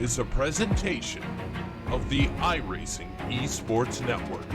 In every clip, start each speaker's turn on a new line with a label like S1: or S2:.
S1: is a presentation of the iRacing eSports Network.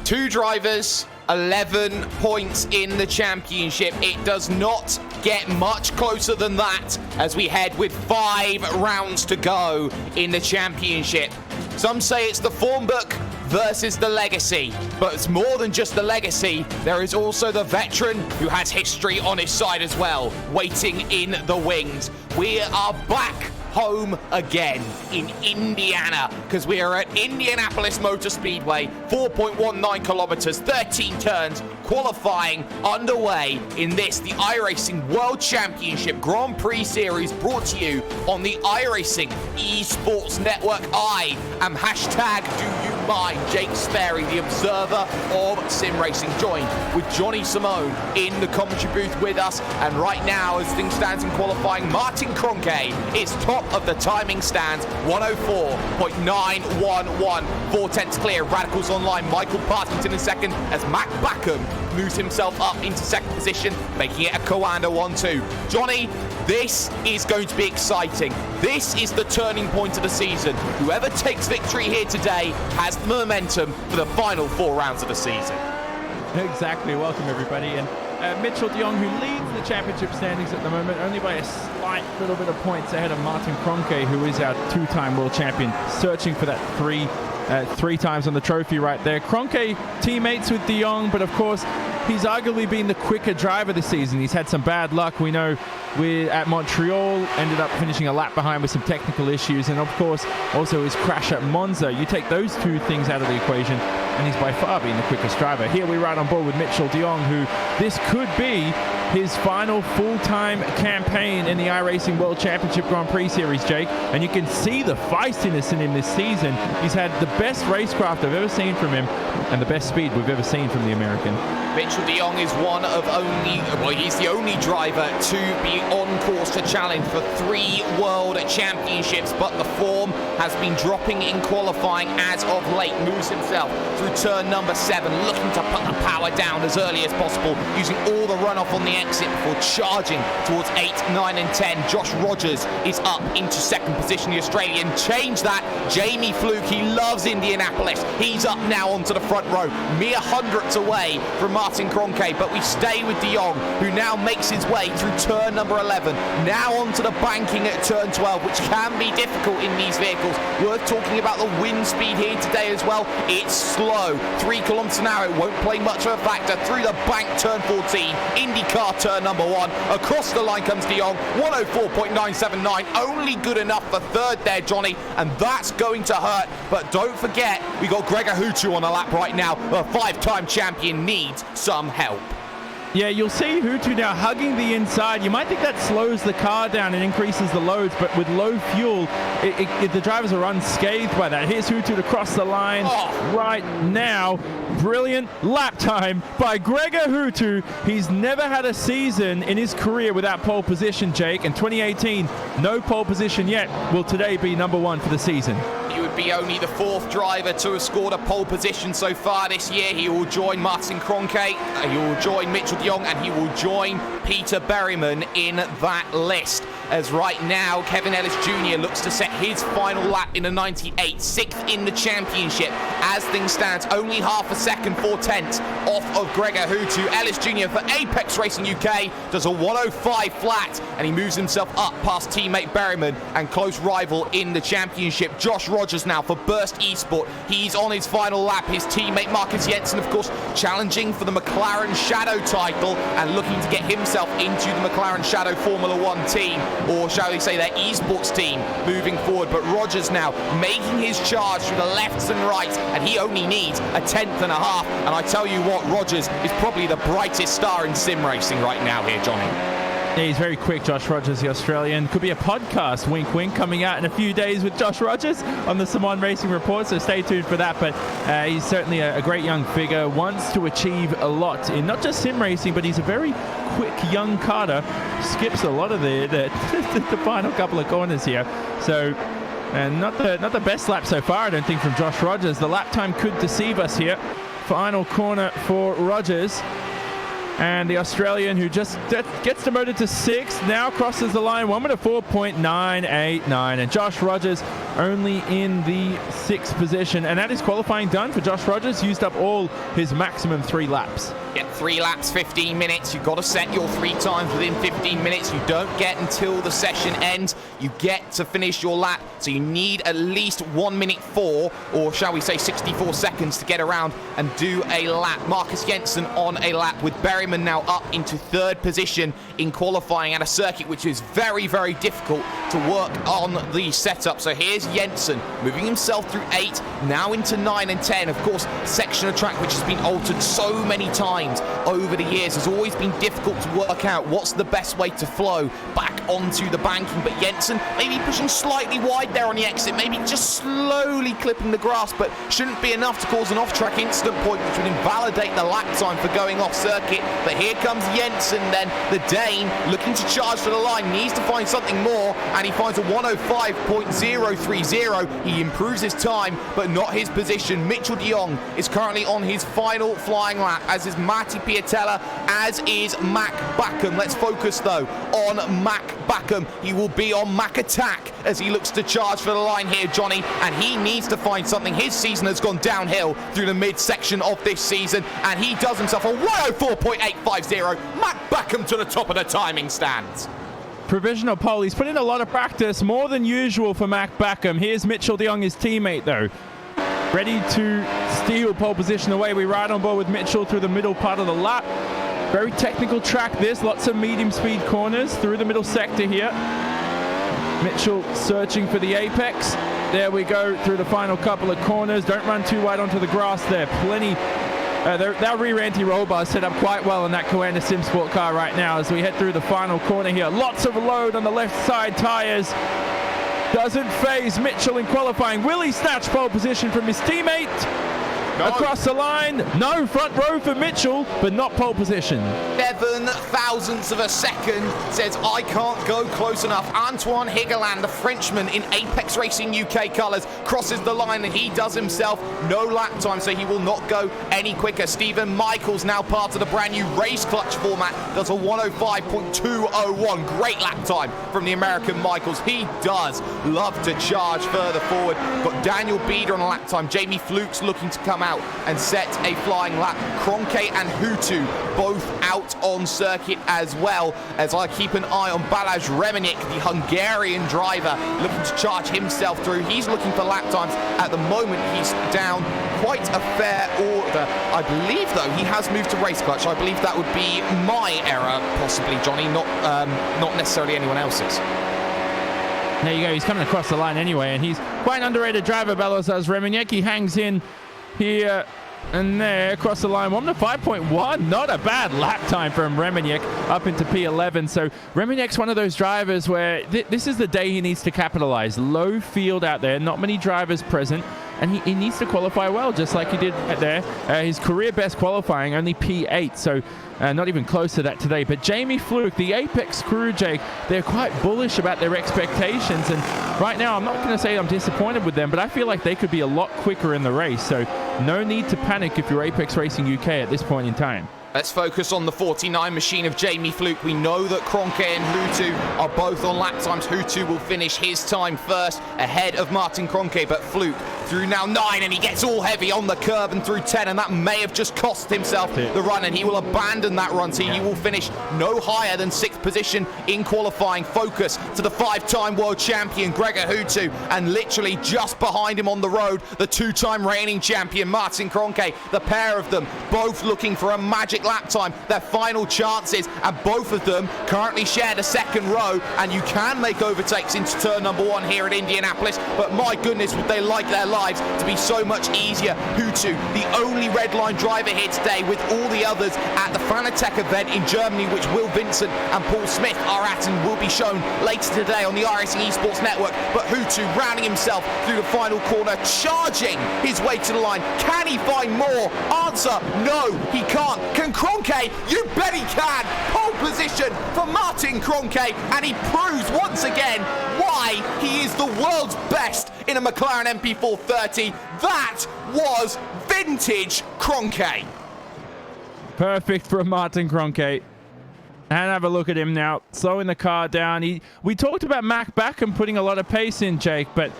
S2: Two drivers, 11 points in the championship. It does not get much closer than that as we head with 5 rounds to go in the championship. Some say it's the form book versus the legacy, but it's more than just the legacy. There is also the veteran who has history on his side as well, waiting in the wings. We are back home again in Indiana because we are at Indianapolis Motor Speedway, 4.19 kilometers, 13 turns, qualifying underway in this, the iRacing World Championship Grand Prix Series, brought to you on the iRacing eSports Network. I am #DoYouMind, Jake Sperry, the observer of sim racing, joined with Johnny Simone in the commentary booth with us. And right now, as things stand in qualifying, Martin Kroenke is top of the timing stands, 104.911, 4/10 clear. Radicals online, Michael Partington in second as Mac Backham moves himself up into second position, making it a Coanda 1-2. Johnny, this is going to be exciting. This is the turning point of the season. Whoever takes victory here today has the momentum for the final 4 rounds of the season.
S3: Exactly. Welcome, everybody. And Mitchell de Jong, who leads the championship standings at the moment, only by a slight little bit of points ahead of Martin Kroenke, who is our 2-time world champion, searching for that three times on the trophy right there. Kroenke teammates with de Jong, but of course, he's arguably been the quicker driver this season. He's had some bad luck. We know we're at Montreal, ended up finishing a lap behind with some technical issues, and of course, also his crash at Monza. You take those two things out of the equation, and he's by far been the quickest driver. Here we ride on board with Mitchell de Jong, who this could be his final full-time campaign in the iRacing World Championship Grand Prix Series, Jake. And you can see the feistiness in him this season. He's had the best racecraft I've ever seen from him, and the best speed we've ever seen from the American.
S2: Mitchell de Jong is one of he's the only driver to be on course to challenge for 3 world championships, but the form has been dropping in qualifying as of late. Moves himself through turn number 7, looking to put the power down as early as possible, using all the runoff on the exit before charging towards 8, 9 and 10. Josh Rogers is up into second position. The Australian changed that. Jamie Fluke, he loves Indianapolis. He's up now onto the front row, mere hundredths away from Martin Kroenke, but we stay with de Jong, who now makes his way through turn number 11, now onto the banking at turn 12, which can be difficult in these vehicles. Worth talking about the wind speed here today as well. It's slow, 3 kilometers an hour. It won't play much of a factor. Through the bank, turn 14, IndyCar turn number 1. Across the line comes de Jong, 104.979, only good enough for third there, Johnny, and that's going to hurt. But don't forget, we got Gregor Hutu on a lap right now. The 5-time champion needs some help.
S3: Yeah, you'll see Hutu now hugging the inside. You might think that slows the car down and increases the loads, but with low fuel, the drivers are unscathed by that. Here's Hutu to cross the line right now. Brilliant lap time by Gregor Hutu. He's never had a season in his career without pole position, Jake. In 2018, no pole position yet. Will today be number 1 for the season?
S2: He would be only the 4th driver to have scored a pole position so far this year. He will join Martin Kroenke, he will join Mitchell de Jong, and he will join Peter Berryman in that list. As right now, Kevin Ellis Jr. looks to set his final lap in a 98, 6th in the championship. As things stand, only half a second, 4/10 off of Gregor Hutu. Ellis Jr. for Apex Racing UK does a 105 flat, and he moves himself up past teammate Berryman and close rival in the championship. Josh Rogers now for Burst eSport. He's on his final lap. His teammate Marcus Jensen, of course, challenging for the McLaren Shadow title and looking to get himself into the McLaren Shadow Formula 1 team, or shall we say their esports team, moving forward. But Rogers now making his charge through the lefts and rights, and he only needs a 10th and a half. And I tell you what, Rogers is probably the brightest star in sim racing right now here, Johnny.
S3: Yeah, he's very quick, Josh Rogers, the Australian. Could be a podcast, wink, wink, coming out in a few days with Josh Rogers on the Simon Racing Report, so stay tuned for that. But he's certainly a great young figure, wants to achieve a lot in not just sim racing, but he's a very quick young karter, skips a lot of the final couple of corners here. So, and not the best lap so far, I don't think, from Josh Rogers. The lap time could deceive us here. Final corner for Rogers. And the Australian, who just gets demoted to 6th, now crosses the line, 1 minute 4.989. And Josh Rogers only in the 6th position. And that is qualifying done for Josh Rogers. Used up all his maximum 3 laps.
S2: Yeah, 3 laps, 15 minutes. You've got to set your 3 times within 15 minutes. You don't get until the session ends. You get to finish your lap. So you need at least 1 minute 4, or shall we say 64 seconds to get around and do a lap. Marcus Jensen on a lap, with Berryman now up into 3rd position in qualifying at a circuit which is very, very difficult to work on the setup. So here's Jensen moving himself through 8, now into 9 and 10. Of course, section of track which has been altered so many times over the years has always been difficult to work out what's the best way to flow back onto the banking. But Jensen maybe pushing slightly wide there on the exit, maybe just slowly clipping the grass, but shouldn't be enough to cause an off-track incident point which would invalidate the lap time for going off circuit. But here comes Jensen then, the Dane, looking to charge for the line, needs to find something more, and he finds a 105.030. He improves his time, but not his position. Mitchell de Jong is currently on his final flying lap, as is Matti Piatella, as is Mac Backham. Let's focus though on Mac Backham. He will be on Mac attack as he looks to charge for the line here, Johnny, and he needs to find something. His season has gone downhill through the mid-section of this season, and he does himself a 104.850. Mac Backham to the top of the timing stands.
S3: Provisional pole. He's put in a lot of practice, more than usual for Mac Backham. Here's Mitchell de Jong, his teammate, though, ready to steal pole position away. We ride on board with Mitchell through the middle part of the lap. Very technical track this, lots of medium speed corners through the middle sector here. Mitchell searching for the apex. There we go through the final couple of corners. Don't run too wide onto the grass there. Plenty. That rear anti-roll bar set up quite well in that Coanda Sim Sport car right now as we head through the final corner here. Lots of load on the left side tires. Doesn't phase Mitchell in qualifying. Will he snatch pole position from his teammate? No. Across the line. No, front row for Mitchell, but not pole position.
S2: 7 thousandths of a second, says I can't go close enough. Antoine Higeland, the Frenchman in Apex Racing UK colours, crosses the line, and he does himself no lap time, so he will not go any quicker. Stephen Michaels, now part of the brand new race clutch format, does a 105.201. Great lap time from the American Michaels. He does love to charge further forward. Got Daniel Bieder on a lap time. Jamie Flukes looking to come out and set a flying lap. Kroenke and Hutu both out on circuit as well, as I keep an eye on Balázs Remenyik, the Hungarian driver, looking to charge himself through. He's looking for lap times. At the moment, he's down quite a fair order. I believe, though, he has moved to race clutch. I believe that would be my error, possibly, Johnny, not necessarily anyone else's.
S3: There you go. He's coming across the line anyway, and he's quite an underrated driver, Balázs Remenyik. He hangs in here and there across the line. 1 to 5.1. Not a bad lap time from Remenyik up into P11. So Remenyik's one of those drivers where this is the day he needs to capitalize. Low field out there, not many drivers present, and he needs to qualify well, just like he did there. His career best qualifying, only P8, so not even close to that today. But Jamie Fluke, the Apex crew, Jake, they're quite bullish about their expectations, and right now I'm not going to say I'm disappointed with them, but I feel like they could be a lot quicker in the race, so no need to panic if you're Apex Racing UK at this point in time.
S2: Let's focus on the 49 machine of Jamie Fluke. We know that Kroenke and Hutu are both on lap times. Hutu will finish his time first ahead of Martin Kroenke, but Fluke through now 9, and he gets all heavy on the curb and through 10, and that may have just cost himself the run, and he will abandon that run, so he will finish no higher than 6th position in qualifying. Focus to the 5-time world champion Gregor Hutu, and literally just behind him on the road, the 2-time reigning champion Martin Kroenke. The pair of them both looking for a magic lap time, their final chances, and both of them currently share the 2nd row, and you can make overtakes into turn number 1 here at Indianapolis, but my goodness, would they like their luck lives to be so much easier. Hutu, the only red line driver here today, with all the others at the Fanatec event in Germany, which Will Vincent and Paul Smith are at and will be shown later today on the iRacing eSports Network. But Hutu rounding himself through the final corner, charging his way to the line. Can he find more? Answer, no, he can't. Can Kroenke? You bet he can. Pole position for Martin Kroenke, and he proves once again why he is the world's best in a McLaren MP4-30. That was vintage Kroenke.
S3: Perfect from Martin Kroenke. And have a look at him now, slowing the car down. We talked about Mac Backham putting a lot of pace in, Jake, but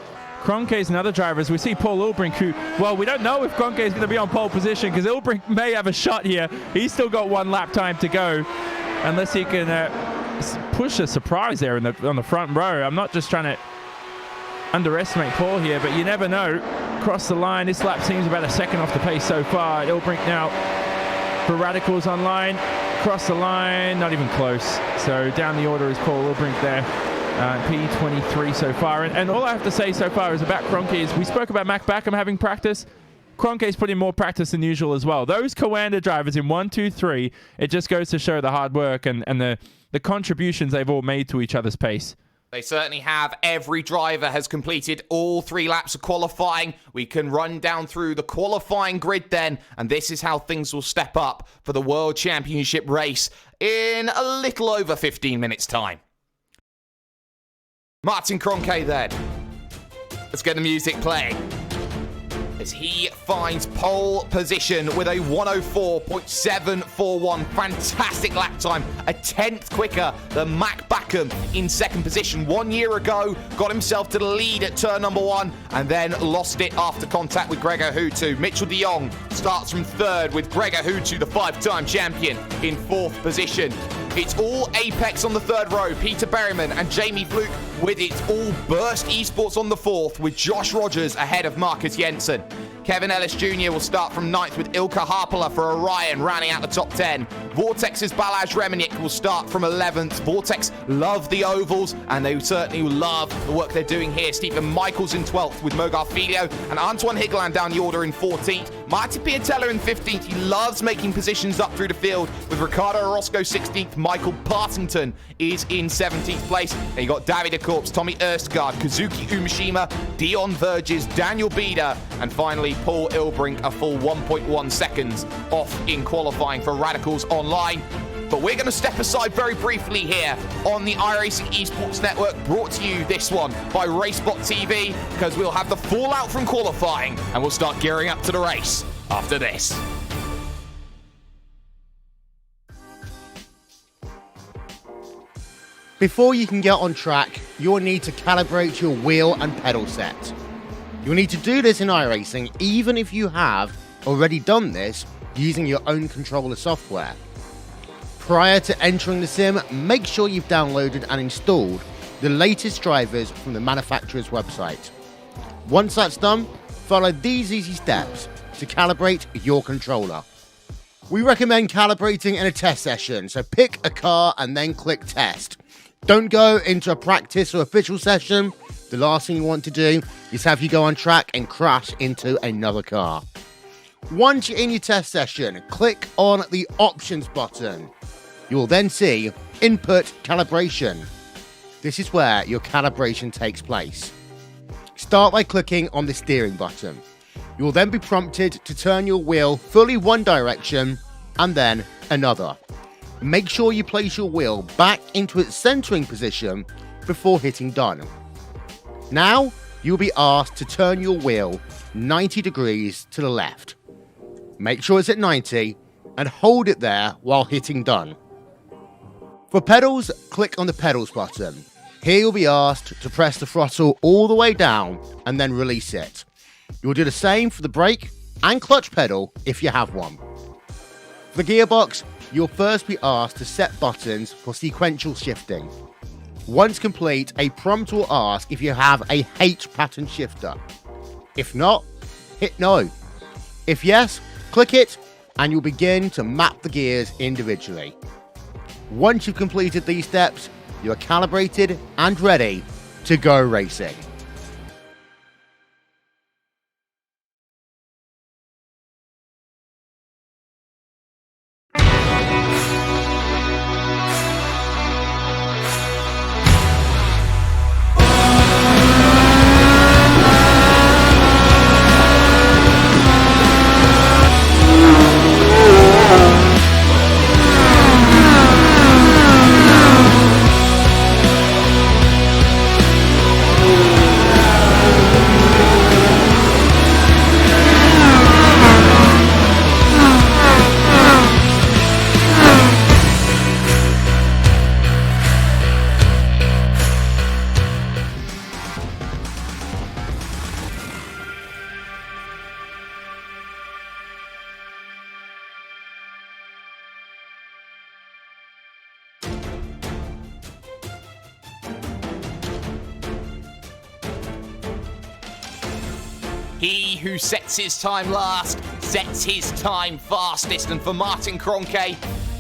S3: Kroenke is another driver. As we see Paul Ilbrink, who, well, we don't know if Kroenke is going to be on pole position, because Ilbrink may have a shot here. He's still got one lap time to go, unless he can push a surprise there on the front row. I'm not just trying to underestimate Paul here, but you never know. Cross the line. This lap seems about a second off the pace so far. Ilbrink now for Radicals online. Cross the line, not even close. So down the order is Paul Ilbrink there. P23 so far. And all I have to say so far is about Kroenke is we spoke about Mac Backham having practice. Kroenke's put in more practice than usual as well. Those Coanda drivers in 1, 2, 3, it just goes to show the hard work and the contributions they've all made to each other's pace.
S2: They certainly have. Every driver has completed all 3 laps of qualifying. We can run down through the qualifying grid then, and this is how things will step up for the World Championship race in a little over 15 minutes' time. Martin Kroenke then. Let's get the music playing. As he finds pole position with a 104.741. Fantastic lap time. A 10th quicker than Mac Backham in second position 1 year ago. Got himself to the lead at turn number 1 and then lost it after contact with Gregor Hutu. Mitchell de Jong starts from third with Gregor Hutu, the 5-time champion, in 4th position. It's all Apex on the third row. Peter Berryman and Jamie Fluke with it. All Burst Esports on the 4th with Josh Rogers ahead of Marcus Jensen. Kevin Ellis Jr. will start from 9th with Ilka Harpala for Orion rounding out the top 10. Vortex's Balazs Remenick will start from 11th. Vortex love the ovals, and they certainly love the work they're doing here. Stephen Michaels in 12th with Mogar Filio, and Antoine Higgeland down the order in 14th. Marty Piatella in 15th. He loves making positions up through the field with Ricardo Orozco 16th. Michael Partington is in 17th place. And you got Davide Korps, Tommy Erstgaard, Kazuki Umeshima, Dion Verges, Daniel Bieder, and finally Paul Ilbrink, a full 1.1 seconds off in qualifying for Radicals Online. But we're going to step aside very briefly here on the iRacing Esports Network, brought to you this one by Racebot TV, because we'll have the fallout from qualifying and we'll start gearing up to the race after this.
S4: Before you can get on track, you'll need to calibrate your wheel and pedal set. You'll need to do this in iRacing even if you have already done this using your own controller software. Prior to entering the sim, make sure you've downloaded and installed the latest drivers from the manufacturer's website. Once that's done, follow these easy steps to calibrate your controller. We recommend calibrating in a test session, so pick a car and then click test. Don't go into a practice or official session. The last thing you want to do is have you go on track and crash into another car. Once you're in your test session, click on the options button. You will then see input calibration. This is where your calibration takes place. Start by clicking on the steering button. You will then be prompted to turn your wheel fully one direction and then another. Make sure you place your wheel back into its centering position before hitting done. Now, you'll be asked to turn your wheel 90 degrees to the left. Make sure it's at 90 and hold it there while hitting done. For pedals, click on the pedals button. Here you'll be asked to press the throttle all the way down and then release it. You'll do the same for the brake and clutch pedal if you have one. For the gearbox, you'll first be asked to set buttons for sequential shifting. Once complete, a prompt will ask if you have a H pattern shifter. If not, hit no. If yes, click it and you'll begin to map the gears individually. Once you've completed these steps, you are calibrated and ready to go racing.
S2: He who sets his time last, sets his time fastest. And for Martin Kroenke,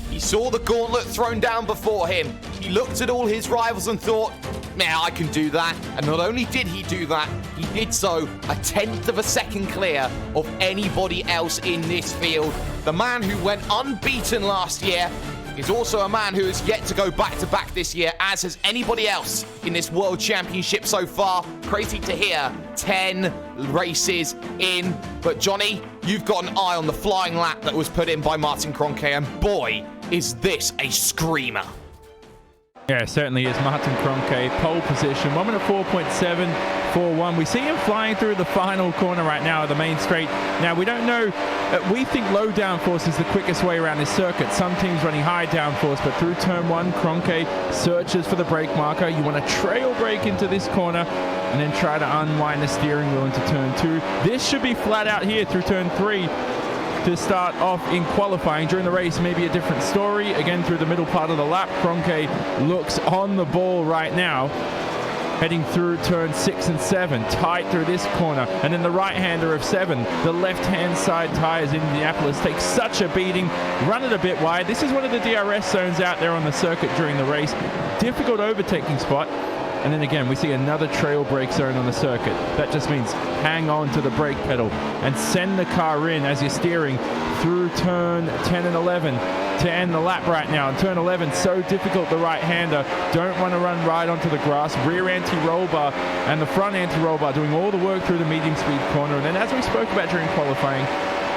S2: he saw the gauntlet thrown down before him. He looked at all his rivals and thought, yeah, I can do that. And not only did he do that, he did so a tenth of a second clear of anybody else in this field. The man who went unbeaten last year is also a man who has yet to go back-to-back this year, as has anybody else in this World Championship so far. Crazy to hear, 10 races in. But Johnny, you've got an eye on the flying lap that was put in by Martin Kroenke, and boy, is this a screamer.
S3: Yeah, it certainly is. Martin Kroenke, pole position, 1 minute 4.741. We see him flying through the final corner right now of the main straight. Now, we don't know. We think low downforce is the quickest way around this circuit. Some teams running high downforce, but through turn 1, Kroenke searches for the brake marker. You want to trail brake into this corner and then try to unwind the steering wheel into turn 2. This should be flat out here through turn 3. To start off in qualifying. During the race, maybe a different story. Again, through the middle part of the lap, Kroenke looks on the ball right now, heading through turn 6 and 7, tight through this corner, and then the right-hander of 7, the left-hand side tires in Indianapolis take such a beating, run it a bit wide. This is one of the DRS zones out there on the circuit during the race. Difficult overtaking spot. And then again, we see another trail brake zone on the circuit. That just means hang on to the brake pedal and send the car in as you're steering through turn 10 and 11 to end the lap right now. And turn 11, so difficult, the right-hander. Don't want to run right onto the grass. Rear anti-roll bar and the front anti-roll bar doing all the work through the medium speed corner. And then, as we spoke about during qualifying,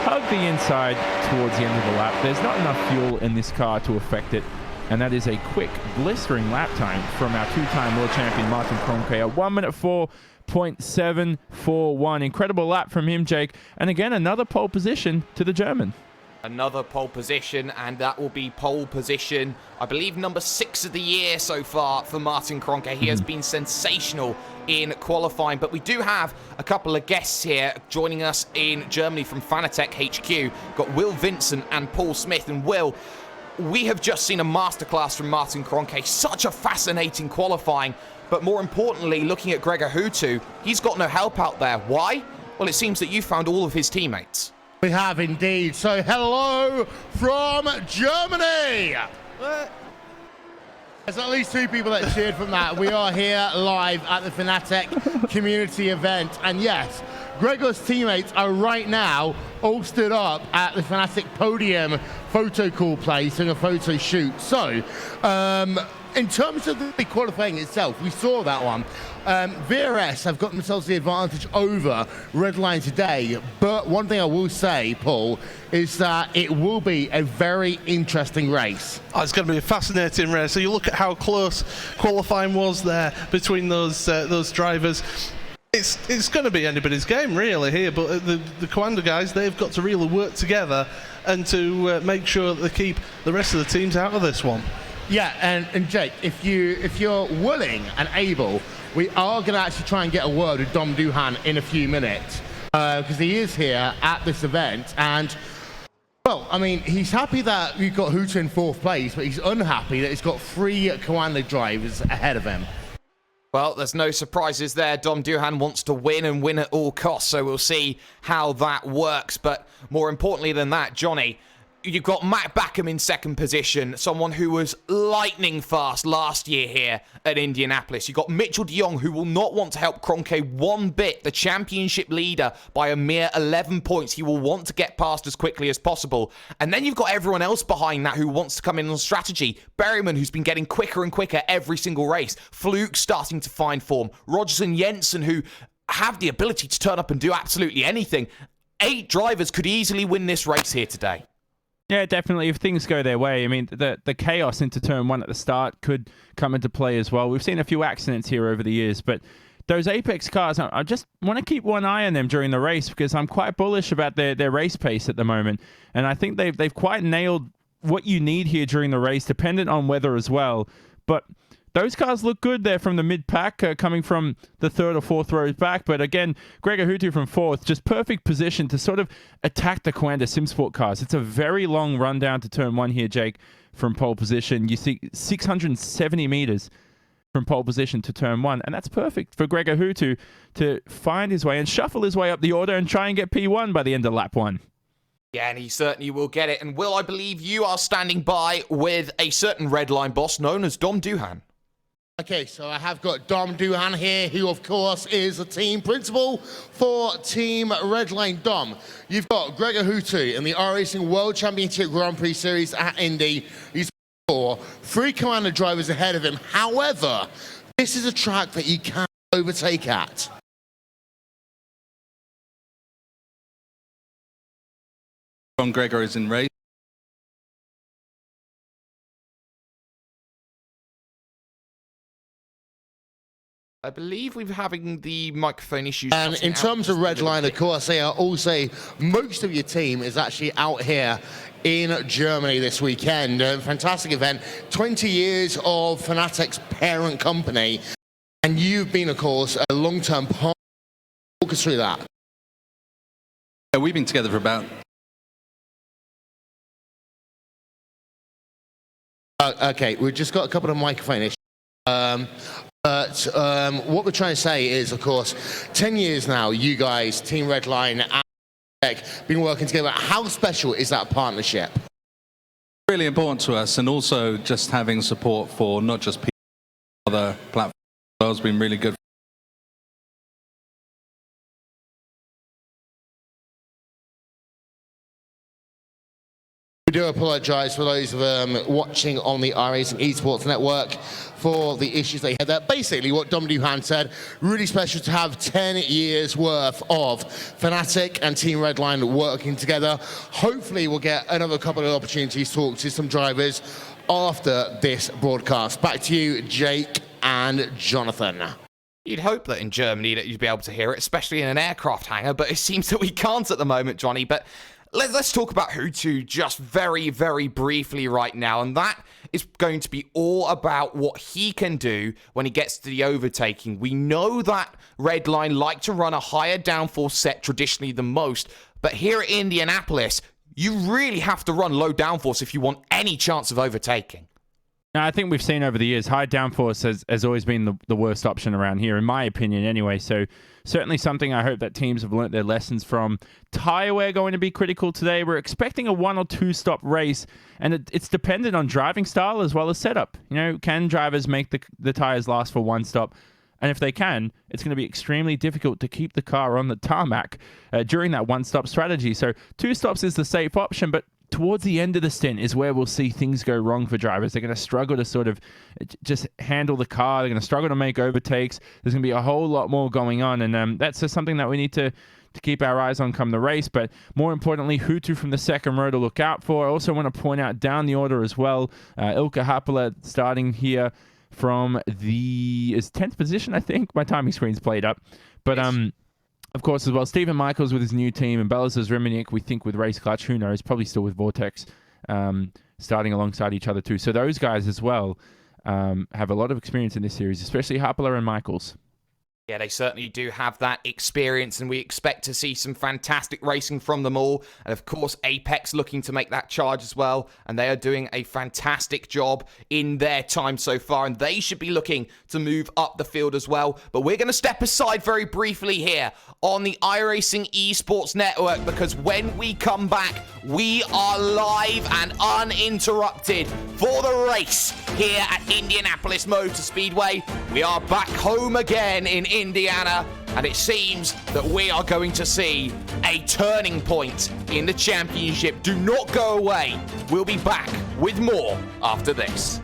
S3: hug the inside towards the end of the lap. There's not enough fuel in this car to affect it. And that is a quick, blistering lap time from our two-time world champion, Martin Kroenke. A 1 minute 4.741. Incredible lap from him, Jake. And again, another pole position to the German.
S2: Another pole position, and that will be pole position, I believe, number 6 of the year so far for Martin Kroenke. He has been sensational in qualifying, but we do have a couple of guests here joining us in Germany from Fanatec HQ. Got Will Vincent and Paul Smith. And Will, we have just seen a masterclass from Martin Kroenke. Such a fascinating qualifying, but more importantly, looking at Gregor Hutu, he's got no help out there. Why? Well, it seems that you found all of his teammates.
S4: We have indeed. So hello from Germany. There's at least 2 people that cheered from that. We are here live at the Fanatec community event. And yes, Gregor's teammates are right now all stood up at the Fanatec podium photo call place and a photo shoot. So, in terms of the qualifying itself, we saw that one. VRS have got themselves the advantage over Redline today, but one thing I will say, Paul, is that it will be a very interesting race.
S5: Oh, it's going to be a fascinating race. So you look at how close qualifying was there between those drivers. It's going to be anybody's game really here, but the Commander guys, they've got to really work together and to make sure that they keep the rest of the teams out of this one.
S4: Yeah, and Jake, if you're willing and able, we are going to actually try and get a word with Dom Duhan in a few minutes, because he is here at this event. And, well, I mean, he's happy that we've got Hutu in 4th place, but he's unhappy that he's got 3 Commander drivers ahead of him.
S2: Well, there's no surprises there. Dom Duhan wants to win and win at all costs, so we'll see how that works. But more importantly than that, Johnny, you've got Matt Backham in 2nd position, someone who was lightning fast last year here at Indianapolis. You've got Mitchell de Jong, who will not want to help Kroenke one bit, the championship leader, by a mere 11 points. He will want to get past as quickly as possible. And then you've got everyone else behind that who wants to come in on strategy. Berryman, who's been getting quicker and quicker every single race. Fluke starting to find form. Rogers and Jensen, who have the ability to turn up and do absolutely anything. 8 drivers could easily win this race here today.
S3: Yeah, definitely. If things go their way, I mean, the chaos into turn 1 at the start could come into play as well. We've seen a few accidents here over the years, but those Apex cars, I just want to keep one eye on them during the race because I'm quite bullish about their race pace at the moment. And I think they've quite nailed what you need here during the race, dependent on weather as well. But those cars look good there from the mid-pack, coming from the 3rd or 4th rows back. But again, Gregor Hutu from 4th, just perfect position to sort of attack the Commander SimSport cars. It's a very long run down to turn 1 here, Jake, from pole position. You see 670 meters. from pole position to turn 1. And that's perfect for Gregor Hu to find his way and shuffle his way up the order and try and get P1 by the end of lap 1.
S2: Yeah, and he certainly will get it. And Will, I believe you are standing by with a certain red line boss known as Dom Duhan.
S4: Okay, so I have got Dom Duhan here, who of course is the team principal for Team Redline. Dom, you've got Gregor Hutu in the iRacing World Championship Grand Prix Series at Indy. He's 3 Commander drivers ahead of him. However, this is a track that you can't overtake at.
S6: Gregor is in race.
S2: I believe we're having the microphone issues.
S4: And in terms of Redline, of course, they are also, most of your team is actually out here in Germany this weekend. A fantastic event, 20 years of Fanatec's parent company. And you've been, of course, a long-term partner. Walk us through that.
S6: Yeah, we've been together for about...
S4: Okay, we've just got a couple of microphone issues. But what we're trying to say is, of course, 10 years now, you guys, Team Redline and Tech, been working together. How special is that partnership?
S6: Really important to us, and also just having support for not just people, other platforms as well has been really good.
S4: We do apologise for those watching on the iRacing eSports network for the issues they had there. Basically, what Dom Duhan said, really special to have 10 years worth of Fanatec and Team Redline working together. Hopefully, we'll get another couple of opportunities to talk to some drivers after this broadcast. Back to you, Jake and Jonathan.
S2: You'd hope that in Germany that you'd be able to hear it, especially in an aircraft hangar, but it seems that we can't at the moment, Johnny. But let's talk about Hutu just very, very briefly right now, and that is going to be all about what he can do when he gets to the overtaking. We know that Redline like to run a higher downforce set traditionally than most, but here at Indianapolis, you really have to run low downforce if you want any chance of overtaking.
S3: Now, I think we've seen over the years, high downforce has always been the worst option around here, in my opinion anyway. So certainly something I hope that teams have learnt their lessons from. Tyre wear going to be critical today. We're expecting a 1 or 2 stop race, and it's dependent on driving style as well as setup. You know, can drivers make the tyres last for 1 stop? And if they can, it's going to be extremely difficult to keep the car on the tarmac during that 1-stop strategy. So 2 stops is the safe option, but towards the end of the stint is where we'll see things go wrong for drivers. They're going to struggle to sort of just handle the car. They're going to struggle to make overtakes. There's going to be a whole lot more going on, and that's just something that we need to keep our eyes on come the race. But more importantly, Hutu from the second row to look out for. I also want to point out down the order as well, Ilkka Happala starting here from the 10th position, I think. My timing screen's played up. But of course, as well, Stephen Michaels with his new team, and Belisas Rimanic, we think with Race Clutch, who knows, probably still with Vortex, starting alongside each other too. So those guys as well have a lot of experience in this series, especially Happala and Michaels.
S2: Yeah, they certainly do have that experience, and we expect to see some fantastic racing from them all. And of course, Apex looking to make that charge as well, and they are doing a fantastic job in their time so far, and they should be looking to move up the field as well. But we're going to step aside very briefly here on the iRacing eSports Network, because when we come back, we are live and uninterrupted for the race here at Indianapolis Motor Speedway. We are back home again in Indiana, and it seems that we are going to see a turning point in the championship. Do not go away. We'll be back with more after this.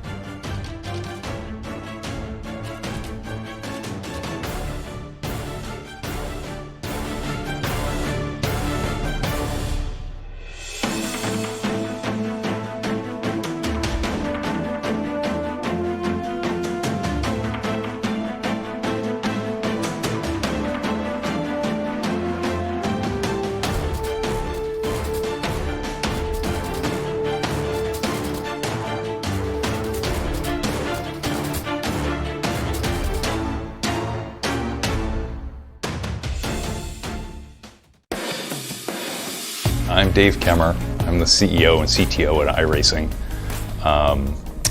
S7: I'm Dave Kemmer. I'm the CEO and CTO at iRacing.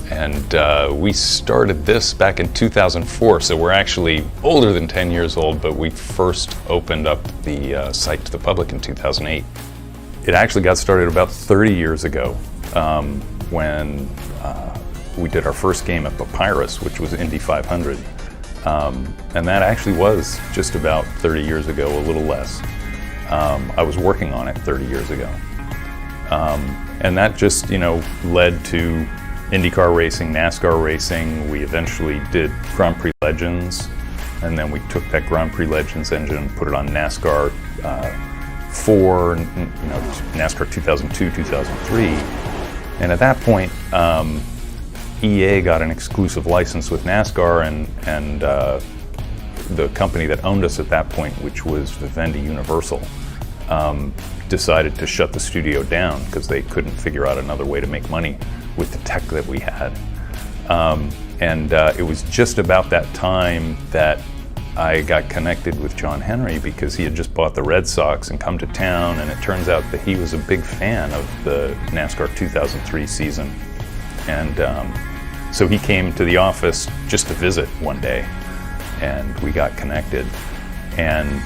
S7: And we started this back in 2004, so we're actually older than 10 years old, but we first opened up the site to the public in 2008. It actually got started about 30 years ago when we did our first game at Papyrus, which was Indy 500. And that actually was just about 30 years ago, a little less. I was working on it 30 years ago. And that just, led to IndyCar racing, NASCAR racing. We eventually did Grand Prix Legends, and then we took that Grand Prix Legends engine and put it on NASCAR 4, NASCAR 2002, 2003. And at that point, EA got an exclusive license with NASCAR, and the company that owned us at that point, which was Vivendi Universal, decided to shut the studio down because they couldn't figure out another way to make money with the tech that we had. And it was just about that time that I got connected with John Henry because he had just bought the Red Sox and come to town, and it turns out that he was a big fan of the NASCAR 2003 season. And so he came to the office just to visit one day, and we got connected. And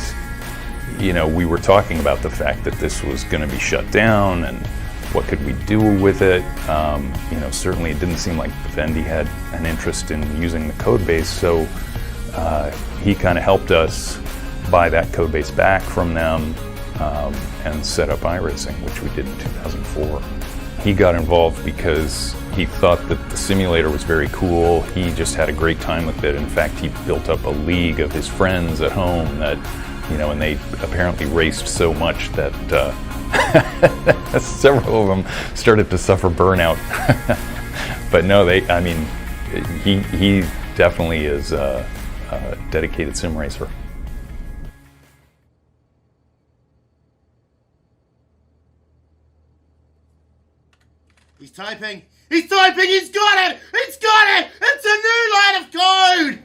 S7: we were talking about the fact that this was going to be shut down and what could we do with it. Certainly it didn't seem like Vivendi had an interest in using the code base, so he kind of helped us buy that code base back from them and set up iRacing, which we did in 2004. He got involved because he thought that the simulator was very cool. He just had a great time with it. In fact, he built up a league of his friends at home that, and they apparently raced so much that several of them started to suffer burnout. But no, he definitely is a dedicated sim racer.
S4: He's typing! He's typing! He's got it! It's got it! It's a new line of code!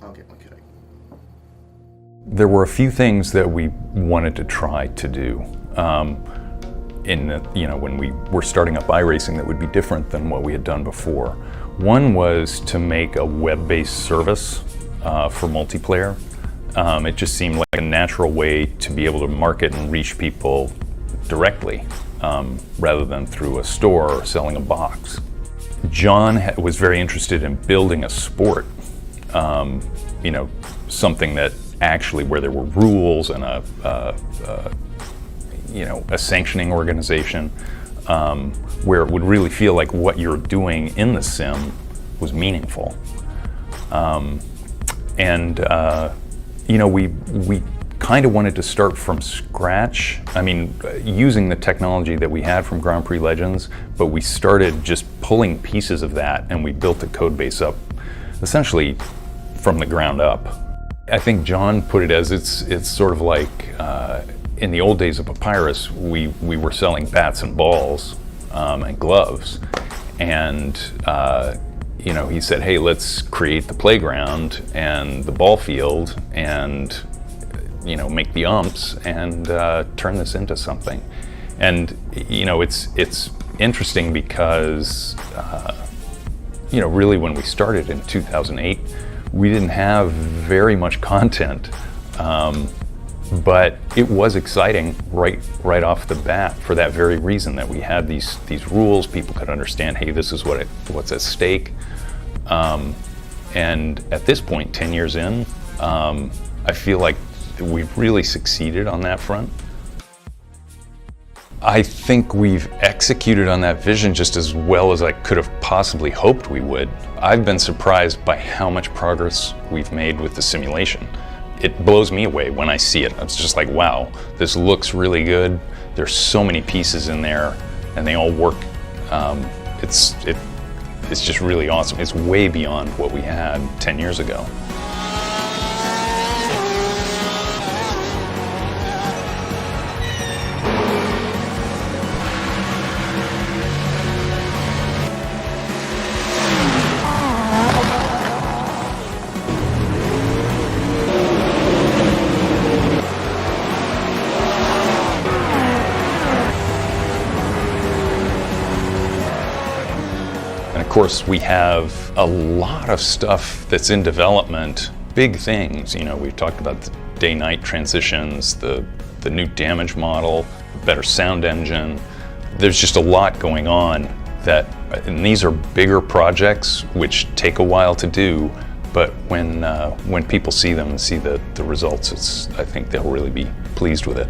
S4: I'll get my code.
S7: There were a few things that we wanted to try to do when we were starting up iRacing that would be different than what we had done before. One was to make a web-based service for multiplayer. It just seemed like a natural way to be able to market and reach people directly rather than through a store or selling a box. John was very interested in building a sport, something that actually where there were rules and a sanctioning organization where it would really feel like what you're doing in the sim was meaningful. We kind of wanted to start from scratch. Using the technology that we had from Grand Prix Legends, but we started just pulling pieces of that, and we built the code base up essentially from the ground up. I think John put it as it's sort of like in the old days of Papyrus, we were selling bats and balls and gloves, and he said, hey, let's create the playground and the ball field and make the umps and turn this into something. And it's interesting because really when we started in 2008, we didn't have very much content, but it was exciting right off the bat for that very reason that we had these rules. People could understand, hey, this is what's at stake. And at this point, 10 years in, I feel like we've really succeeded on that front. I think we've executed on that vision just as well as I could have possibly hoped we would. I've been surprised by how much progress we've made with the simulation. It blows me away when I see it. It's just like, wow, this looks really good. There's so many pieces in there and they all work. It's just really awesome. It's way beyond what we had 10 years ago. course, we have a lot of stuff that's in development, big things. You know, we've talked about the day-night transitions, the new damage model, better sound engine. There's just a lot going on and these are bigger projects which take a while to do, but when people see them and see the results, I think they'll really be pleased with it.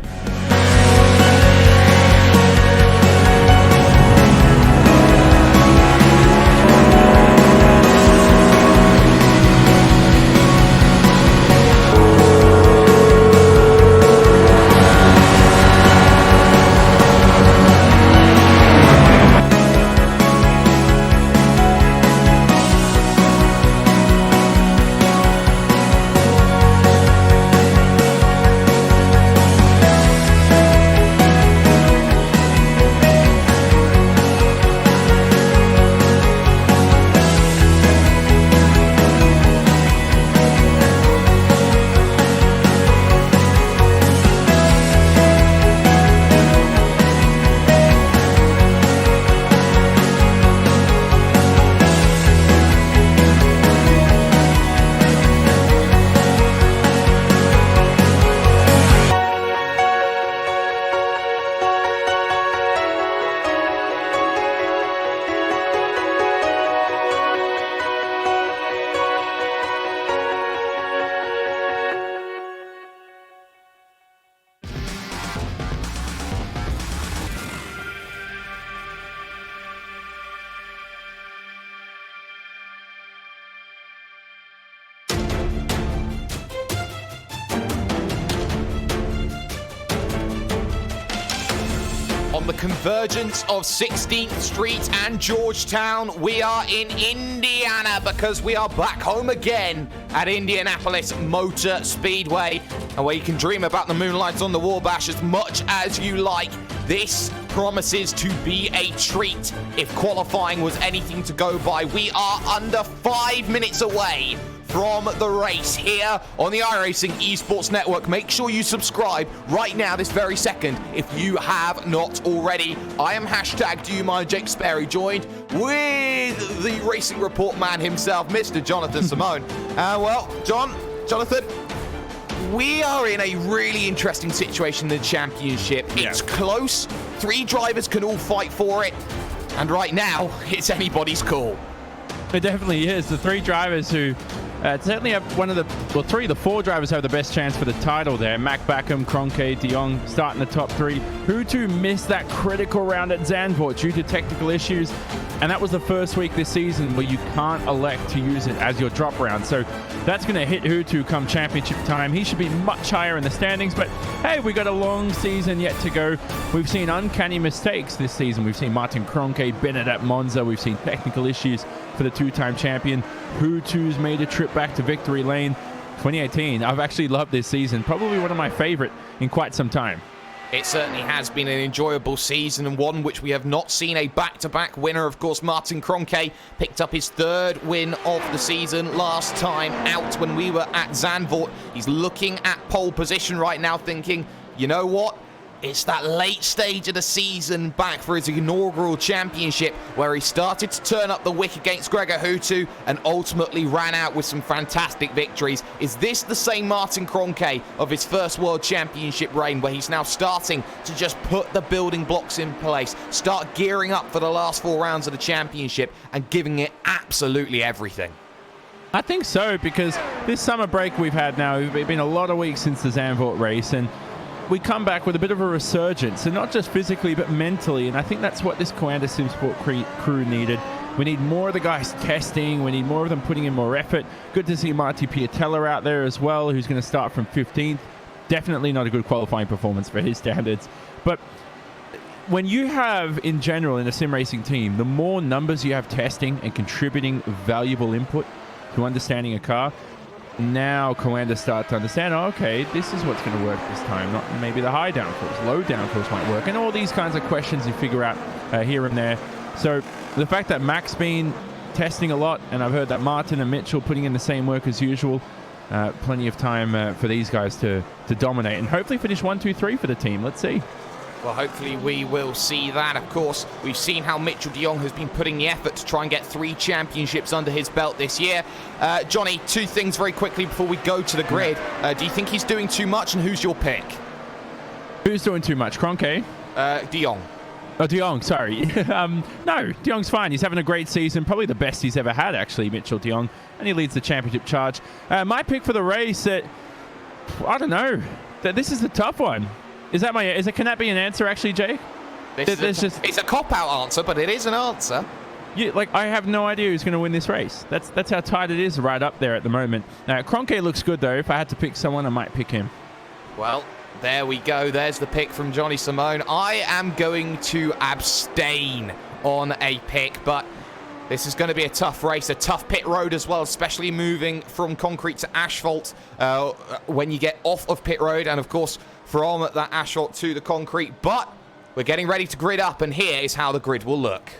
S2: On the convergence of 16th Street and Georgetown, we are in Indiana because we are back home again at Indianapolis Motor Speedway, and where you can dream about the moonlights on the Wabash as much as you like. This promises to be a treat if qualifying was anything to go by. We are under 5 minutes away from the race here on the iRacing eSports Network. Make sure you subscribe right now, this very second, if you have not already. I am #DoYouMindJake Sperry, joined with the Racing Report man himself, Mr. Jonathan Simone. Well, Jonathan, we are in a really interesting situation in the championship. It's close. 3 drivers can all fight for it. And right now, it's anybody's call.
S3: It definitely is. The 3 drivers who certainly have three of the 4 drivers have the best chance for the title there. Mac Backham, Kroenke, de Jong starting the top 3. Who missed that critical round at Zandvoort due to technical issues, and that was the first week this season where you can't elect to use it as your drop round. So that's going to hit Hutu come championship time. He should be much higher in the standings, but hey, we got a long season yet to go. We've seen uncanny mistakes this season. We've seen Martin Kroenke, Bennett at Monza. We've seen technical issues for the 2-time champion. Hutu's made a trip back to victory lane. 2018, I've actually loved this season. Probably one of my favorite in quite some time.
S2: It certainly has been an enjoyable season, and one which we have not seen a back-to-back winner. Of course, Martin Kroenke picked up his 3rd win of the season last time out when we were at Zandvoort. He's looking at pole position right now thinking, you know what? It's that late stage of the season back for his inaugural championship where he started to turn up the wick against Gregor Hutu and ultimately ran out with some fantastic victories. Is this the same Martin Kroenke of his first World Championship reign, where he's now starting to just put the building blocks in place, start gearing up for the last 4 rounds of the championship and giving it absolutely everything?
S3: I think so, because this summer break we've had now, it's been a lot of weeks since the Zandvoort race, and we come back with a bit of a resurgence, and not just physically but mentally, and I think that's what this Coanda SimSport crew needed. We need more of the guys testing. We need more of them putting in more effort. Good to see Marty Piatella out there as well, who's going to start from 15th. Definitely not a good qualifying performance for his standards. But when you have, in general, in a sim racing team, the more numbers you have testing and contributing valuable input to understanding a car, now Coanda start to understand, oh, okay, this is what's going to work this time, not maybe the high downforce, low downforce might work, and all these kinds of questions you figure out here and there. So the fact that Mac's been testing a lot, and I've heard that Martin and Mitchell putting in the same work as usual, plenty of time for these guys to dominate and hopefully finish 1, 2, 3 for the team. Let's see.
S2: Well, hopefully we will see that. Of course, we've seen how Mitchell de Jong has been putting the effort to try and get 3 championships under his belt this year. Johnny, 2 things very quickly before we go to the grid. Do you think he's doing too much, and who's your pick?
S3: Who's doing too much? Kroenke?
S2: De Jong.
S3: Oh, de Jong, sorry. No, de Jong's fine. He's having a great season, probably the best he's ever had, actually, Mitchell de Jong, and he leads the championship charge. My pick for the race, I don't know. This is a tough one. Can that be an answer, actually, Jake?
S2: It's a cop-out answer, but it is an answer.
S3: Yeah, I have no idea who's going to win this race. That's how tight it is right up there at the moment. Kroenke looks good, though. If I had to pick someone, I might pick him.
S2: Well, there we go. There's the pick from Johnny Simone. I am going to abstain on a pick, but this is going to be a tough race, a tough pit road as well, especially moving from concrete to asphalt when you get off of pit road, and of course from that asphalt to the concrete. But we're getting ready to grid up, and here is how the grid will look.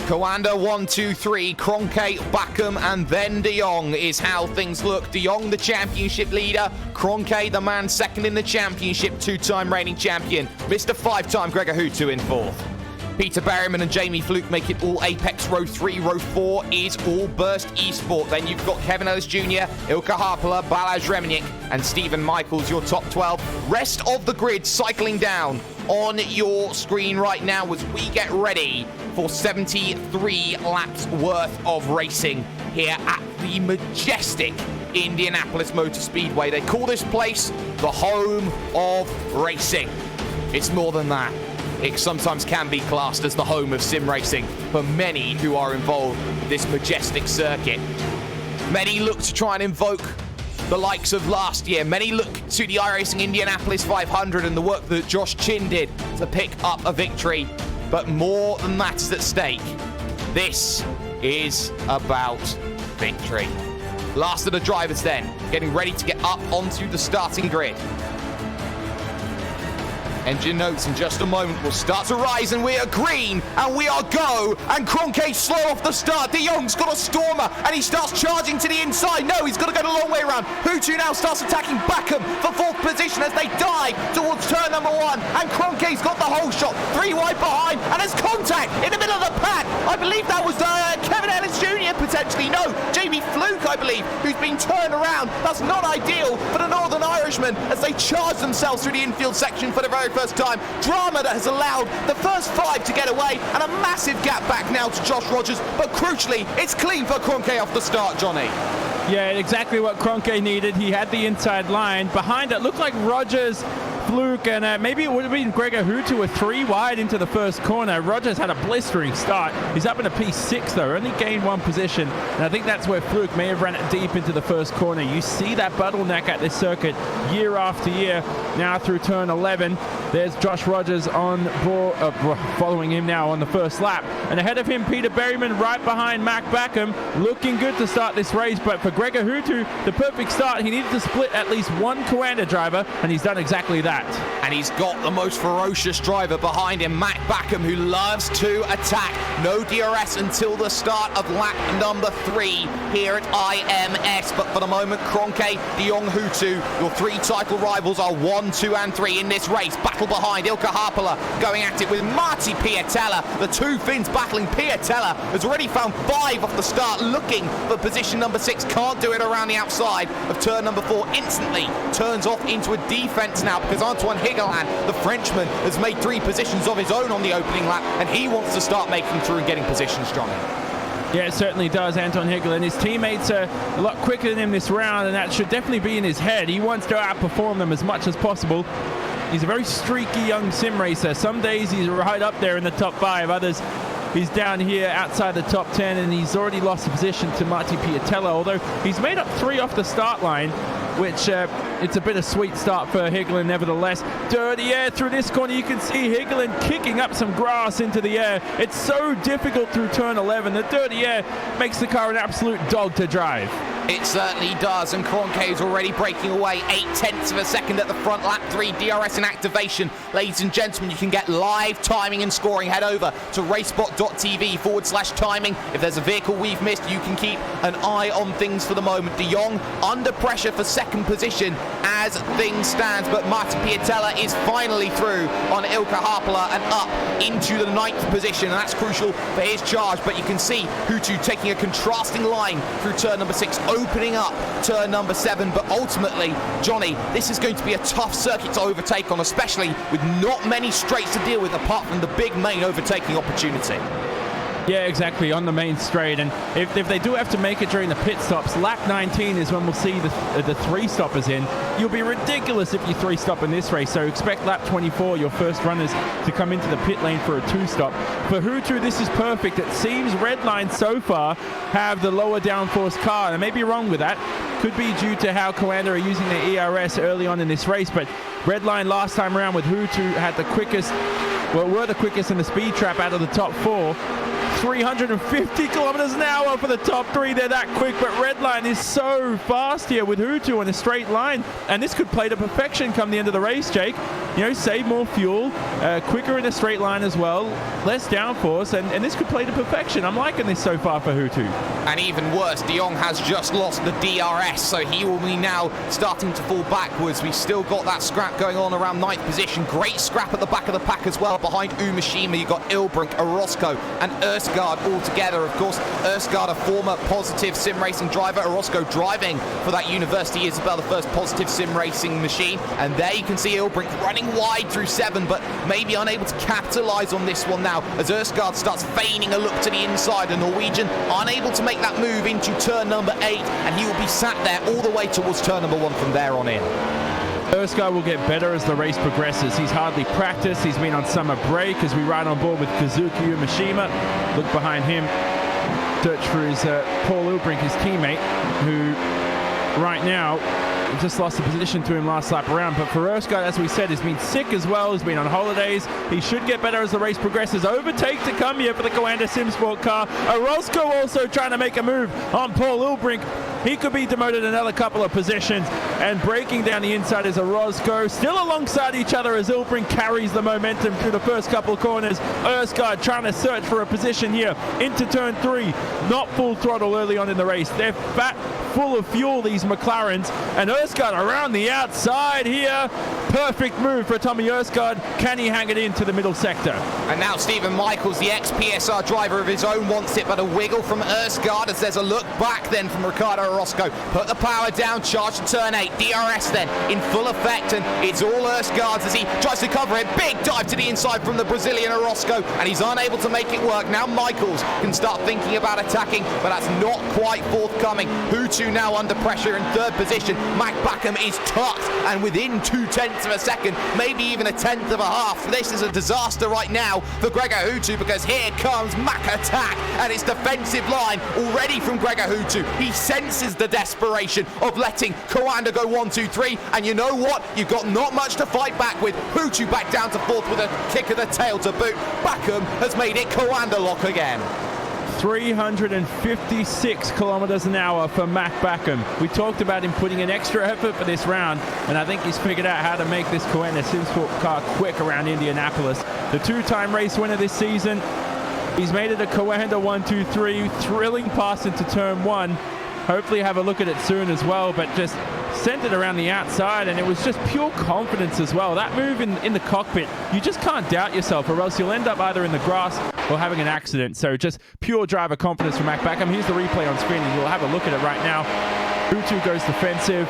S2: Coanda 1, 2, 3, Kroenke, Bakum, and then de Jong is how things look. De Jong, the championship leader. Kroenke, the man second in the championship, 2-time reigning champion. Mr. 5-time Gregor Hutu in 4th. Peter Berryman and Jamie Fluke make it all Apex. Row 3, Row 4 is all Burst eSport. Then you've got Kevin Ellis Jr., Ilka Harpala, Balazs Remenick, and Stephen Michaels, your top 12. Rest of the grid cycling down on your screen right now as we get ready for 73 laps worth of racing here at the majestic Indianapolis Motor Speedway. They call this place the home of racing. It's more than that. It sometimes can be classed as the home of sim racing for many who are involved in this majestic circuit. Many look to try and invoke the likes of last year. Many look to the iRacing Indianapolis 500 and the work that Josh Chin did to pick up a victory. But more than that is at stake. This is about victory. Last of the drivers then, getting ready to get up onto the starting grid. Engine notes in just a moment will start to rise, and we are green, and we are go, and Kroenke slow off the start. De Jong's got a stormer, and he starts charging to the inside. No, he's got to go the long way around. Hutu now starts attacking Bakum for 4th position as they dive towards turn number 1, and Kroenke's got the whole shot, 3 wide behind, and there's contact in the middle of the pack. I believe that was Kevin Ellis Jr. potentially. No, Jamie Fluke, I believe, who's been turned around. That's not ideal for the Northern Irishmen as they charge themselves through the infield section for the very first time. Drama that has allowed the first 5 to get away, and a massive gap back now to Josh Rogers, but crucially it's clean for Kroenke off the start, Johnny.
S3: Yeah, exactly what Kroenke needed. He had the inside line. Behind it looked like Rogers, Fluke, and maybe it would have been Gregor Hutu were 3 wide into the first corner. Rogers had a blistering start. He's up in a P6 though, only gained 1 position, and I think that's where Fluke may have ran it deep into the first corner. You see that bottleneck at this circuit year after year. Now through turn 11, there's Josh Rogers on board, following him now on the first lap, and ahead of him Peter Berryman right behind Mac Bakum, looking good to start this race. But for Gregor Hutu, the perfect start, he needed to split at least 1 Coanda driver, and he's done exactly that.
S2: And he's got the most ferocious driver behind him, Mac Bakum, who loves to attack. No DRS until the start of lap number 3 here at IMS. But for the moment, Kroenke, de Jong, Hutu, your 3 title rivals are 1, 2, and 3 in this race. Battle behind Ilka Harpala going at it with Marty Piatella. The 2 Finns battling. Piatella has already found 5 off the start, looking for position number 6. Can't do it around the outside of turn number 4. Instantly turns off into a defense now because Antoine Higeland, the Frenchman, has made 3 positions of his own on the opening lap, and he wants to start making through and getting positions, Johnny.
S3: Yeah, it certainly does, Anton Higeland. His teammates are a lot quicker than him this round, and that should definitely be in his head. He wants to outperform them as much as possible. He's a very streaky young sim racer. Some days he's right up there in the top 5, others he's down here outside the top 10, and he's already lost a position to Marty Piatella, although he's made up 3 off the start line, which it's a bittersweet start for Higeland nevertheless. Dirty air through this corner. You can see Higeland kicking up some grass into the air. It's so difficult through turn 11. The dirty air makes the car an absolute dog to drive.
S2: It certainly does, and Kroenke is already breaking away 8/10 of a second at the front. Lap 3, DRS in activation. Ladies and gentlemen, you can get live timing and scoring. Head over to racebot.tv/timing. If there's a vehicle we've missed, you can keep an eye on things for the moment. De Jong under pressure for second position as things stand, but Martin Piatella is finally through on Ilkka Harpala and up into the 9th position, and that's crucial for his charge. But you can see Hutu taking a contrasting line through turn number 6, opening up turn number 7. But ultimately, Johnny, this is going to be a tough circuit to overtake on, especially with not many straights to deal with apart from the big main overtaking opportunity.
S3: Yeah, exactly, on the main straight. And if they do have to make it during the pit stops, lap 19 is when we'll see the 3-stoppers in. You'll be ridiculous if you 3-stop in this race. So expect lap 24, your first runners, to come into the pit lane for a 2-stop. For Hutu, this is perfect. It seems Redline so far have the lower downforce car. And I may be wrong with that. Could be due to how Coanda are using their ERS early on in this race. But Redline last time around with Hutu had the quickest, well, were the quickest in the speed trap out of the top 4. 350 kilometers an hour for the top 3. They're that quick, but Redline is so fast here with Hutu in a straight line, and this could play to perfection come the end of the race, Jake. You know, save more fuel, quicker in a straight line as well, less downforce, and this could play to perfection. I'm liking this so far for Hutu.
S2: And even worse, De Jong has just lost the DRS, so he will be now starting to fall backwards. We've still got that scrap going on around 9th position. Great scrap at the back of the pack as well. Behind Umashima, you've got Ilbrink, Orozco, and Erskard all together. Of course, Erskard, a former positive sim racing driver. Orozco driving for that University Isabel, the first positive sim racing machine. And there you can see Ilbrink running wide through 7, but maybe unable to capitalize on this one now as Erskard starts feigning a look to the inside. The Norwegian unable to make that move into turn number 8, and he will be sat there all the way towards turn number 1 from there on in.
S3: Erskard will get better as the race progresses. He's hardly practiced. He's been on summer break as we ride on board with Kazuki Umashima. Look behind him. Search for his Paul Ilbrink, his teammate, who right now just lost the position to him last lap around. But for Erskard, as we said, he's been sick as well. He's been on holidays. He should get better as the race progresses. Overtake to come here for the Coanda Simsport car. Orozco also trying to make a move on Paul Ilbrink. He could be demoted another couple of positions. And breaking down the inside is Orozco. Still alongside each other as Ilbrink carries the momentum through the first couple of corners. Erskard trying to search for a position here into turn 3. Not full throttle early on in the race. They're fat, full of fuel, these McLarens. And Erskard around the outside here. Perfect move for Tommy Erskard. Can he hang it into the middle sector?
S2: And now Stephen Michaels, the ex-PSR driver of his own, wants it, but a wiggle from Erskard as there's a look back then from Ricardo Orozco. Put the power down, charge to turn 8. DRS then in full effect, and it's all Erskard's as he tries to cover it. Big dive to the inside from the Brazilian Orozco, and he's unable to make it work. Now Michaels can start thinking about attacking, but that's not quite forthcoming. Hutu now under pressure in 3rd position. Mac Backham is tucked, and within 0.2 of a second, maybe even 1/10 of a half. This is a disaster right now for Gregor Hutu, because here comes Mac attack, and it's defensive line already from Gregor Hutu. He senses the desperation of letting Coanda go 1, 2, 3, and you know what? You've got not much to fight back with. Hutu back down to 4th with a kick of the tail to boot. Backham has made it Coanda lock again.
S3: 356 kilometers an hour for Mac Backham. We talked about him putting in extra effort for this round, and I think he's figured out how to make this Coanda Simsport car quick around Indianapolis. The 2-time race winner this season. He's made it a Coanda 1, 2, 3. Thrilling pass into turn 1. Hopefully have a look at it soon as well, but just sent it around the outside, and it was just pure confidence as well. That move in the cockpit, you just can't doubt yourself, or else you'll end up either in the grass or having an accident. So just pure driver confidence from Mac Backham. Here's the replay on screen, and we'll have a look at it right now. Hutu goes defensive.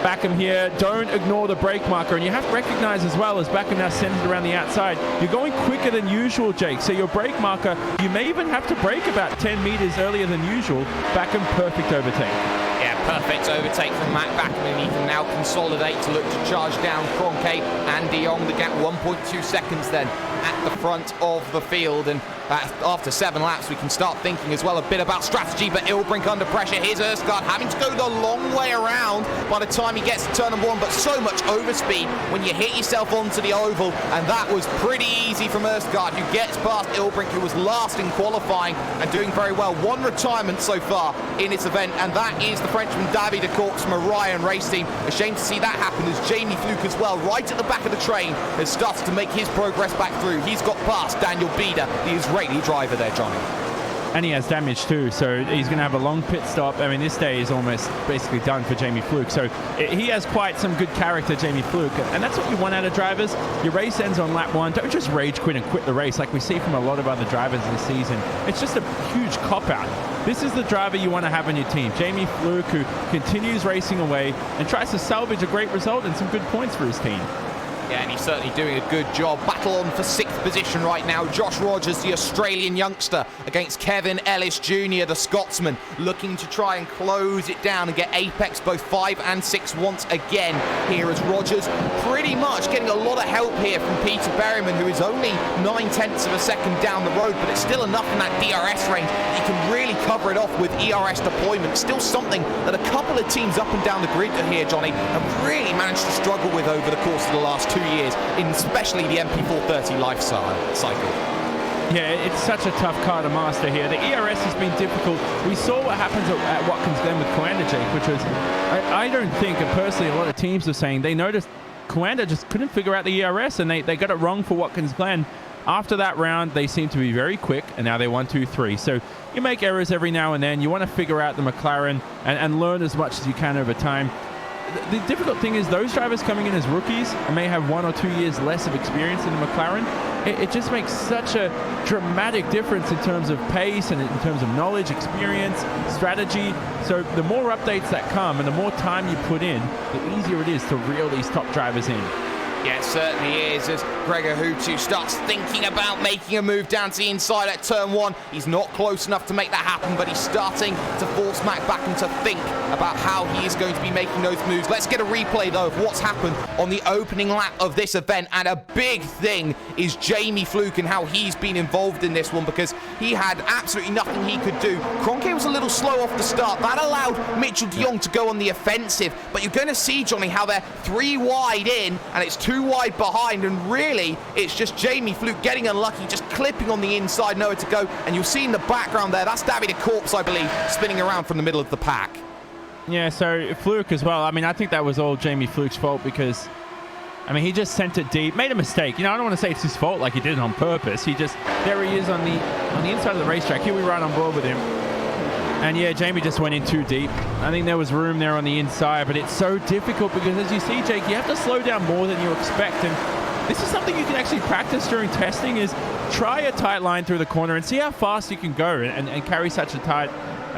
S3: Backham here, don't ignore the brake marker, and you have to recognize as well, as Backham now sends it around the outside, you're going quicker than usual, Jake, so your brake marker, you may even have to brake about 10 meters earlier than usual. Backham, perfect overtake.
S2: Yeah, perfect overtake from Matt Backman. He can now consolidate to look to charge down Kroenke and De Jong. The gap 1.2 seconds then at the front of the field. And after 7 laps, we can start thinking as well a bit about strategy, but Ilbrink under pressure. Here's Erskard having to go the long way around by the time he gets to turn number 1, but so much overspeed when you hit yourself onto the oval, and that was pretty easy from Erskard, who gets past Ilbrink, who was last in qualifying and doing very well. 1 retirement so far in this event, and that is the Frenchman David de Courx from Orion Race Team. A shame to see that happen, as Jamie Fluke as well, right at the back of the train, has started to make his progress back through. He's got past Daniel Bieder, the Israeli driver there, Johnny.
S3: And he has damage too, so he's going to have a long pit stop. I mean, this day is almost basically done for Jamie Fluke. So he has quite some good character, Jamie Fluke. And that's what you want out of drivers. Your race ends on lap 1. Don't just rage quit and quit the race like we see from a lot of other drivers this season. It's just a huge cop-out. This is the driver you want to have on your team. Jamie Fluke, who continues racing away and tries to salvage a great result and some good points for his team.
S2: Yeah, and he's certainly doing a good job. Battle on for 6th position right now. Josh Rogers, the Australian youngster, against Kevin Ellis Jr., the Scotsman, looking to try and close it down and get apex both 5 and 6 once again here, as Rogers pretty much getting a lot of help here from Peter Berryman, who is only 9/10 of a second down the road, but it's still enough in that DRS range. You can really cover it off with ERS deployment. Still something that a couple of teams up and down the grid here, Johnny, have really managed to struggle with over the course of the last 2 years, in especially the MP4-30 life cycle.
S3: Yeah, it's such a tough car to master here. The ERS has been difficult. We saw what happens at Watkins Glen with Coanda, Jake, which was, I don't think, and personally a lot of teams are saying they noticed Coanda just couldn't figure out the ERS, and they got it wrong for Watkins Glen. After that round, they seem to be very quick, and now they're 1, 2, 3. So you make errors every now and then. You want to figure out the McLaren and learn as much as you can over time. The difficult thing is those drivers coming in as rookies and may have 1 or 2 years less of experience in the McLaren. It just makes such a dramatic difference in terms of pace and in terms of knowledge, experience, strategy. So the more updates that come and the more time you put in, the easier it is to reel these top drivers in.
S2: Yeah, it certainly is, as Gregor Hutu starts thinking about making a move down to the inside at turn 1. He's not close enough to make that happen, but he's starting to force Matt Backen to think about how he is going to be making those moves. Let's get a replay, though, of what's happened on the opening lap of this event. And a big thing is Jamie Fluke and how he's been involved in this one, because he had absolutely nothing he could do. Kroenke was a little slow off the start. That allowed Mitchell de Jong to go on the offensive. But you're going to see, Johnny, how they're 3 wide in, and it's 2 wide behind, and really it's just Jamie Fluke getting unlucky, just clipping on the inside, nowhere to go. And you'll see in the background there, that's David de Courx, I believe, spinning around from the middle of the pack.
S3: Yeah, so Fluke as well. I mean, I think that was all Jamie Fluke's fault, because I mean, he just sent it deep, made a mistake. You know, I don't want to say it's his fault like he did it on purpose. He just, there he is on the inside of the racetrack. Here we run on board with him. And yeah, Jamie just went in too deep. I think there was room there on the inside, but it's so difficult because, as you see, Jake, you have to slow down more than you expect. And this is something you can actually practice during testing, is try a tight line through the corner and see how fast you can go and carry such a tight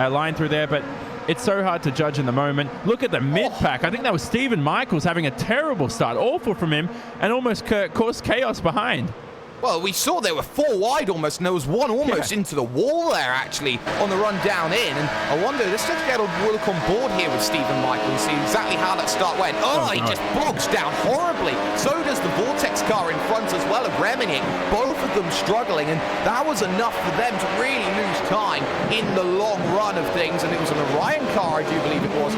S3: line through there. But it's so hard to judge in the moment. Look at the mid-pack. I think that was Stephen Michaels having a terrible start. Awful from him, and almost caused chaos behind.
S2: Well, we saw there were 4 wide almost, and there was one almost into the wall there, actually, on the run down in. And I wonder, let's just get a look on board here with Stephen Michael and see exactly how that start went. Oh, he just bogs down horribly. So does the Vortex car in front as well of Reminick. Both of them struggling, and that was enough for them to really lose time in the long run of things. And it was an Orion car, I do believe it was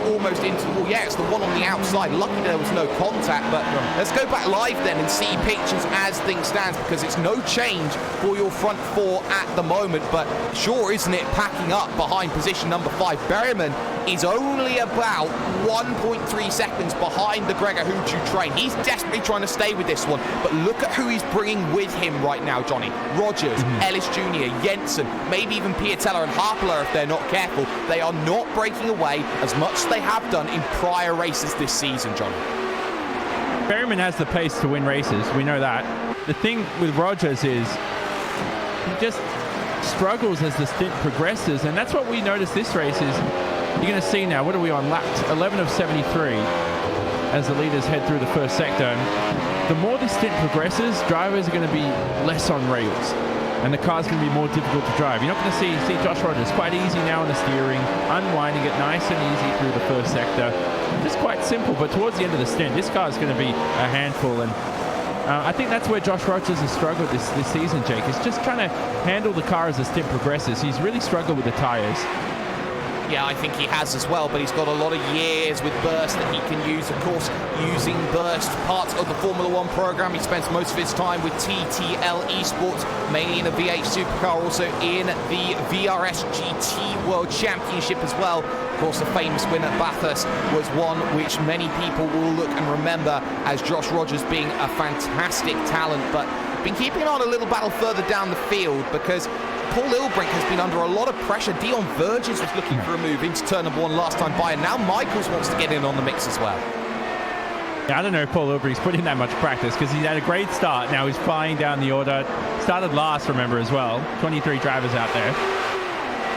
S2: almost into the wall. Yeah, it's the one on the outside. Lucky there was no contact, but let's go back live then and see pictures as things stand, because it's no change for your front 4 at the moment. But sure, isn't it, packing up behind position number 5. Berryman is only about 1.3 seconds behind the Gregor Hutu train. He's desperately trying to stay with this one, but look at who he's bringing with him right now, Johnny. Rogers, Ellis Jr., Jensen, maybe even Piatella and Harpler if they're not careful. They are not breaking away as much as they have done in prior races this season, Johnny.
S3: Berryman has the pace to win races, we know that. The thing with Rogers is he just struggles as the stint progresses, and that's what we noticed this race is, you're going to see now, what are we on, lap 11 of 73 as the leaders head through the first sector. And the more the stint progresses, drivers are going to be less on rails. and the car's going to be more difficult to drive. You're not going to see Josh Rogers quite easy now on the steering, unwinding it nice and easy through the first sector. Just quite simple, but towards the end of the stint, this car is going to be a handful. And I think that's where Josh Rogers has struggled this season, Jake, is just trying to handle the car as the stint progresses. He's really struggled with the tires.
S2: Yeah, I think he has as well, but he's got a lot of years with Burst that he can use. Of course, using Burst, part of the Formula One program. He spends most of his time with TTL eSports, mainly in a V8 supercar, also in the VRS GT World Championship as well. Of course, the famous win at Bathurst was one which many people will look and remember as Josh Rogers being a fantastic talent, but been keeping on a little battle further down the field because Paul Ilbrink has been under a lot of pressure. Dion Verges was looking for a move into turn number 1 last time by, and now Michaels wants to get in on the mix as well.
S3: Yeah, I don't know if Paul Ilbrink's put in that much practice because he's had a great start. Now he's flying down the order. Started last, remember, as well. 23 drivers out there.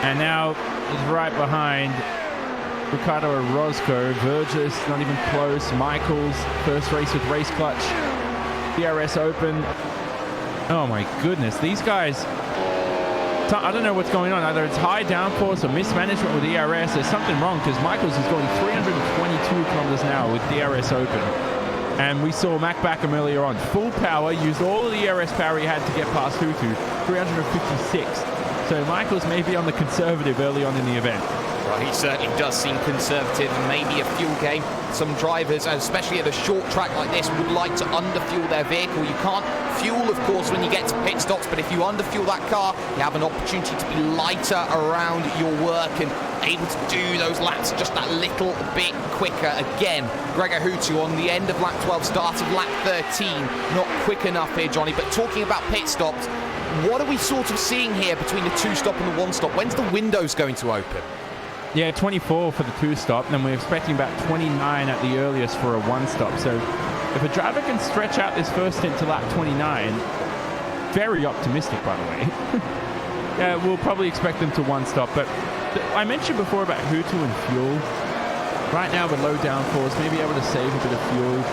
S3: And now he's right behind Ricardo Orozco. Verges not even close. Michaels, first race with race clutch. DRS Open. Oh my goodness, these guys, I don't know what's going on. Either it's high downforce or mismanagement with DRS. There's something wrong because Michaels is going 322 kilometers an hour with DRS open. And we saw Mac Backham earlier on. Full power, used all of the DRS power he had to get past Hutu, 356. So Michaels may be on the conservative early on in the event.
S2: Well, he certainly does seem conservative, and maybe a fuel game. Some drivers, especially at a short track like this, would like to underfuel their vehicle. You can't fuel, of course, when you get to pit stops, but if you underfuel that car, you have an opportunity to be lighter around your work and able to do those laps just that little bit quicker. Again, Gregor Hutu on the end of lap 12, start of lap 13. Not quick enough here, Johnny, but talking about pit stops, what are we sort of seeing here between the 2-stop and the 1-stop? When's the windows going to open?
S3: Yeah, 24 for the 2-stop, and we're expecting about 29 at the earliest for a 1-stop. So if a driver can stretch out this first stint to lap 29, very optimistic, by the way. Yeah, we'll probably expect them to 1-stop. But I mentioned before about Hutu and fuel. Right now with low downforce, maybe able to save a bit of fuel.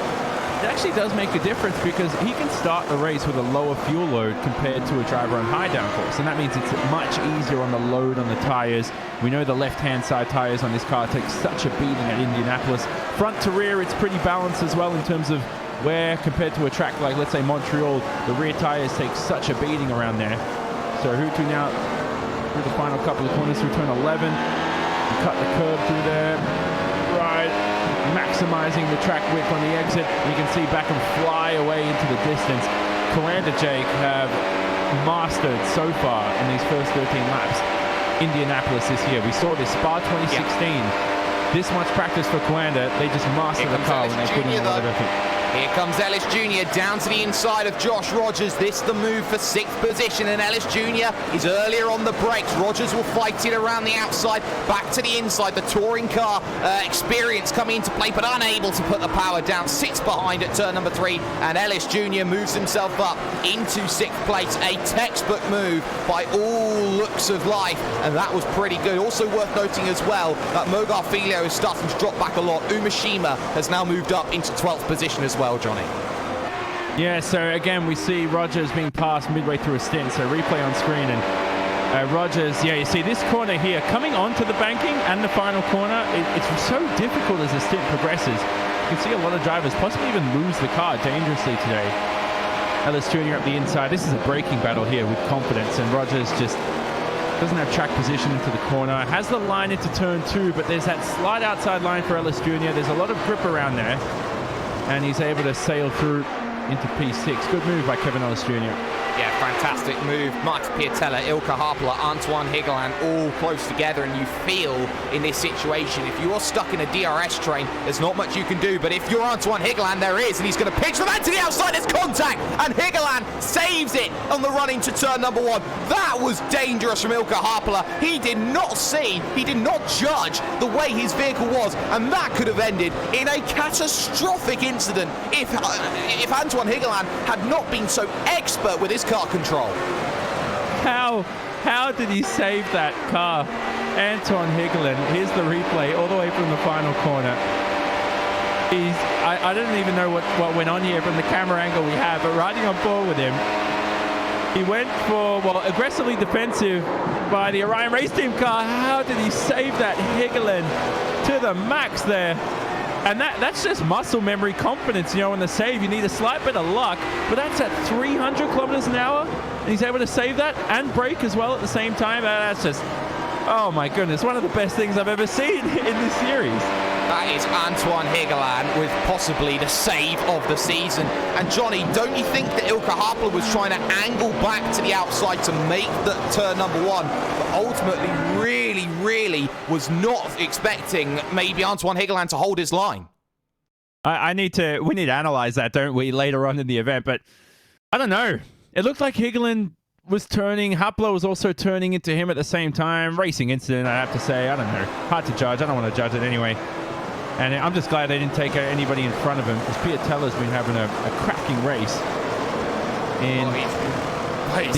S3: It actually does make a difference because he can start the race with a lower fuel load compared to a driver on high downforce, and that means it's much easier on the load on the tires. We know the left-hand side tires on this car take such a beating at Indianapolis. Front to rear, it's pretty balanced as well in terms of where, compared to a track like, let's say, Montreal, the rear tires take such a beating around there. So Hutu now through the final couple of corners through turn 11. Cut the curb through there. Right. Maximizing the track width on the exit. You can see Backham fly away into the distance. Coanda, Jake, have mastered so far in these first 13 laps Indianapolis this year. We saw this Spa 2016. Yeah. This much practice for Coanda. They just mastered the car when they put in a lot of effort.
S2: Here comes Ellis Jr. down to the inside of Josh Rogers. This the move for 6th position, and Ellis Jr. is earlier on the brakes. Rogers will fight it around the outside, back to the inside. The touring car experience coming into play, but unable to put the power down. Sits behind at turn number 3, and Ellis Jr. moves himself up into 6th place. A textbook move by all looks of life, and that was pretty good. Also worth noting as well that Mo Garfiglio is starting to drop back a lot. Umeshima has now moved up into 12th position as well, Johnny.
S3: Yeah, so again, we see Rogers being passed midway through a stint, so replay on screen, and Rogers, yeah, you see this corner here, coming onto the banking and the final corner, it's so difficult as the stint progresses. You can see a lot of drivers possibly even lose the car dangerously today. Ellis Jr. up the inside. This is a braking battle here with confidence, and Rogers just doesn't have track position into the corner. Has the line into turn 2, but there's that slight outside line for Ellis Jr. There's a lot of grip around there, and he's able to sail through into P6. Good move by Kevin Ellis Jr.
S2: Yeah, fantastic move. Martin Piatella, Ilka Harpala, Antoine Higeland all close together, and you feel in this situation, if you're stuck in a DRS train, there's not much you can do, but if you're Antoine Higeland, there is, and he's going to pitch the man to the outside. It's contact, and Higeland saves it on the run into turn number 1. That was dangerous from Ilka Harpala. He did not see, he did not judge the way his vehicle was, and that could have ended in a catastrophic incident if Antoine Higeland had not been so expert with his car control.
S3: How did he save that car? Antoine Higeland, here's the replay all the way from the final corner. I don't even know what went on here from the camera angle we have, but riding on board with him, He went for, well, aggressively defensive by the Orion Race Team car. How did he save that Higgelen to the max there? And that's just muscle memory confidence, you know, in the save. You need a slight bit of luck, but that's at 300 kilometers an hour, and he's able to save that and brake as well at the same time. That's just, oh my goodness, one of the best things I've ever seen in this series.
S2: That is Antoine Higgelen with possibly the save of the season. And Johnny, don't you think that Ilka Harpler was trying to angle back to the outside to make the turn number one, but ultimately really was not expecting maybe Antoine Higgelen to hold his line?
S3: We need to analyze that, don't we, later on in the event, but I don't know. It looked like Higgelen was turning, Harpler was also turning into him at the same time. Racing incident, I have to say. I don't know. Hard to judge. I don't want to judge it anyway. And I'm just glad they didn't take anybody in front of him, because Piatella's been having a cracking race in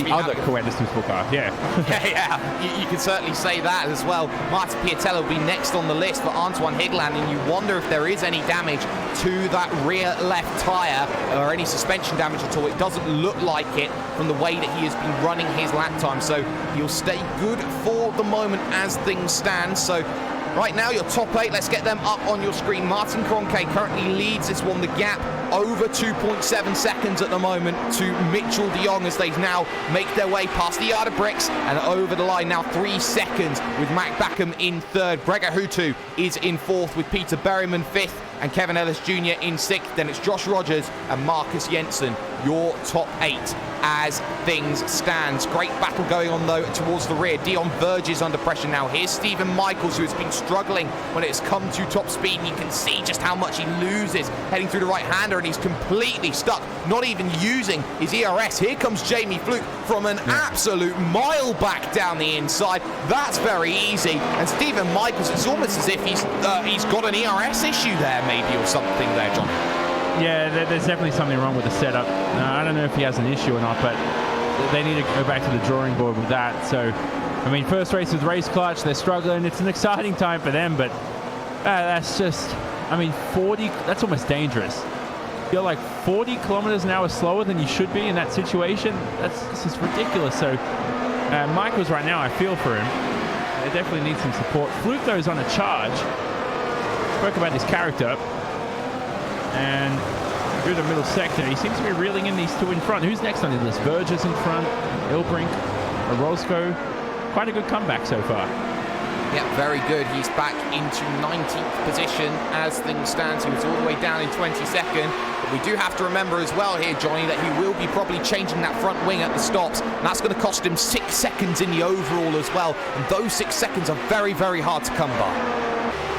S3: the other co-ed distance car. Yeah.
S2: You can certainly say that as well. Martin Piatella will be next on the list for Antoine Higgelen, and you wonder if there is any damage to that rear left tyre or any suspension damage at all. It doesn't look like it from the way that he has been running his lap time, so he'll stay good for the moment as things stand. So right now, your top 8, let's get them up on your screen. Martin Kroenke currently leads this one. The gap over 2.7 seconds at the moment to Mitchell de Jong as they now make their way past the yard of bricks and over the line. Now 3 seconds with Mac Backham in 3rd. Gregor Hutu is in 4th with Peter Berryman 5th and Kevin Ellis Jr. in 6th. Then it's Josh Rogers and Marcus Jensen, your top 8 as things stand. Great battle going on though towards the rear. Dion Verge under pressure now. Here's Stephen Michaels, who has been struggling when it's come to top speed, and you can see just how much he loses heading through the right-hander, and he's completely stuck, not even using his ERS. Here comes Jamie Fluke from an absolute mile back down the inside. That's very easy. And Stephen Michaels, it's almost as if he's got an ERS issue there maybe, or something there, John.
S3: Yeah, there's definitely something wrong with the setup. I don't know if he has an issue or not, but they need to go back to the drawing board with that. So, I mean, first race with Race Clutch, they're struggling. It's an exciting time for them, but that's just, I mean, 40, that's almost dangerous. You're like 40 kilometers an hour slower than you should be in that situation. This is ridiculous. So, Michaels right now, I feel for him. They definitely need some support. Fluke, though, is on a charge. Spoke about his character. And through the middle sector, he seems to be reeling in these two in front. Who's next on the list? Burgess in front, Ilbrink, Orozco. Quite a good comeback so far.
S2: Yeah, very good. He's back into 19th position as things stand. He was all the way down in 22nd. But we do have to remember as well here, Johnny, that he will be probably changing that front wing at the stops. And that's going to cost him 6 seconds in the overall as well. And those 6 seconds are very, very hard to come by.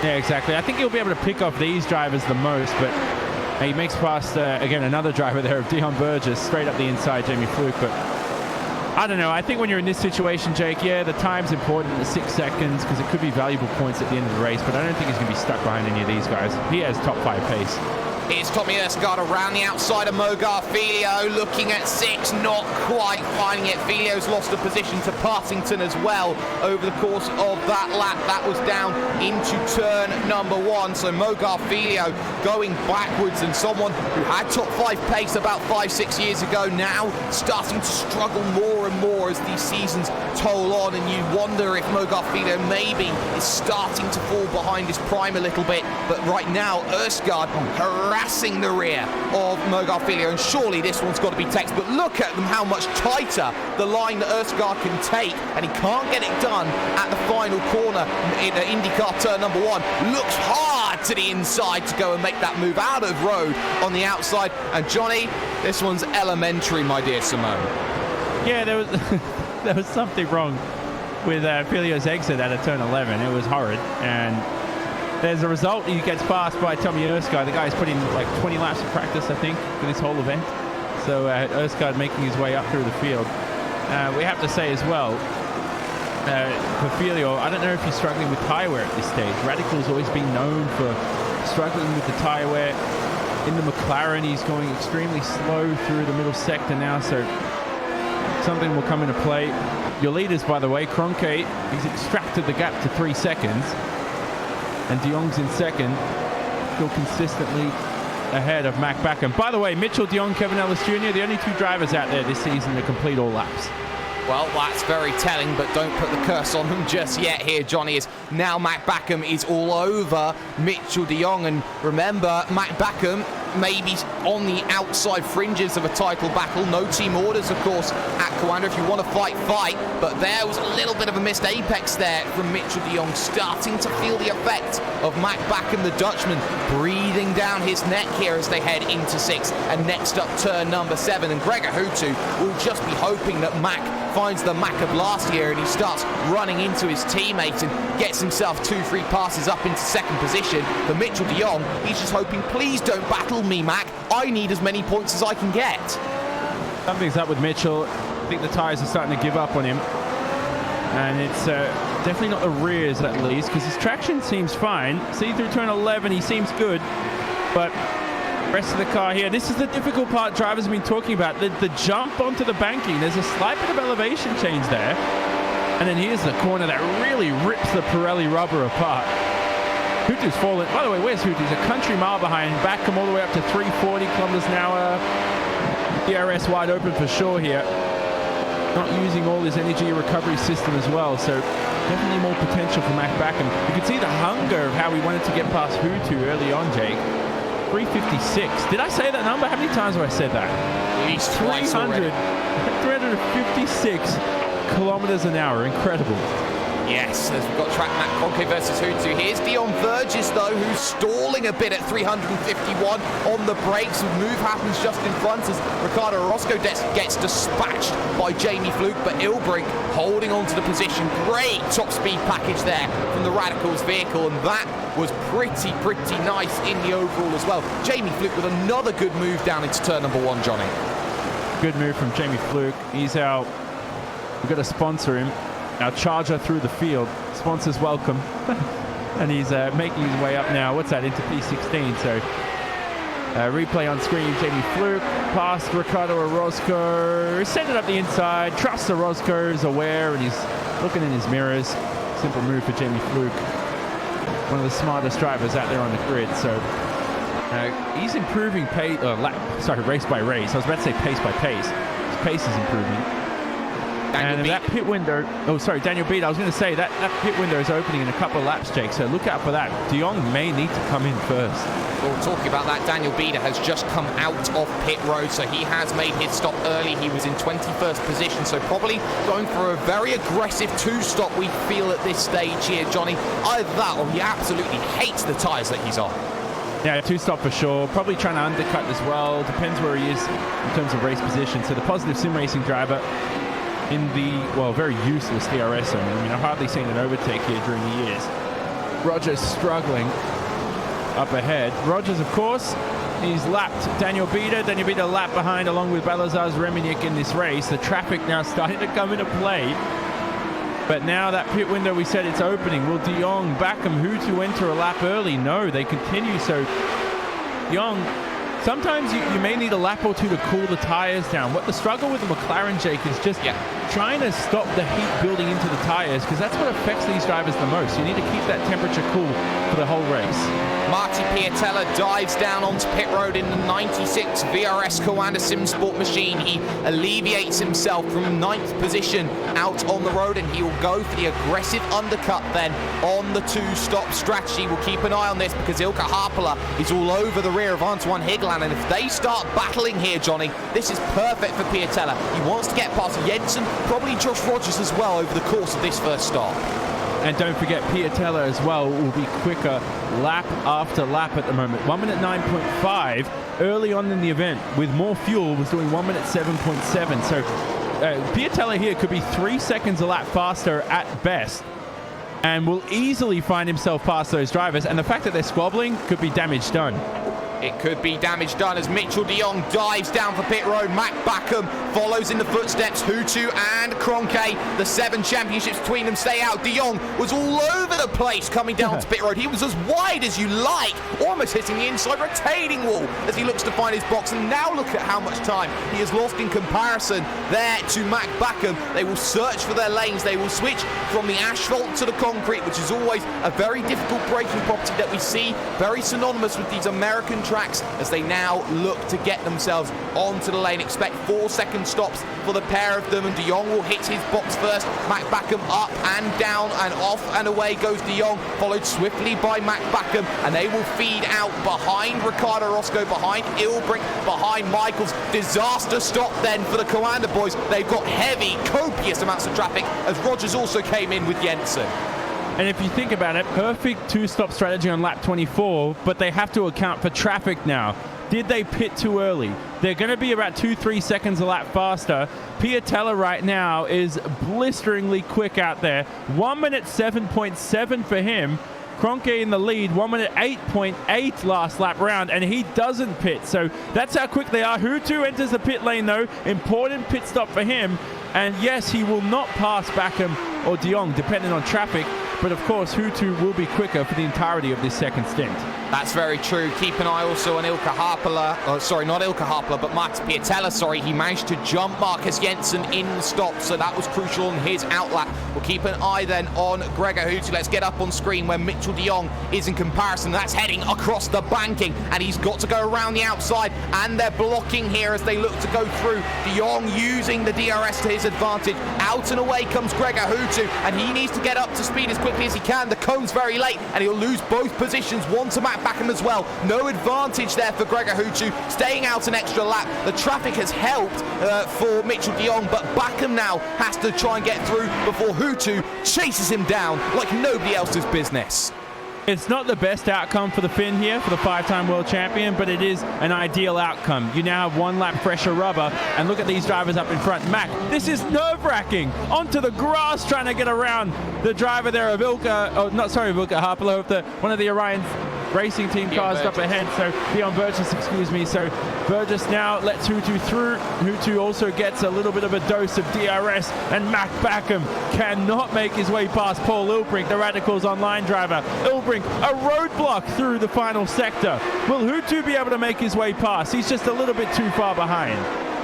S3: Yeah, exactly. I think he'll be able to pick off these drivers the most, but he makes past, again, another driver there of Dion Burgess, straight up the inside, Jamie Fluke. But I don't know. I think when you're in this situation, Jake, yeah, the time's important, the 6 seconds, because it could be valuable points at the end of the race, but I don't think he's going to be stuck behind any of these guys. He has top 5 pace.
S2: Here's Tommy Erskard around the outside of Mogar Filio, looking at 6, not quite finding it. Filio's lost a position to Partington as well over the course of that lap. That was down into turn number 1. So Mogar Filio going backwards, and someone who had top 5 pace about 5-6 years ago now starting to struggle more and more as these seasons toll on, and you wonder if Mogar Filio maybe is starting to fall behind his prime a little bit. But right now, Erskard harassing the rear of Mogar Filio, and surely this one's got to be text, but look at them, how much tighter the line that Erskard can take, and he can't get it done at the final corner in IndyCar turn number 1. Looks hard to the inside to go and make that move out of road on the outside. And Johnny, this one's elementary, my dear Simone.
S3: Yeah, there was there was something wrong with Filio's exit out of turn 11. It was horrid, and as a result, he gets passed by Tommy Erskard. The guy's put in like 20 laps of practice, I think, for this whole event. So Erskard making his way up through the field. We have to say as well, for Filio, I don't know if he's struggling with tyre wear at this stage. Radical's always been known for struggling with the tyre wear. In the McLaren, he's going extremely slow through the middle sector now, so something will come into play. Your leaders, by the way, Kroenke, he's extracted the gap to 3 seconds. And de Jong's in second, still consistently ahead of Mac Backham. By the way, Mitchell de Jong, Kevin Ellis Jr., the only 2 drivers out there this season to complete all laps.
S2: Well, that's very telling, but don't put the curse on them just yet here, Johnny, as now Mac Backham is all over Mitchell de Jong. And remember, Mac Backham maybe on the outside fringes of a title battle. No team orders, of course, at Coanda. If you want to fight, fight. But there was a little bit of a missed apex there from Mitchell de Jong, starting to feel the effect of Mac Backham, the Dutchman, breathing down his neck here as they head into 6. And next up, turn number 7. And Gregor Hutu will just be hoping that Mac finds the Mac of last year and he starts running into his teammate and gets himself 2 free passes up into 2nd position. For Mitchell de Jong, he's just hoping, please don't battle me, Mac. I need as many points as I can get.
S3: Something's up with Mitchell. I think the tyres are starting to give up on him. And it's definitely not the rears at least, because his traction seems fine. See, through turn 11, he seems good. But rest of the car here, this is the difficult part drivers have been talking about. The jump onto the banking, there's a slight bit of elevation change there. And then here's the corner that really rips the Pirelli rubber apart. Hutu's fallen. By the way, where's Hutu? He's a country mile behind. Backham all the way up to 340 kilometers an hour. DRS wide open for sure here. Not using all his energy recovery system as well, so definitely more potential for Mac Backham. You can see the hunger of how he wanted to get past Hutu early on, Jake. 356. Did I say that number? How many times have I said that?
S2: At least twice already.
S3: 356 kilometers an hour. Incredible.
S2: Yes, as we've got track Matt Conke versus Hutu. Here's Dion Vergis, though, who's stalling a bit at 351 on the brakes. Move happens just in front as Ricardo Orozco gets dispatched by Jamie Fluke, but Ilbrink holding on to the position. Great top speed package there from the Radicals vehicle, and that was pretty nice in the overall as well. Jamie Fluke with another good move down into turn number 1, Johnny.
S3: Good move from Jamie Fluke. He's out. We've got to sponsor him. Our charger through the field. Sponsors welcome. And he's making his way up now. What's that? Into P16. So replay on screen. Jamie Fluke past Ricardo Orozco. Send it up the inside. Trusts Orozco is aware and he's looking in his mirrors. Simple move for Jamie Fluke. One of the smartest drivers out there on the grid. So he's improving race by race. I was about to say pace by pace. His pace is improving. And that pit window, Daniel Beat, I was going to say that pit window is opening in a couple of laps, Jake, so look out for that. De Jong may need to come in first.
S2: Well, talking about that, Daniel Bieder has just come out of pit road, so he has made his stop early. He was in 21st position, so probably going for a very aggressive 2-stop, we feel at this stage here, Johnny. Either that or he absolutely hates the tyres that he's on.
S3: Yeah, 2-stop for sure. Probably trying to undercut as well. Depends where he is in terms of race position. So the positive sim racing driver in the, very useless DRS zone. I mean, I've hardly seen an overtake here during the years. Rogers struggling up ahead. Rogers, of course, he's lapped Daniel Bieder. Daniel Bieder lap behind along with Balazars Reminick in this race. The traffic now starting to come into play. But now that pit window, we said it's opening. Will De Jong, Backham, Hutu enter a lap early? No, they continue. So De Jong, sometimes you may need a lap or two to cool the tires down. What the struggle with the McLaren, Jake, is just trying to stop the heat building into the tires, because that's what affects these drivers the most. You need to keep that temperature cool for the whole race.
S2: Marty Piatella dives down onto pit road in the 96 VRS Coanda SimSport machine. He alleviates himself from 9th position out on the road, and he will go for the aggressive undercut then on the 2-stop strategy. We'll keep an eye on this because Ilkka Harpala is all over the rear of Antoine Higlan, and if they start battling here, Johnny, this is perfect for Piatella. He wants to get past Jensen, probably Josh Rogers as well over the course of this first stop.
S3: And don't forget, Piatella as well will be quicker lap after lap at the moment. 1 minute 9.5 early on in the event. With more fuel, was doing 1 minute 7.7. So Piatella here could be 3 seconds a lap faster at best, and will easily find himself past those drivers. And the fact that they're squabbling could be damage done.
S2: It could be damage done as Mitchell de Jong dives down for pit road. Mac Backham follows in the footsteps. Hutu and Kroenke, the 7 championships between them, stay out. De Jong was all over the place coming down to pit road. He was as wide as you like, almost hitting the inside retaining wall as he looks to find his box. And now look at how much time he has lost in comparison there to Mac Backham. They will search for their lanes. They will switch from the asphalt to the concrete. concrete, which is always a very difficult braking property that we see, very synonymous with these American tracks as they now look to get themselves onto the lane. Expect 4-second stops for the pair of them, and De Jong will hit his box first. Mac Backham up and down and off and away goes De Jong, followed swiftly by Mac Backham, and they will feed out behind Ricardo Roscoe, behind Ilbrink, behind Michaels. Disaster stop then for the Coanda boys. They've got heavy, copious amounts of traffic as Rogers also came in with Jensen.
S3: And if you think about it, perfect two-stop strategy on lap 24, but they have to account for traffic now. Did they pit too early? They're going to be about 2-3 seconds a lap faster. Piatella right now is blisteringly quick out there. 1 minute 7.7 for him. Kroenke in the lead, 1 minute 8.8 last lap round, and he doesn't pit. So that's how quick they are. Hutu enters the pit lane though. Important pit stop for him. And yes, he will not pass Backham or De Jong, depending on traffic. But of course, Hutu will be quicker for the entirety of this second stint.
S2: That's very true. Keep an eye also on Ilka Harpala. Oh, sorry, not Ilka Harpala, but Max Piatella. Sorry, he managed to jump Marcus Jensen in the stop, so that was crucial on his outlap. We'll keep an eye then on Gregor Hutu. Let's get up on screen where Mitchell de Jong is in comparison. That's heading across the banking, and he's got to go around the outside, and they're blocking here as they look to go through. De Jong using the DRS to his advantage. Out and away comes Gregor Hutu, and he needs to get up to speed as quickly as he can. The cone's very late, and he'll lose both positions. One to Matt Backham as well. No advantage there for Gregor Hutu, staying out an extra lap. The traffic has helped for Mitchell de Jong, but Backham now has to try and get through before Hutu chases him down like nobody else's business.
S3: It's not the best outcome for the Finn here, for the 5-time world champion, but it is an ideal outcome. You now have 1 lap fresher rubber, and look at these drivers up in front. Mac, this is nerve-wracking. Onto the grass, trying to get around the driver there of Ilka, oh, not sorry, of Ilka Harpala, of one of the Orion racing team cars up ahead. So Dion Burgess, excuse me. So Burgess now lets Hutu through. Hutu also gets a little bit of a dose of DRS, and Mac Backham cannot make his way past Paul Ilbrink, the Radicals online driver. Ilbrink, a roadblock through the final sector. Will Hutu be able to make his way past? He's just a little bit too far behind.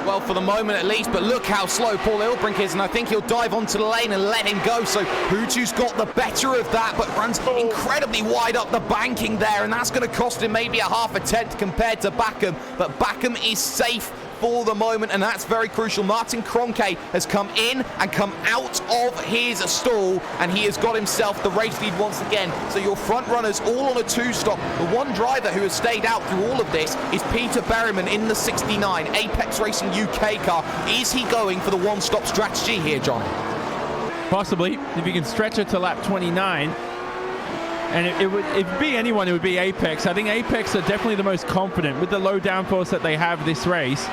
S2: Well, for the moment at least, but look how slow Paul Ilbrink is, and I think he'll dive onto the lane and let him go. So Hutu's got the better of that, but runs incredibly wide up the banking there, and that's going to cost him maybe a half a tenth compared to Backham. But Backham is safe for the moment, and that's very crucial. Martin Kroenke has come in and come out of his stall, and he has got himself the race lead once again. So your front runners all on a 2-stop. The one driver who has stayed out through all of this is Peter Berryman in the 69 Apex Racing UK car. Is he going for the one-stop strategy here, John?
S3: Possibly, if you can stretch it to lap 29. And if it'd be anyone, it would be Apex. I think Apex are definitely the most confident with the low downforce that they have this race.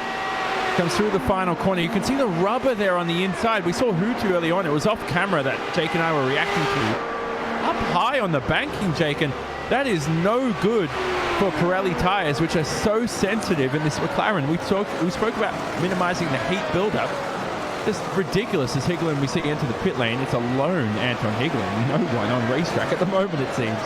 S3: Comes through the final corner. You can see the rubber there on the inside. We saw Hutu early on. It was off camera that Jake and I were reacting to. Up high on the banking, Jake, and that is no good for Pirelli tires, which are so sensitive in this McLaren. We spoke about minimizing the heat buildup. It's ridiculous as Higglin we see enter the pit lane. It's a lone Anton Higglin. No one on racetrack at the moment, it seems.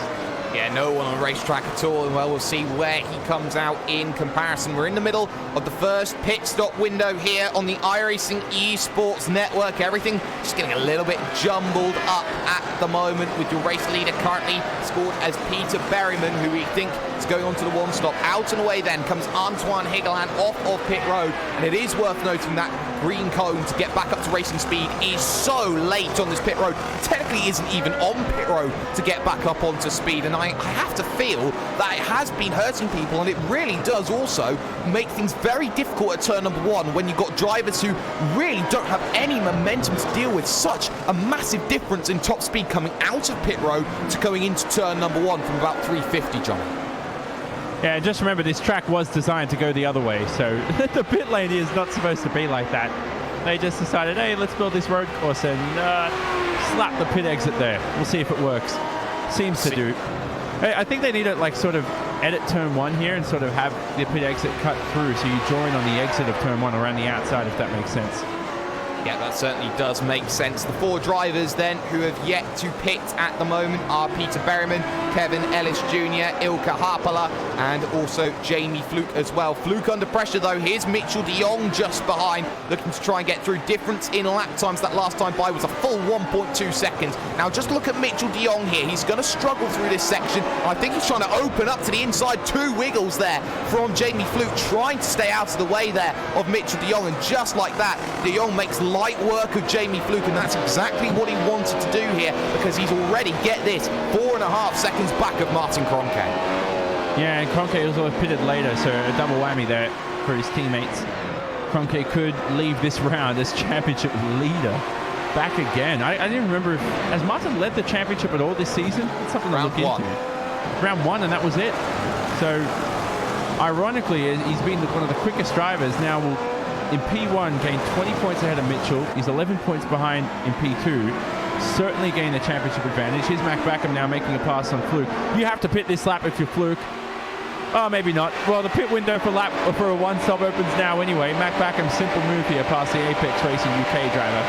S2: Yeah, no one on racetrack at all, and well, we'll see where he comes out in comparison. We're in the middle of the first pit stop window here on the iRacing eSports network. Everything just getting a little bit jumbled up at the moment, with your race leader currently scored as Peter Berryman, who we think is going on to the one-stop. Out and away then comes Antoine Higgeland off of pit road, and it is worth noting that green cone to get back up to racing speed is so late on this pit road. Technically isn't even on pit road to get back up onto speed, and I have to feel that it has been hurting people, and it really does also make things very difficult at turn number 1 when you've got drivers who really don't have any momentum to deal with such a massive difference in top speed coming out of pit road to going into turn number 1 from about 350, John.
S3: Yeah, just remember this track was designed to go the other way, so the pit lane is not supposed to be like that. They just decided, hey, let's build this road course and slap the pit exit there. We'll see if it works. Seems to do. I think they need to like sort of edit turn 1 here and sort of have the pit exit cut through, so you join on the exit of turn 1 around the outside, if that makes sense.
S2: Yeah, that certainly does make sense. The 4 drivers then who have yet to pit at the moment are Peter Berryman, Kevin Ellis Jr., Ilka Harpala, and also Jamie Fluke as well. Fluke under pressure though. Here's Mitchell de Jong just behind, looking to try and get through. Difference in lap times that last time by was a full 1.2 seconds. Now just look at Mitchell de Jong here. He's going to struggle through this section. I think he's trying to open up to the inside. 2 wiggles there from Jamie Fluke, trying to stay out of the way there of Mitchell de Jong, and just like that, de Jong makes light work of Jamie Fluke, and that's exactly what he wanted to do here, because he's already, get this, 4.5 seconds back of Martin Kroenke.
S3: Yeah, and Kroenke also pitted later, so a double whammy there for his teammates. Kroenke could leave this round as championship leader. Back again. I didn't remember if... Has Martin led the championship at all this season? It's something to look into. Round 1, and that was it. So, ironically, he's been one of the quickest drivers. Now, in P1, gained 20 points ahead of Mitchell. He's 11 points behind in P2. Certainly gained the championship advantage. Here's Mac Backham now making a pass on Fluke. You have to pit this lap if you're Fluke. Oh, maybe not. Well, the pit window for a one-stop opens now anyway. Mac Backham's simple move here past the Apex Racing UK driver.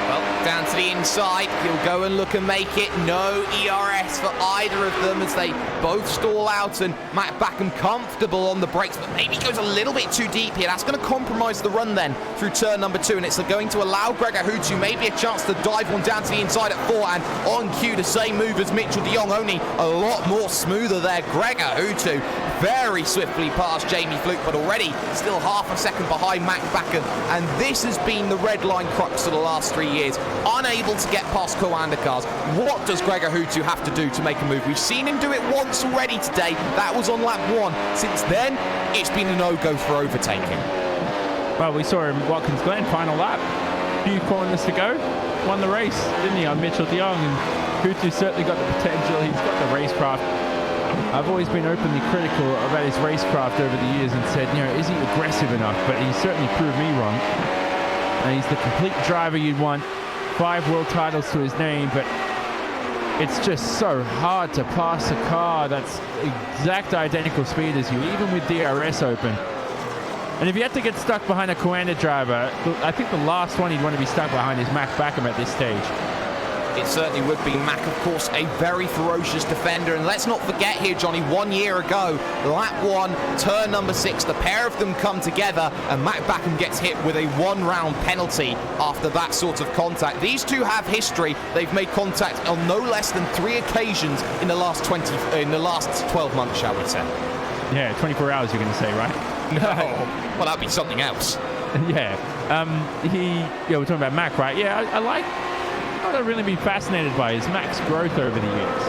S2: Well, down to the inside, he'll go and look and make it. No ERS for either of them as they both stall out, and Matt Backham comfortable on the brakes, but maybe goes a little bit too deep here. That's going to compromise the run then through turn number 2, and it's going to allow Gregor Hutu maybe a chance to dive one down to the inside at 4, and on cue the same move as Mitchell de Jong, only a lot more smoother there. Gregor Hutu very swiftly past Jamie Fluke, but already still half a second behind Matt Backham, and this has been the red line crux for the last 3 years. Unable to get past Coanda cars. What does Gregor Hutu have to do to make a move? We've seen him do it once already today. That was on lap 1. Since then, it's been a no-go for overtaking.
S3: Well, we saw him Watkins Glen, final lap. Few corners to go. Won the race, didn't he, on Mitchell de Jong? And Hutu certainly got the potential. He's got the racecraft. I've always been openly critical about his racecraft over the years and said, you know, is he aggressive enough? But he certainly proved me wrong. And he's the complete driver you'd want. 5 world titles to his name, but it's just so hard to pass a car that's exact identical speed as you, even with DRS open. And if you had to get stuck behind a Coanda driver, I think the last one he'd want to be stuck behind is Mac Backham at this stage.
S2: It certainly would be. Mac, of course, a very ferocious defender. And let's not forget here, Johnny, 1 year ago, lap 1, turn number 6, the pair of them come together and Mac Backham gets hit with a 1-round penalty after that sort of contact. These two have history. They've made contact on no less than 3 occasions in the last 12 months, shall we say.
S3: Yeah, 24 hours you're going to say, right?
S2: No. Well, that'd be something else.
S3: Yeah. We're talking about Mac, right? Yeah, I like... What I've really been fascinated by is Mac's growth over the years.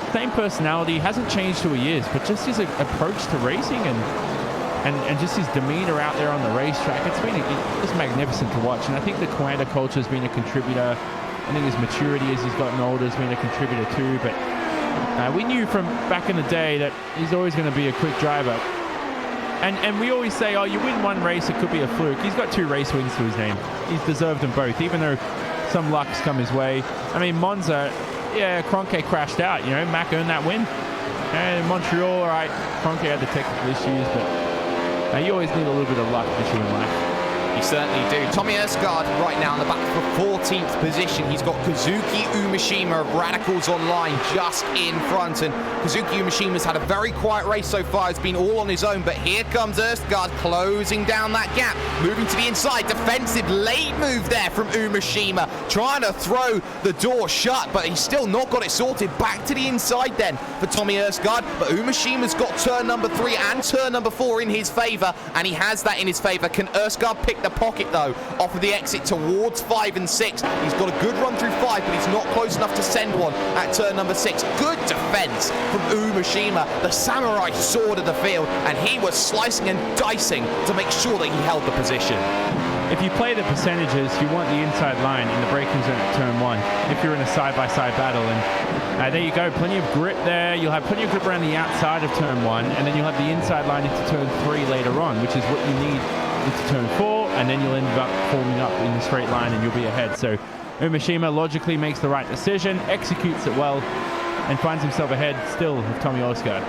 S3: The same personality, hasn't changed through years, but just his approach to racing and just his demeanor out there on the racetrack, it's been just magnificent to watch. And I think the Coanda culture has been a contributor. I think his maturity as he's gotten older has been a contributor too. But we knew from back in the day that he's always going to be a quick driver. And we always say, oh, you win one race, it could be a fluke. He's got 2 race wins to his name. He's deserved them both, even though some luck's come his way. I mean, Monza, yeah, Kroenke crashed out. You know, Mac earned that win. And Montreal, all right, Kroenke had the technical issues, but you always need a little bit of luck to win life.
S2: You certainly do. Tommy Erskard right now in the back for 14th position. He's got Kazuki Umeshima of Radicals Online just in front. And Kazuki Umishima's had a very quiet race so far. It's been all on his own. But here comes Erskard closing down that gap. Moving to the inside. Defensive late move there from Umeshima. Trying to throw the door shut, but he's still not got it sorted. Back to the inside then for Tommy Erskard. But Umeshima's got turn number 3 and turn number 4 in his favour. And he has that in his favour. Can Erskard pick the pocket though off of the exit towards 5 and 6? He's got a good run through 5, but he's not close enough to send one at turn number 6. Good defense from Umeshima, the samurai sword of the field, and he was slicing and dicing to make sure that he held the position.
S3: If you play the percentages, you want the inside line in the braking zone at turn 1 if you're in a side-by-side battle. And there you go, plenty of grip there. You'll have plenty of grip around the outside of turn 1, and then you'll have the inside line into turn 3 later on, which is what you need into turn 4, and then you'll end up forming up in the straight line and you'll be ahead. So Umeshima logically makes the right decision, executes it well, and finds himself ahead still of Tommy Erskard.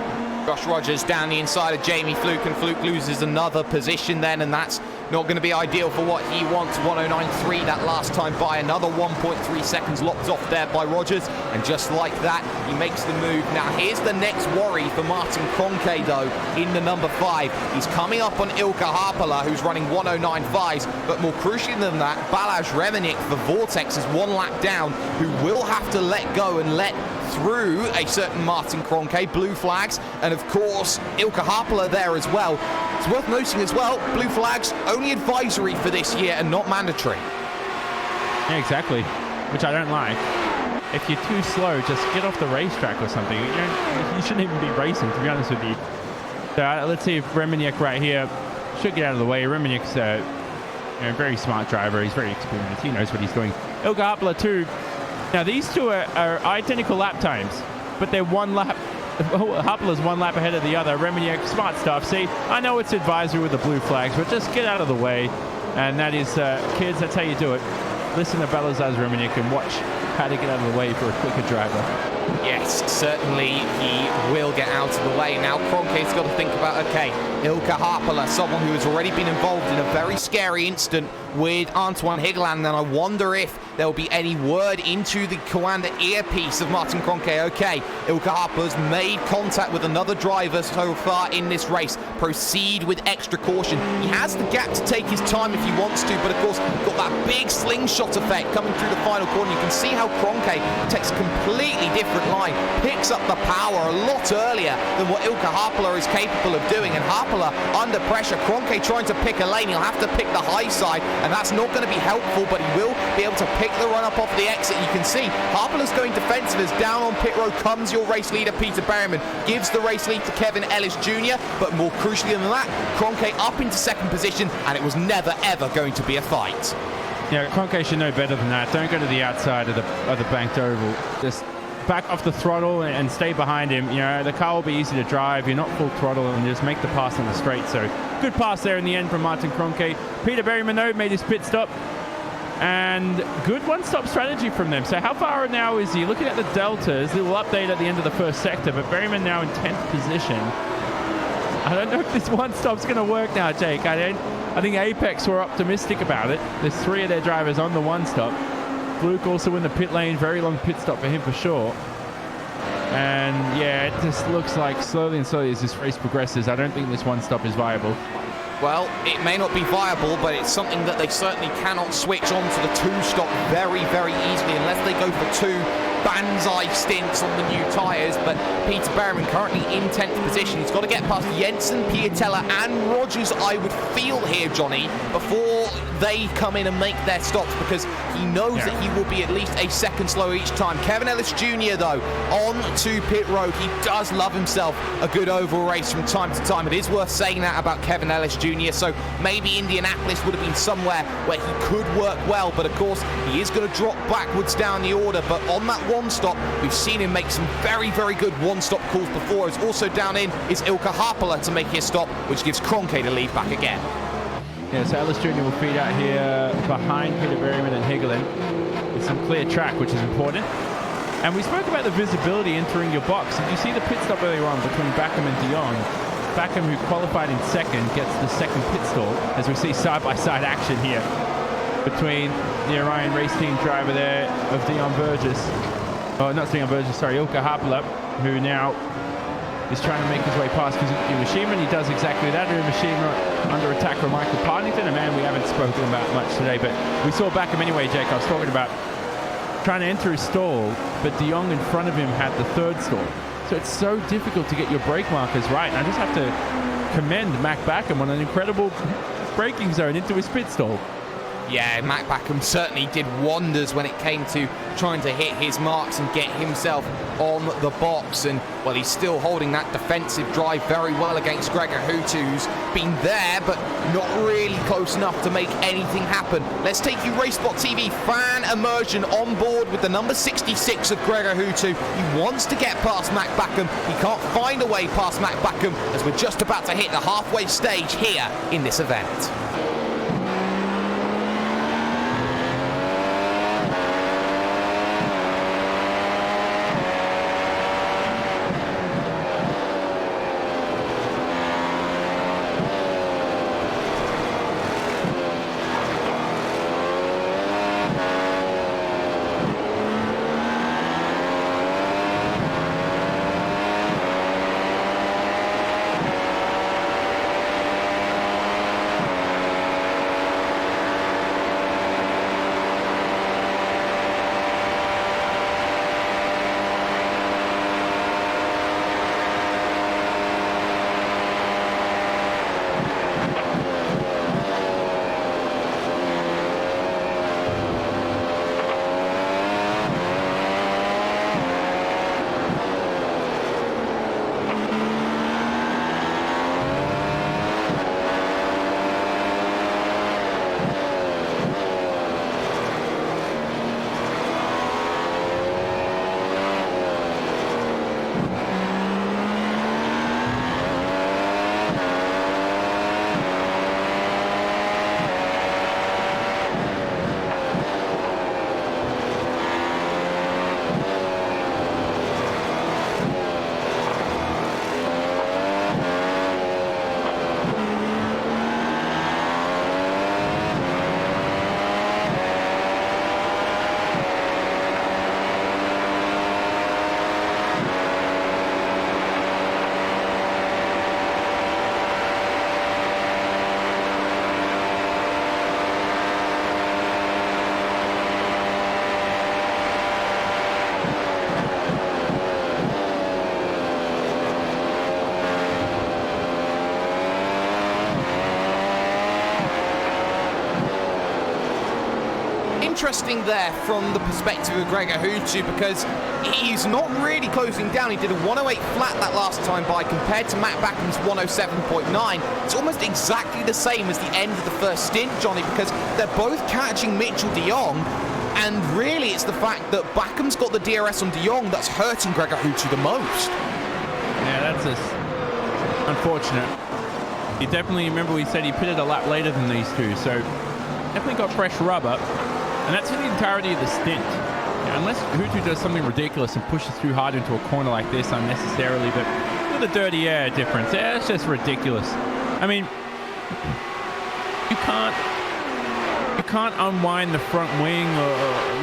S2: Josh Rogers down the inside of Jamie Fluke, and Fluke loses another position then, and that's not going to be ideal for what he wants. 109.3 that last time by. Another 1.3 seconds locked off there by Rogers. And just like that, he makes the move. Now, here's the next worry for Martin Kroenke, though, in the number 5. He's coming up on Ilkka Harpala, who's running 109.5s. But more crucially than that, Balázs Remeník for Vortex is 1 lap down, who will have to let go and let through a certain Martin Kroenke. Blue flags, and of course Ilkka Harpala there as well. It's worth noting as well, blue flags only advisory for this year and not mandatory.
S3: Yeah, exactly, which I don't like. If you're too slow, just get off the racetrack or something. You shouldn't even be racing, to be honest with you. So let's see if Remeník right here should get out of the way. Remeník's a very smart driver. He's very experienced. He knows what he's doing. Ilkka Harpala too. Now, these two are identical lap times, but they're 1 lap. Harpala's 1 lap ahead of the other. Remeník, smart stuff. See, I know it's advisory with the blue flags, but just get out of the way. And that is, kids, that's how you do it. Listen to Balázs Remeník and watch how to get out of the way for a quicker driver.
S2: Yes, certainly he will get out of the way. Now Kroenke's got to think about, okay, Ilkka Harpala, someone who has already been involved in a very scary incident with Antoine Higgeland, and I wonder if there will be any word into the Coanda earpiece of Martin Kroenke. Okay, Ilkka Harpala's made contact with another driver so far in this race. Proceed with extra caution. He has the gap to take his time if he wants to, but of course, got that big slingshot effect coming through the final corner. You can see how Kroenke takes a completely different line, picks up the power a lot earlier than what Ilkka Harpala is capable of doing, and Harpala under pressure. Kroenke trying to pick a lane. He'll have to pick the high side, and that's not going to be helpful, but he will be able to pick the run up off the exit. You can see Harpala's going defensive as down on pit road comes your race leader, Peter Berryman. Gives the race lead to Kevin Ellis Jr., but more crucially than that, Kroenke up into second position, and it was never ever going to be a fight.
S3: Yeah, Kroenke should know better than that. Don't go to the outside of the banked oval. Just back off the throttle and stay behind him. The car will be easy to drive. You're not full throttle, and just make the pass on the straight. So good pass there in the end from Martin Kroenke. Peter Berryman, though, made his pit stop. And good one-stop strategy from them. So how far now is he? Looking at the deltas, little update at the end of the first sector, but Berryman now in 10th position. I don't know if this one-stop's going to work now, Jake. I think Apex were optimistic about it. There's 3 of their drivers on the one-stop. Fluke also in the pit lane. Very long pit stop for him for sure. And yeah, it just looks like slowly and slowly as this race progresses, I don't think this one-stop is viable.
S2: Well, it may not be viable, but it's something that they certainly cannot switch on to the 2-stop very, very easily unless they go for 2 Banzai stints on the new tyres. But Peter Berryman currently in 10th position. He's got to get past Jensen, Piatella and Rogers, I would feel here, Johnny, before they come in and make their stops, because he knows that he will be at least a second slower each time. Kevin Ellis Jr., though, on to pit road. He does love himself a good oval race from time to time. It is worth saying that about Kevin Ellis Jr., so maybe Indianapolis would have been somewhere where he could work well, but of course he is going to drop backwards down the order. But on that one stop, we've seen him make some very, very good one-stop calls before. As also down in is Ilkka Harpala to make his stop, which gives Kroenke the lead back again.
S3: Yeah, so Ellis Jr. will feed out here behind Peter Berryman and Higgeland with some clear track, which is important. And we spoke about the visibility entering your box. Did you see the pit stop earlier on between Bakum and de Jong? Bakum, who qualified in second, gets the second pit stall, as we see side-by-side action here between the Orion race team driver there of Dion Burgess. Oh, not Dion Burgess, sorry, Ilkka Harpala, who now is trying to make his way past Iwashima, and he does exactly that. Iwashima under attack from Michael Partington, a man we haven't spoken about much today, but we saw Bakum anyway, Jake. I was talking about trying to enter his stall, but de Jong in front of him had the third stall. So it's so difficult to get your brake markers right. And I just have to commend Mac Bakum on an incredible braking zone into his pit stall.
S2: Yeah, Mac Bakum certainly did wonders when it came to trying to hit his marks and get himself on the box. And, well, he's still holding that defensive drive very well against Gregor Hutu, who's been there, but not really close enough to make anything happen. Let's take you RaceSpot TV fan immersion on board with the number 66 of Gregor Hutu. He wants to get past Mac Bakum. He can't find a way past Mac Bakum as we're just about to hit the halfway stage here in this event. interesting there from the perspective of Gregor Hutu, because he's not really closing down. He did a 108 flat that last time by, compared to Matt Backham's 107.9. It's almost exactly the same as the end of the first stint, Johnny, because they're both catching Mitchell de Jong, and really it's the fact that Backham's got the DRS on de Jong that's hurting Gregor Hutu the most.
S3: Yeah, that's just unfortunate. You definitely remember we said he pitted a lap later than these two, so definitely got fresh rubber, and that's for the entirety of the stint. Yeah, unless Hutu does something ridiculous and pushes through hard into a corner like this unnecessarily, but with a dirty air difference, yeah, it's just ridiculous. I mean, you can't unwind the front wing or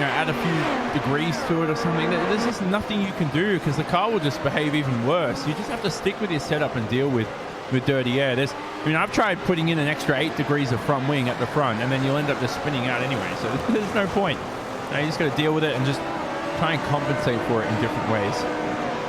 S3: add a few degrees to it or something. There's just nothing you can do because the car will just behave even worse. You just have to stick with your setup and deal with dirty air. I've tried putting in an extra 8 degrees of front wing at the front, and then you'll end up just spinning out anyway. So there's no point. You just got to deal with it and just try and compensate for it in different ways.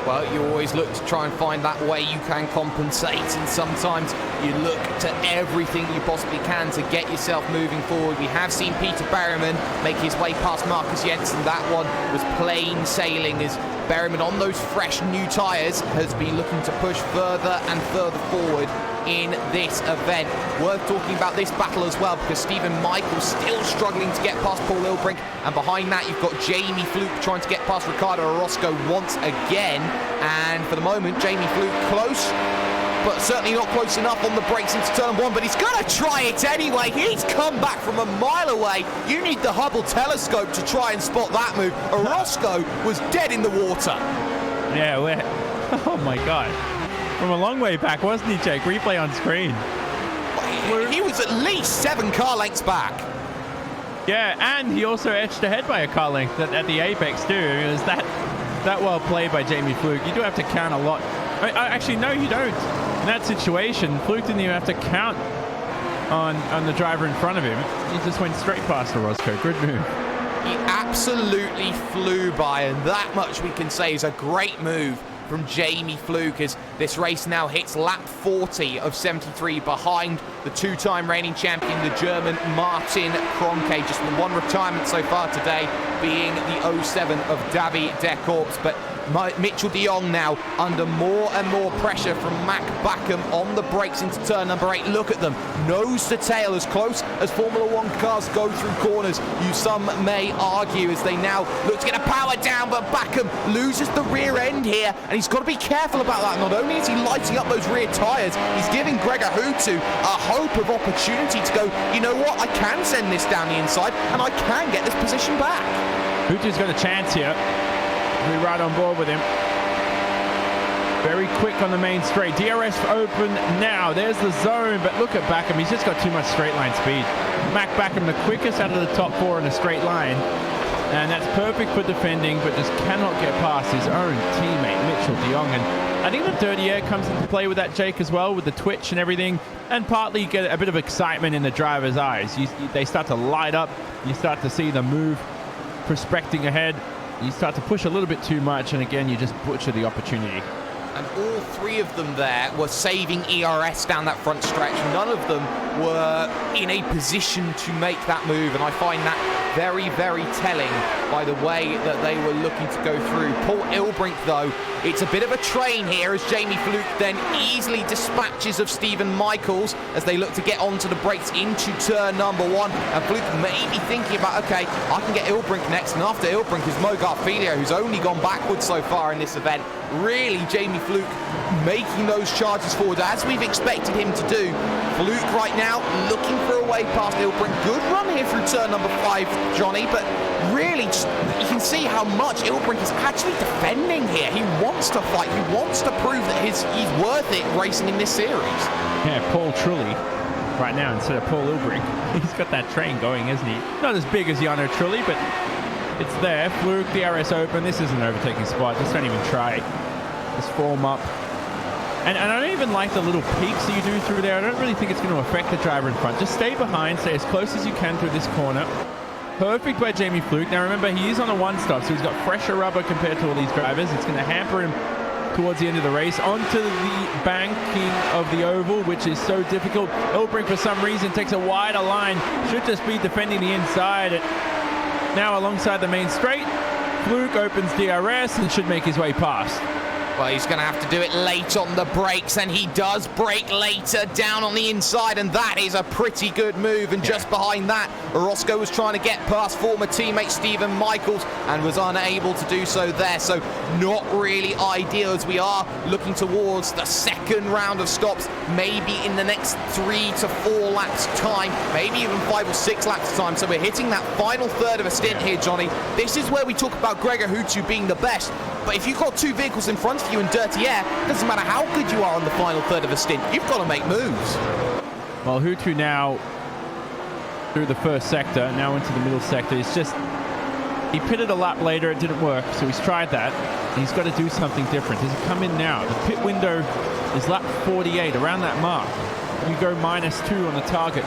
S2: Well, you always look to try and find that way you can compensate, and sometimes you look to everything you possibly can to get yourself moving forward. We have seen Peter Berryman make his way past Marcus Jensen. That one was plain sailing, as Berryman, on those fresh new tyres, has been looking to push further and further forward in this event. Worth talking about this battle as well, because Stephen Michael still struggling to get past Paul Ilbrink, and behind that you've got Jamie Fluke trying to get past Ricardo Orozco once again, and for the moment Jamie Fluke close, but certainly not close enough on the brakes into turn 1, but he's going to try it anyway. He's come back from a mile away. You need the Hubble telescope to try and spot that move. Orozco was dead in the water.
S3: Yeah, oh my God. From a long way back, wasn't he, Jake? Replay on screen.
S2: He was at least 7 car lengths back.
S3: Yeah, and he also edged ahead by a car length at the apex too. It was that well played by Jamie Fluke. You do have to count a lot. Actually, no, you don't. In that situation, Fluke didn't even have to count on the driver in front of him. He just went straight past Orozco. Good move.
S2: He absolutely flew by, and that much we can say is a great move from Jamie Fluke, as this race now hits lap 40 of 73 behind the 2-time reigning champion, the German Martin Kroenke. Just the one retirement so far today being the 07 of Davy Dekorps, but Mitchell de Jong now under more and more pressure from Mac Backham on the brakes into turn number 8. Look at them, nose to tail, as close as Formula 1 cars go through corners, some may argue, as they now look to get a power down, but Backham loses the rear end here, and he's got to be careful about that. Not only is he lighting up those rear tyres, he's giving Gregor Hutu a hope of opportunity to go, you know what, I can send this down the inside and I can get this position back.
S3: Hutu's got a chance here. We're right on board with him. Very quick on the main straight. DRS open now. There's the zone, but look at Backham. He's just got too much straight line speed. Mac Backham, the quickest out of the top 4 in a straight line. And that's perfect for defending, but just cannot get past his own teammate, Mitchell de Jong. And I think the dirty air comes into play with that, Jake, as well, with the twitch and everything. And partly you get a bit of excitement in the driver's eyes. They start to light up. You start to see them move, prospecting ahead. You start to push a little bit too much, and again, you just butcher the opportunity.
S2: And all 3 of them there were saving ERS down that front stretch. None of them were in a position to make that move, and I find that very, very telling by the way that they were looking to go through. Paul Ilbrink, though, it's a bit of a train here, as Jamie Fluke then easily dispatches of Stephen Michaels as they look to get onto the brakes into turn number 1. And Fluke may be thinking about, okay, I can get Ilbrink next, and after Ilbrink is Mo Garfiglio, who's only gone backwards so far in this event. Really, Jamie Fluke making those charges forward, as we've expected him to do. Fluke right now looking for a way past Ilbrink. Good run here through turn number 5, Johnny, but really just, you can see how much Ilbrink is actually defending here. He wants to fight. He wants to prove that he's worth it racing in this series.
S3: Yeah, Paul Trulli right now instead of Paul Ilbrink. He's got that train going, isn't he? Not as big as Jarno Trulli, but it's there. Fluke, DRS open. This is an overtaking spot. Just don't even try. Just form up. And I don't even like the little peaks that you do through there. I don't really think it's going to affect the driver in front. Just stay behind, stay as close as you can through this corner. Perfect by Jamie Fluke. Now remember, he is on a 1-stop, so he's got fresher rubber compared to all these drivers. It's going to hamper him towards the end of the race. Onto the banking of the oval, which is so difficult. Ilbrink, for some reason, takes a wider line. Should just be defending the inside. now alongside the main straight. Fluke opens DRS and should make his way past.
S2: Well, he's going to have to do it late on the brakes, and he does brake later down on the inside, and that is a pretty good move. And just behind that, Orozco was trying to get past former teammate Stephen Michaels and was unable to do so there. So not really ideal as we are looking towards the second round of stops, maybe in the next 3 to 4 laps time, maybe even 5 or 6 laps time. So we're hitting that final third of a stint here, Johnny. This is where we talk about Gregor Hutu being the best. But if you've got 2 vehicles in front of you in dirty air, it doesn't matter how good you are on the final third of a stint, you've got to make moves.
S3: Well, Hutu now through the first sector, now into the middle sector. It's just, he pitted a lap later, it didn't work, so he's tried that. He's got to do something different. Does he come in now? The pit window is lap 48, around that mark. You go -2 on the target.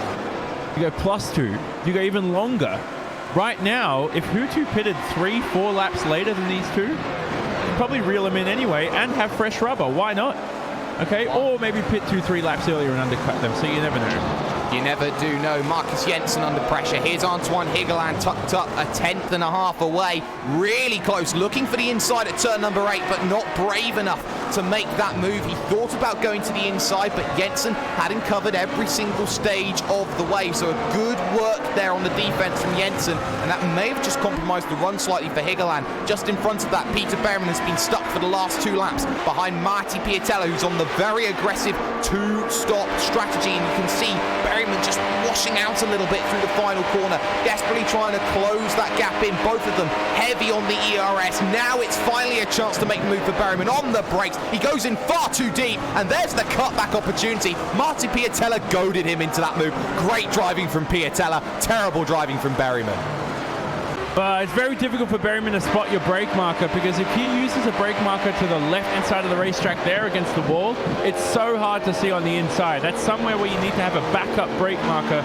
S3: You go +2. You go even longer. Right now, if Hutu pitted 3-4 laps later than these two, you'd probably reel him in anyway and have fresh rubber. Why not? Okay, or maybe pit 2-3 laps earlier and undercut them, so you never know.
S2: You never do know. Marcus Jensen under pressure. Here's Antoine Higeland tucked up 1/10.5 away. Really close, looking for the inside at turn number 8, but not brave enough to make that move. He thought about going to the inside, but Jensen hadn't covered every single stage of the way. So a good work there on the defense from Jensen, and that may have just compromised the run slightly for Higeland. Just in front of that, Peter Berryman has been stuck for the last 2 laps behind Marty Piatella, who's on the very aggressive 2-stop strategy, and you can see Berryman just washing out a little bit through the final corner, desperately trying to close that gap in. Both of them heavy on the ERS. Now it's finally a chance to make a move for Berryman on the brakes. He goes in far too deep, and there's the cutback opportunity. Marty Piatella goaded him into that move. Great driving from Piatella, terrible driving from Berryman.
S3: But it's very difficult for Berryman to spot your brake marker, because if he uses a brake marker to the left-hand side of the racetrack there against the wall, it's so hard to see on the inside. That's somewhere where you need to have a backup brake marker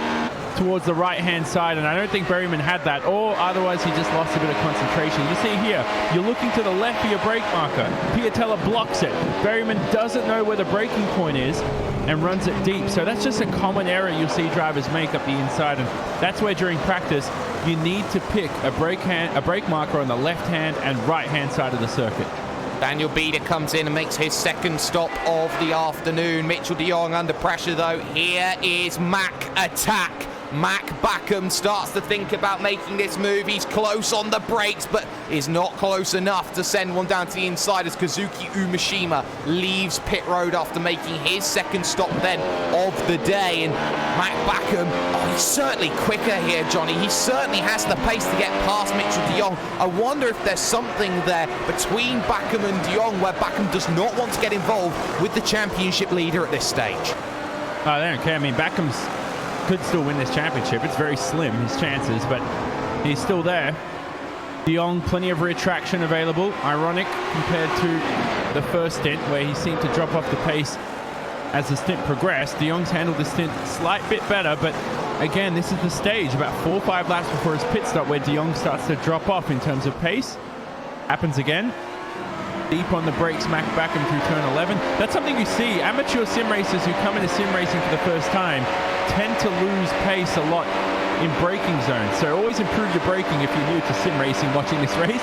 S3: towards the right-hand side, and I don't think Berryman had that, or otherwise he just lost a bit of concentration. You see here, you're looking to the left of your brake marker. Piatella blocks it. Berryman doesn't know where the braking point is and runs it deep. So that's just a common error you'll see drivers make up the inside, and that's where during practice you need to pick a brake marker on the left-hand and right-hand side of the circuit.
S2: Daniel Bieder comes in and makes his second stop of the afternoon. Mitchell de Jong under pressure though. Here is Mac Attack. Mac Backham starts to think about making this move. He's close on the brakes, but is not close enough to send one down to the inside as Kazuki Umeshima leaves pit road after making his second stop then of the day. And Mac Backham, he's certainly quicker here, Johnny. He certainly has the pace to get past Mitchell de Jong. I wonder if there's something there between Backham and de Jong where Backham does not want to get involved with the championship leader at this stage.
S3: Oh, they don't care. I mean, Backham's could still win this championship. It's very slim, his chances, but he's still there. De Jong, plenty of rear traction available. Ironic compared to the first stint where he seemed to drop off the pace as the stint progressed. De Jong's handled the stint a slight bit better, but again, this is the stage about 4 or 5 laps before his pit stop where De Jong starts to drop off in terms of pace. Happens again. Deep on the brakes, Mac Backham through turn 11. That's something you see. Amateur sim racers who come into sim racing for the first time tend to lose pace a lot in braking zones. So always improve your braking if you're new to sim racing watching this race.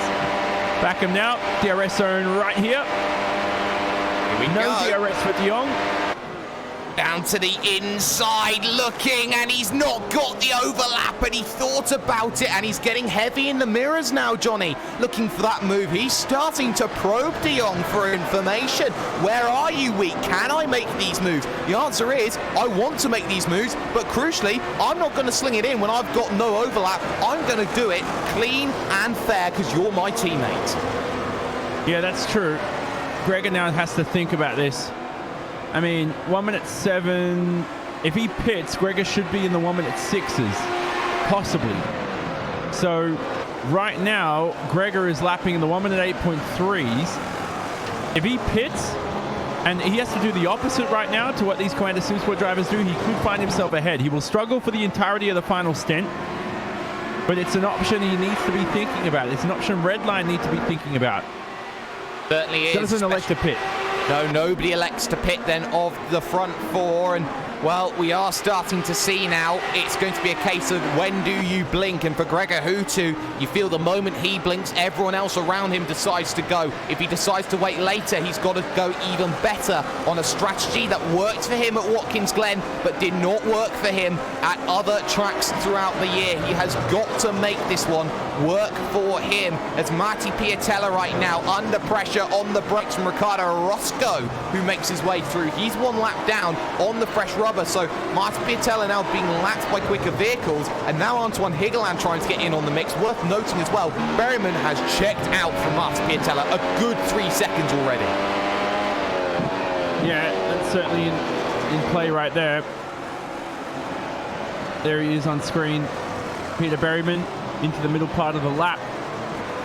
S3: Backham now, DRS zone right here. No DRS for de Jong.
S2: Down to the inside looking, and he's not got the overlap, and he thought about it, and he's getting heavy in the mirrors now, Johnny. Looking for that move. He's starting to probe de Jong for information. Where are you weak? Can I make these moves? The answer is, I want to make these moves, but crucially, I'm not going to sling it in when I've got no overlap. I'm going to do it clean and fair because you're my teammate.
S3: Yeah, that's true. Gregor now has to think about this. I mean, 1:07. If he pits, Gregor should be in the 1:06s, possibly. So right now, Gregor is lapping in the 1:08.3s. If he pits, and he has to do the opposite right now to what these Commander SimSport drivers do, he could find himself ahead. He will struggle for the entirety of the final stint, but it's an option he needs to be thinking about. It's an option Redline need to be thinking about.
S2: Certainly is.
S3: Doesn't elect to pit.
S2: No, nobody elects to pit then of the front 4, and Well, we are starting to see now. It's going to be a case of when do you blink? And for Gregor Hutu, you feel the moment he blinks, everyone else around him decides to go. If he decides to wait later, he's got to go even better on a strategy that worked for him at Watkins Glen, but did not work for him at other tracks throughout the year. He has got to make this one work for him. As Marty Piatella right now under pressure on the brakes from Ricardo Orozco, who makes his way through. He's one lap down on the fresh rubber. So Marty Piatella now being lapped by quicker vehicles, and now Antoine Higeland trying to get in on the mix. Worth noting as well, Berryman has checked out from Marty Piatella a good 3 seconds already.
S3: Yeah, that's certainly in play right there. There he is on screen. Peter Berryman into the middle part of the lap.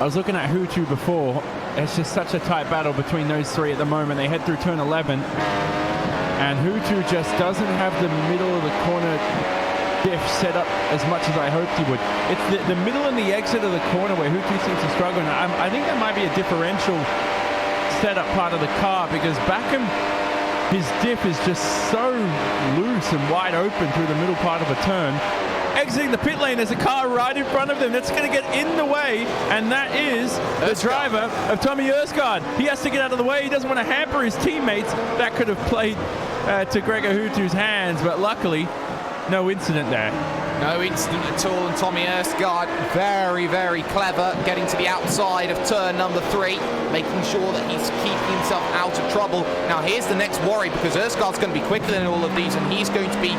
S3: I was looking at Hutu before. It's just such a tight battle between those three at the moment. They head through turn 11. And Hutu just doesn't have the middle of the corner diff set up as much as I hoped he would. It's the middle and the exit of the corner where Hutu seems to struggle. And I think that might be a differential setup part of the car, because Backham, his diff is just so loose and wide open through the middle part of a turn. Exiting the pit lane, there's a car right in front of them that's going to get in the way, and that is the driver of Tommy Erskard. He has to get out of the way. He doesn't want to hamper his teammates. That could have played to Gregor Hutu's hands, but luckily, no incident there.
S2: No incident at all, and Tommy Erskard very, very clever, getting to the outside of turn number 3, making sure that he's keeping himself out of trouble. Now here's the next worry, because Erskard's going to be quicker than all of these, and he's going to be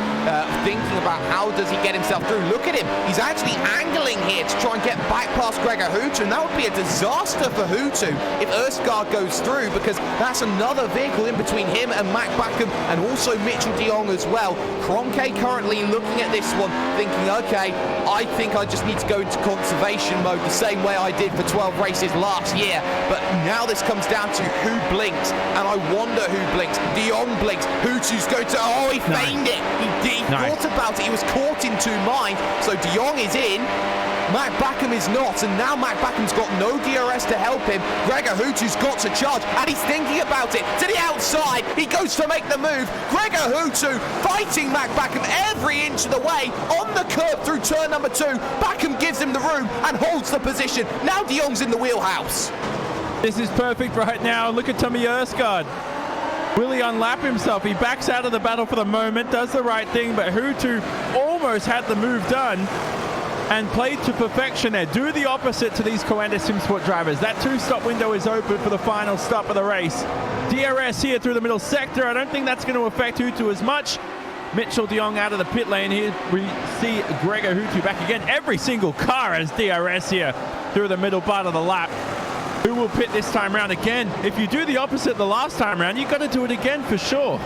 S2: thinking about how does he get himself through. Look at him, he's actually angling here to try and get back past Gregor Hutu, and that would be a disaster for Hutu if Erskard goes through, because that's another vehicle in between him and Mac Backham, and also Mitchell de Jong as well. Kroenke currently looking at this one, thinking, okay, I think I just need to go into conservation mode the same way I did for 12 races last year. But now this comes down to who blinks, and I wonder who blinks. De Jong blinks. Hutu's going to, oh, he feigned it. He thought about it. He was caught in two minds. So De Jong is in. Mac Backham is not, and now Mac Backham's got no DRS to help him. Gregor Hutu's got to charge, and he's thinking about it. To the outside, he goes to make the move. Gregor Hutu fighting Mac Backham every inch of the way on the curb through turn number 2. Backham gives him the room and holds the position. Now De Jong's in the wheelhouse.
S3: This is perfect right now. Look at Tommy Erskard. Will he unlap himself? He backs out of the battle for the moment, does the right thing, but Hutu almost had the move done and played to perfection there. Do the opposite to these Coanda SimSport drivers. That 2-stop window is open for the final stop of the race. DRS here through the middle sector. I don't think that's going to affect Hutu as much. Mitchell de Jong out of the pit lane here. We see Gregor Hutu back again. Every single car has DRS here through the middle part of the lap. Who will pit this time round again? If you do the opposite the last time round, you've got to do it again for sure.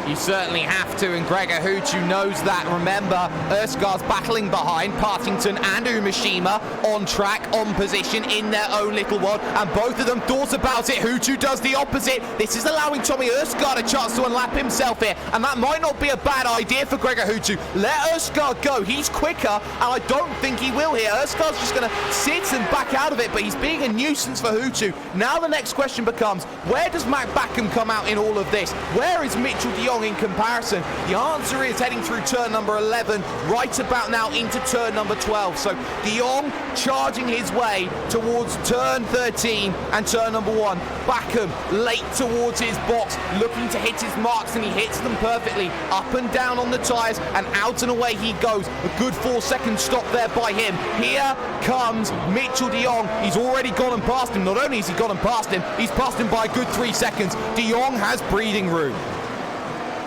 S2: You certainly have to, and Gregor Hutu knows that. Remember, Erskard's battling behind Partington and Umashima on track, on position, in their own little world, and both of them thought about it. Hutu does the opposite. This is allowing Tommy Erskard a chance to unlap himself here, and that might not be a bad idea for Gregor Hutu. Let Erskard go. He's quicker, and I don't think he will here. Erskard's just going to sit and back out of it, but he's being a nuisance for Hutu. Now the next question becomes, where does Mac Backham come out in all of this? Where is Mitchell de Jong in comparison? The answer is heading through turn number 11, right about now into turn number 12. So de Jong charging his way towards turn 13 and turn number 1. Backham late towards his box, looking to hit his marks, and he hits them perfectly. Up and down on the tyres, and out and away he goes. A good 4-second stop there by him. Here comes Mitchell de Jong. He's already gone and passed him. Not only has he gone and passed him, he's passed him by a good 3 seconds. De Jong has breathing room.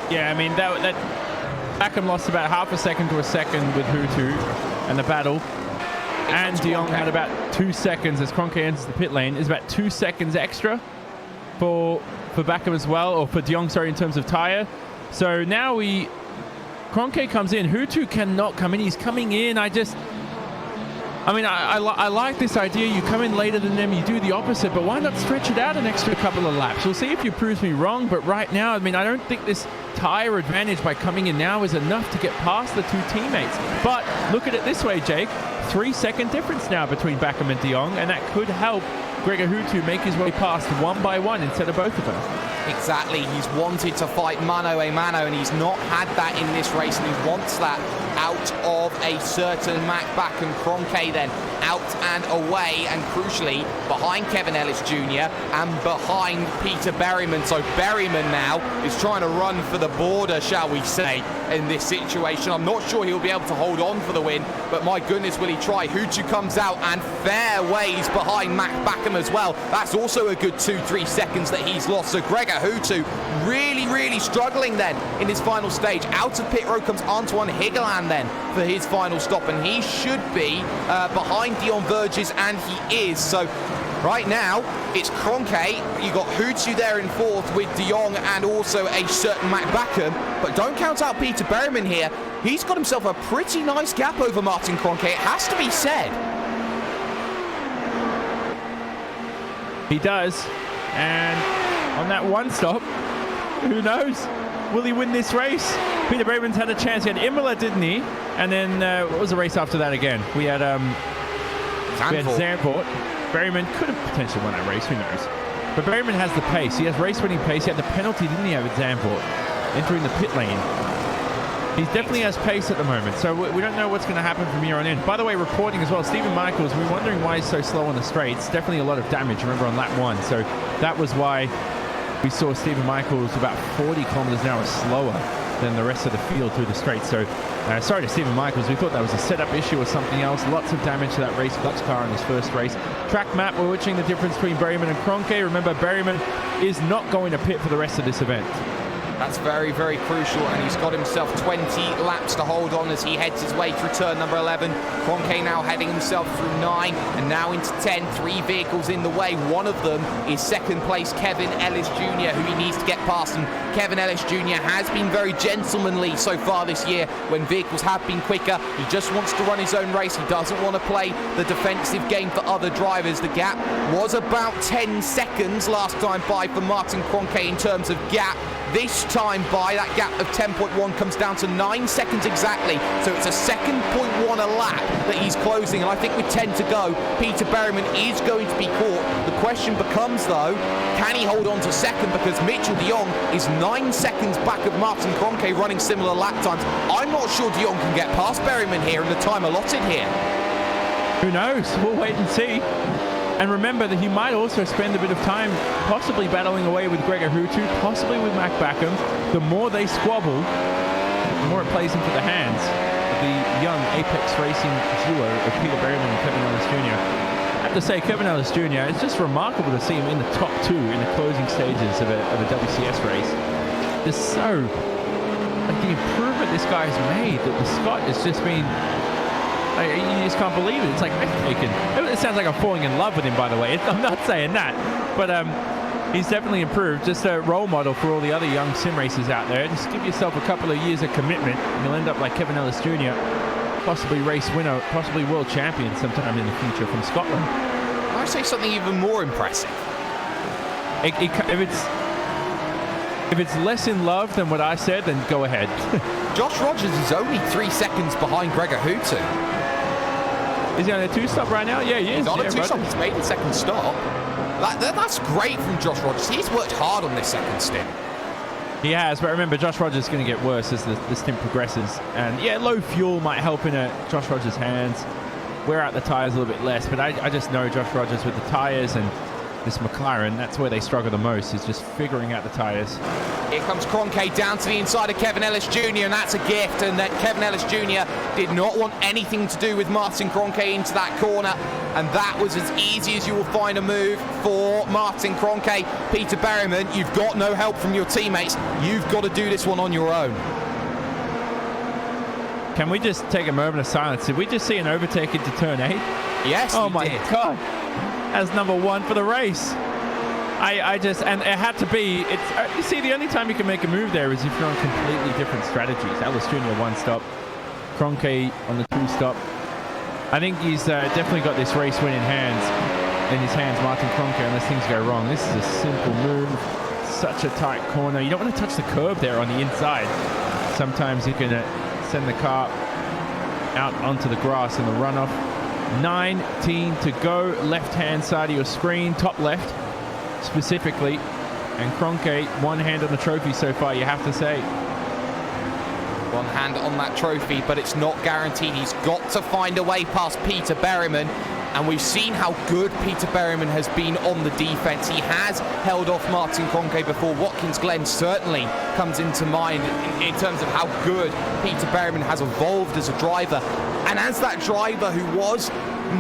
S3: Yeah, I mean, that Backham lost about half a second to a second with Hutu and the battle. And de Jong had about 2 seconds as Kroenke enters the pit lane. Is about 2 seconds extra for Backham as well, or for de Jong, sorry, in terms of tyre. So now Kroenke comes in. Hutu cannot come in. He's coming in. I like this idea. You come in later than them, you do the opposite, but why not stretch it out an extra couple of laps? We'll see if you prove me wrong, but right now, I don't think this tyre advantage by coming in now is enough to get past the two teammates. But look at it this way, Jake. 3-second difference now between Backham and de Jong, and that could help Gregor Hutu make his way past one by one instead of both of them.
S2: Exactly, he's wanted to fight mano a mano, and he's not had that in this race, and he wants that out of a certain McBack, and Kroenke then out and away, and crucially behind Kevin Ellis Jr. and behind Peter Berryman. So Berryman now is trying to run for the border, shall we say, in this situation. I'm not sure he'll be able to hold on for the win, but my goodness, will he try? Hutu comes out and fair ways behind McBackham as well. That's also a good 2-3 seconds that he's lost. So Gregor Hutu really struggling then in his final stage. Out of pit road comes Antoine Higeland then for his final stop, and he should be behind Dion Verges, and he is. So right now it's Kroenke, you got Hutu there in fourth with De Jong and also a certain McBackham, but don't count out Peter Berryman here. He's got himself a pretty nice gap over Martin Kroenke, it has to be said.
S3: He does, and on that one stop, who knows? Will he win this race? Peter Berryman's had a chance. He had Imola, didn't he? And then what was the race after that again? We had Zandvoort. Berryman could have potentially won that race, who knows? But Berryman has the pace. He has race-winning pace. He had the penalty, didn't he, with Zandvoort, entering the pit lane. He definitely has pace at the moment, so we don't know what's going to happen from here on in. By the way, reporting as well, Stephen Michaels, we're wondering why he's so slow on the straights. Definitely a lot of damage, remember, on lap 1. So that was why we saw Stephen Michaels about 40 kilometers an hour slower than the rest of the field through the straights. So sorry to Stephen Michaels, we thought that was a setup issue or something else. Lots of damage to that race Dutch car in his first race. Track map, we're watching the difference between Berryman and Kroenke. Remember, Berryman is not going to pit for the rest of this event.
S2: That's very crucial, and he's got himself 20 laps to hold on as he heads his way through turn number 11. Kroenke now heading himself through 9 and now into 10. 3 vehicles in the way. One of them is second place Kevin Ellis Jr., who he needs to get past, and Kevin Ellis Jr. has been very gentlemanly so far this year when vehicles have been quicker. He just wants to run his own race. He doesn't want to play the defensive game for other drivers. The gap was about 10 seconds last time by for Martin Kroenke in terms of gap. This time by, that gap of 10.1 comes down to 9 seconds exactly. So it's a second 0.1 a lap that he's closing. And I think with 10 to go, Peter Berryman is going to be caught. The question becomes, though, can he hold on to second? Because Mitchell de Jong is 9 seconds back of Martin Kroenke running similar lap times. I'm not sure de Jong can get past Berryman here in the time allotted here.
S3: Who knows? We'll wait and see. And remember that he might also spend a bit of time possibly battling away with Gregor Hutu, possibly with McBackham. The more they squabble, the more it plays into the hands of the young Apex Racing duo of Peter Berryman and Kevin Ellis Jr. I have to say, Kevin Ellis Jr., it's just remarkable to see him in the top 2 in the closing stages of a WCS race. Just so, like, the improvement this guy has made, that the Scott has just been... you just can't believe it. It's like breathtaking. It sounds like I'm falling in love with him, by the way. I'm not saying that. But he's definitely improved. Just a role model for all the other young sim racers out there. Just give yourself a couple of years of commitment, and you'll end up like Kevin Ellis Jr., possibly race winner, possibly world champion sometime in the future from Scotland.
S2: I say something even more impressive.
S3: If it's less in love than what I said, then go ahead.
S2: Josh Rogers is only 3 seconds behind Gregor Hutu.
S3: Is he on a 2-stop right now? Yeah, he is.
S2: He's on a 2-stop. He's made the second stop. That's great from Josh Rogers. He's worked hard on this second stint.
S3: He has, but remember, Josh Rogers is going to get worse as the stint progresses. And yeah, low fuel might help in Josh Rogers' hands. Wear out the tires a little bit less, but I just know Josh Rogers with the tires and this McLaren, that's where they struggle the most, is just figuring out the tires.
S2: Here comes Kroenke down to the inside of Kevin Ellis Jr., and that's a gift, and that Kevin Ellis Jr. did not want anything to do with Martin Kroenke into that corner, and that was as easy as you will find a move for Martin Kroenke. Peter Berryman, you've got no help from your teammates. You've got to do this one on your own.
S3: Can we just take a moment of silence? Did we just see an overtake into turn 8?
S2: Yes,
S3: oh my God. As number 1 for the race. And it had to be, you see, the only time you can make a move there is if you're on completely different strategies. Ellis Jr. 1-stop, Kroenke on the 2-stop. I think he's definitely got this race win in his hands, Martin Kroenke, unless things go wrong. This is a simple move, such a tight corner. You don't want to touch the curb there on the inside. Sometimes you can send the car out onto the grass in the runoff. 19 to go, left-hand side of your screen, top left specifically. And Kroenke, one hand on the trophy so far, you have to say.
S2: One hand on that trophy, but it's not guaranteed. He's got to find a way past Peter Berryman. And we've seen how good Peter Berryman has been on the defense. He has held off Martin Kroenke before. Watkins Glen certainly comes into mind in terms of how good Peter Berryman has evolved as a driver. And as that driver who was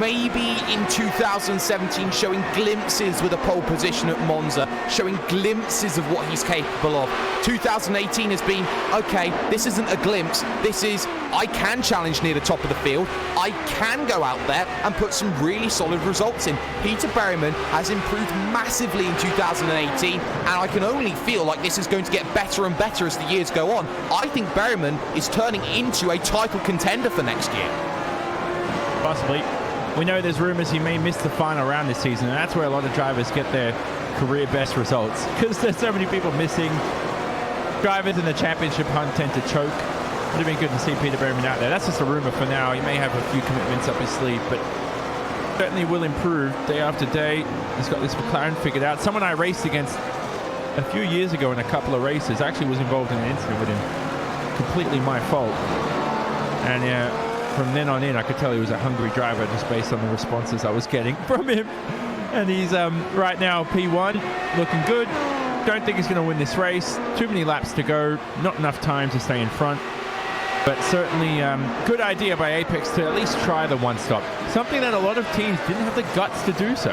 S2: maybe in 2017 showing glimpses with a pole position at Monza, showing glimpses of what he's capable of. 2018 has been, okay, this isn't a glimpse, this is, I can challenge near the top of the field, I can go out there and put some really solid results in. Peter Berryman has improved massively in 2018, and I can only feel like this is going to get better and better as the years go on. I think Berryman is turning into a title contender for next year.
S3: Possibly. We know there's rumors he may miss the final round this season, and that's where a lot of drivers get their career best results, because there's so many people missing. Drivers in the championship hunt tend to choke. Would have been good to see Peter Berryman out there. That's just a rumor for now. He may have a few commitments up his sleeve, but certainly will improve day after day. He's got this McLaren figured out. Someone I raced against a few years ago in a couple of races actually was involved in an incident with him. Completely my fault. And yeah, from then on in, I could tell he was a hungry driver just based on the responses I was getting from him. And he's right now P1, looking good. Don't think he's going to win this race. Too many laps to go, not enough time to stay in front. But certainly good idea by Apex to at least try the one stop. Something that a lot of teams didn't have the guts to do so.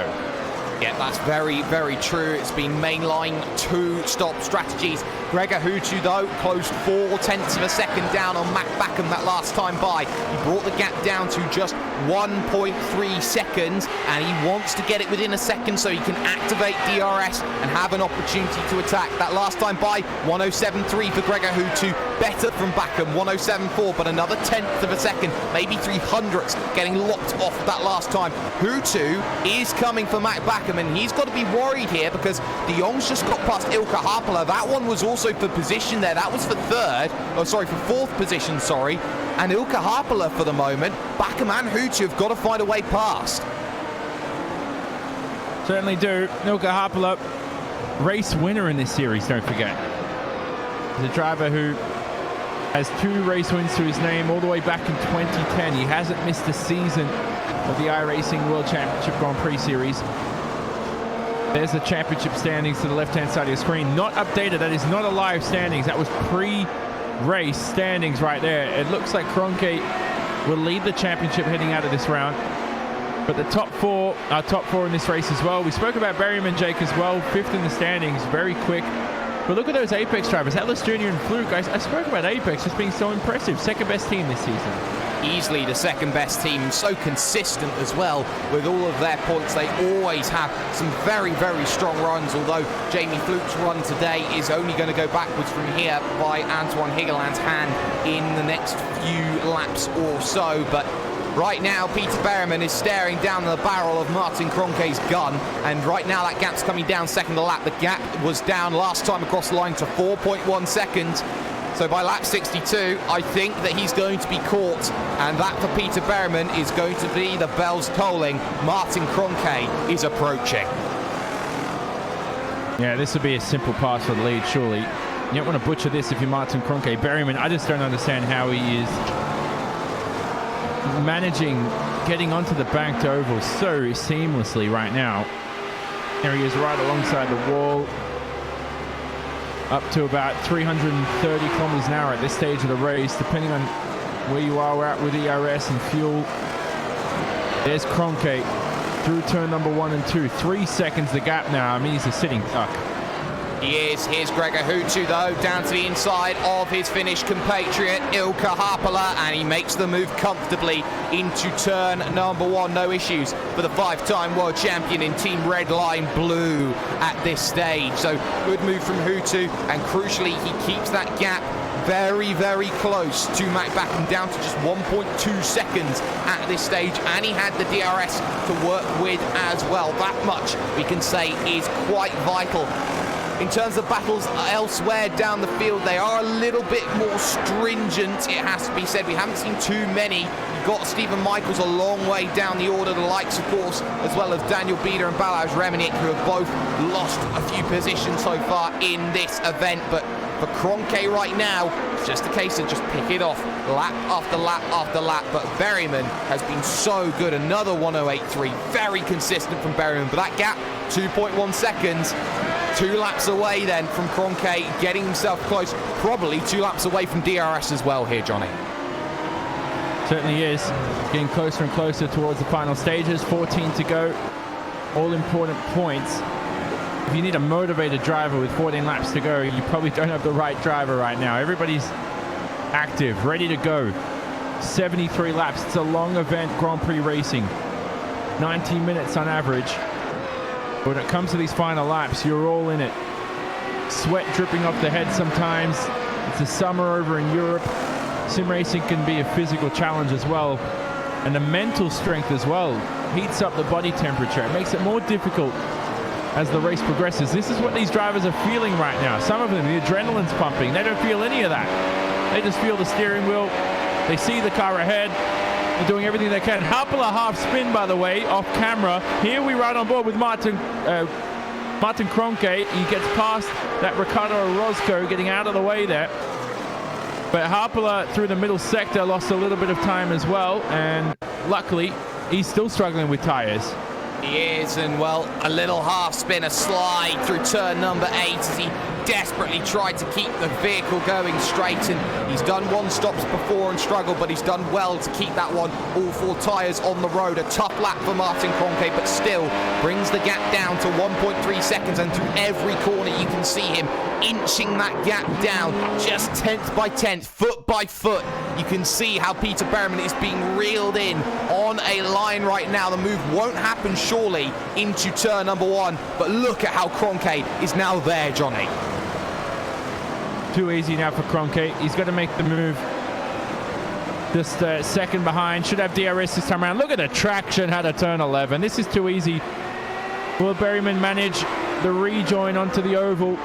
S2: Yeah, that's very, very true. It's been mainline two-stop strategies. Gregor Hutu, though, closed 4/10 of a second down on Matt Backham that last time by. He brought the gap down to just 1.3 seconds, and he wants to get it within a second so he can activate DRS and have an opportunity to attack. That last time by, 107.3 for Gregor Hutu. Better from Backham, 107.4, but another 10th of a second, maybe 300ths, getting locked off that last time. Hutu is coming for Matt Backham, and he's got to be worried here because de Jong's just got past Ilka Harpala. That one was also for position there. That was for for fourth position, sorry. And Ilka Harpala for the moment. Backham and Hutu have got to find a way past.
S3: Certainly do. Ilka Harpala, race winner in this series, don't forget. He's a driver who has 2 race wins to his name all the way back in 2010. He hasn't missed a season of the iRacing World Championship Grand Prix Series. There's the championship standings to the left-hand side of your screen. Not updated. That is not a live standings. That was pre-race standings right there. It looks like Kroenke will lead the championship heading out of this round. But the top 4 are top 4 in this race as well. We spoke about Berryman, Jake, as well. 5th in the standings. Very quick. But look at those Apex drivers. Atlas Jr. and Fluke. I spoke about Apex just being so impressive. Second best team this season.
S2: Easily the second best team, so consistent as well with all of their points. They always have some very, very strong runs, although Jamie Fluke's run today is only going to go backwards from here by Antoine Higeland's hand in the next few laps or so. But right now, Peter Berryman is staring down the barrel of Martin Kroenke's gun, and right now that gap's coming down second to lap. The gap was down last time across the line to 4.1 seconds. So by lap 62, I think that he's going to be caught, and that for Peter Berryman is going to be the bells tolling. Martin Kroenke is approaching.
S3: Yeah, this would be a simple pass for the lead, surely. You don't want to butcher this if you're Martin Kroenke. Berryman, I just don't understand how he is managing getting onto the banked oval so seamlessly right now. There he is right alongside the wall. Up to about 330 kilometers an hour at this stage of the race, depending on where you are at with ERS and fuel. There's Kroenke through turn number 1 and 2. 3 seconds the gap now. I mean, he's a sitting duck.
S2: He is. Here's Gregor Hutu, though, down to the inside of his Finnish compatriot, Ilka Harpala, and he makes the move comfortably into turn number 1. No issues for the 5-time world champion in Team Red Line Blue at this stage. So good move from Hutu, and crucially, he keeps that gap very, very close to Matt Backham, down to just 1.2 seconds at this stage, and he had the DRS to work with as well. That much we can say is quite vital In terms of battles elsewhere down the field, they are a little bit more stringent, it has to be said. We haven't seen too many. You've got Stephen Michaels a long way down the order, the likes, of course, as well as Daniel Bieder and Balázs Remenik, who have both lost a few positions so far in this event. But for Kroenke right now, it's just a case of just pick it off lap after lap after lap. But Berryman has been so good. Another 108.3, very consistent from Berryman. But that gap, 2.1 seconds, 2 laps away then from Kroenke, getting himself close, probably 2 laps away from DRS as well here, Johnny.
S3: Certainly is. Getting closer and closer towards the final stages. 14 to go. All important points. If you need a motivated driver with 14 laps to go, you probably don't have the right driver right now. Everybody's active, ready to go. 73 laps. It's a long event, Grand Prix racing. 90 minutes on average. When it comes to these final laps, you're all in it. Sweat dripping off the head sometimes. It's the summer over in Europe. Sim racing can be a physical challenge as well. And the mental strength as well. Heats up the body temperature. It makes it more difficult as the race progresses. This is what these drivers are feeling right now. Some of them, the adrenaline's pumping. They don't feel any of that. They just feel the steering wheel. They see the car ahead. They're doing everything they can. Haapala half spin, by the way, off camera. Here we ride on board with Martin Kroenke. He gets past that Ricardo Orozco, getting out of the way there. But Haapala through the middle sector lost a little bit of time as well. And luckily, he's still struggling with tires.
S2: He is, and well, a little half spin, a slide through turn number 8 as he desperately tried to keep the vehicle going straight, and he's done 1 stops before and struggled, but he's done well to keep that one, all 4 tyres on the road. A tough lap for Martin Kroenke, but still brings the gap down to 1.3 seconds, and through every corner you can see him inching that gap down, just 10th by 10th, foot by foot. You can see how Peter Berryman is being reeled in on a line right now. The move won't happen surely into turn number 1, but look at how Kroenke is now there, Johnny.
S3: Too easy now for Kroenke. He's got to make the move. Just second behind. Should have DRS this time around. Look at the traction out of turn 11. This is too easy. Will Berryman manage the rejoin onto the oval?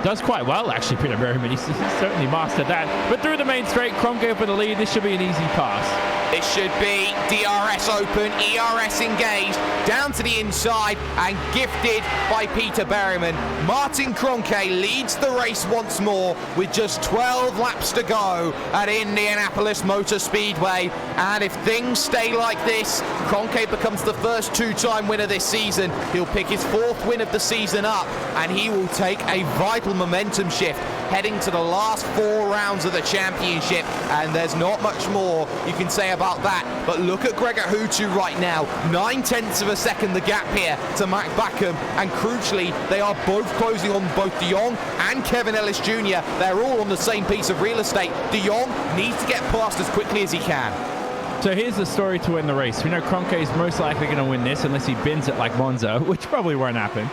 S3: Does quite well, actually, Peter Berryman. He's certainly mastered that. But through the main straight, Kroenke for the lead. This should be an easy pass.
S2: This should be DRS open, ERS engaged, down to the inside and gifted by Peter Berryman. Martin Kroenke leads the race once more with just 12 laps to go at Indianapolis Motor Speedway. And if things stay like this, Kroenke becomes the first 2-time winner this season. He'll pick his 4th win of the season up, and he will take a vital momentum shift heading to the last 4 rounds of the championship. And there's not much more you can say about that. But look at Gregor Hutu right now. 9/10 of a second the gap here to Mac Backham. And crucially, they are both closing on both De Jong and Kevin Ellis Jr. They're all on the same piece of real estate. De Jong needs to get past as quickly as he can.
S3: So here's the story to win the race. We know Kroenke is most likely going to win this unless he bins it like Monza, which probably won't happen.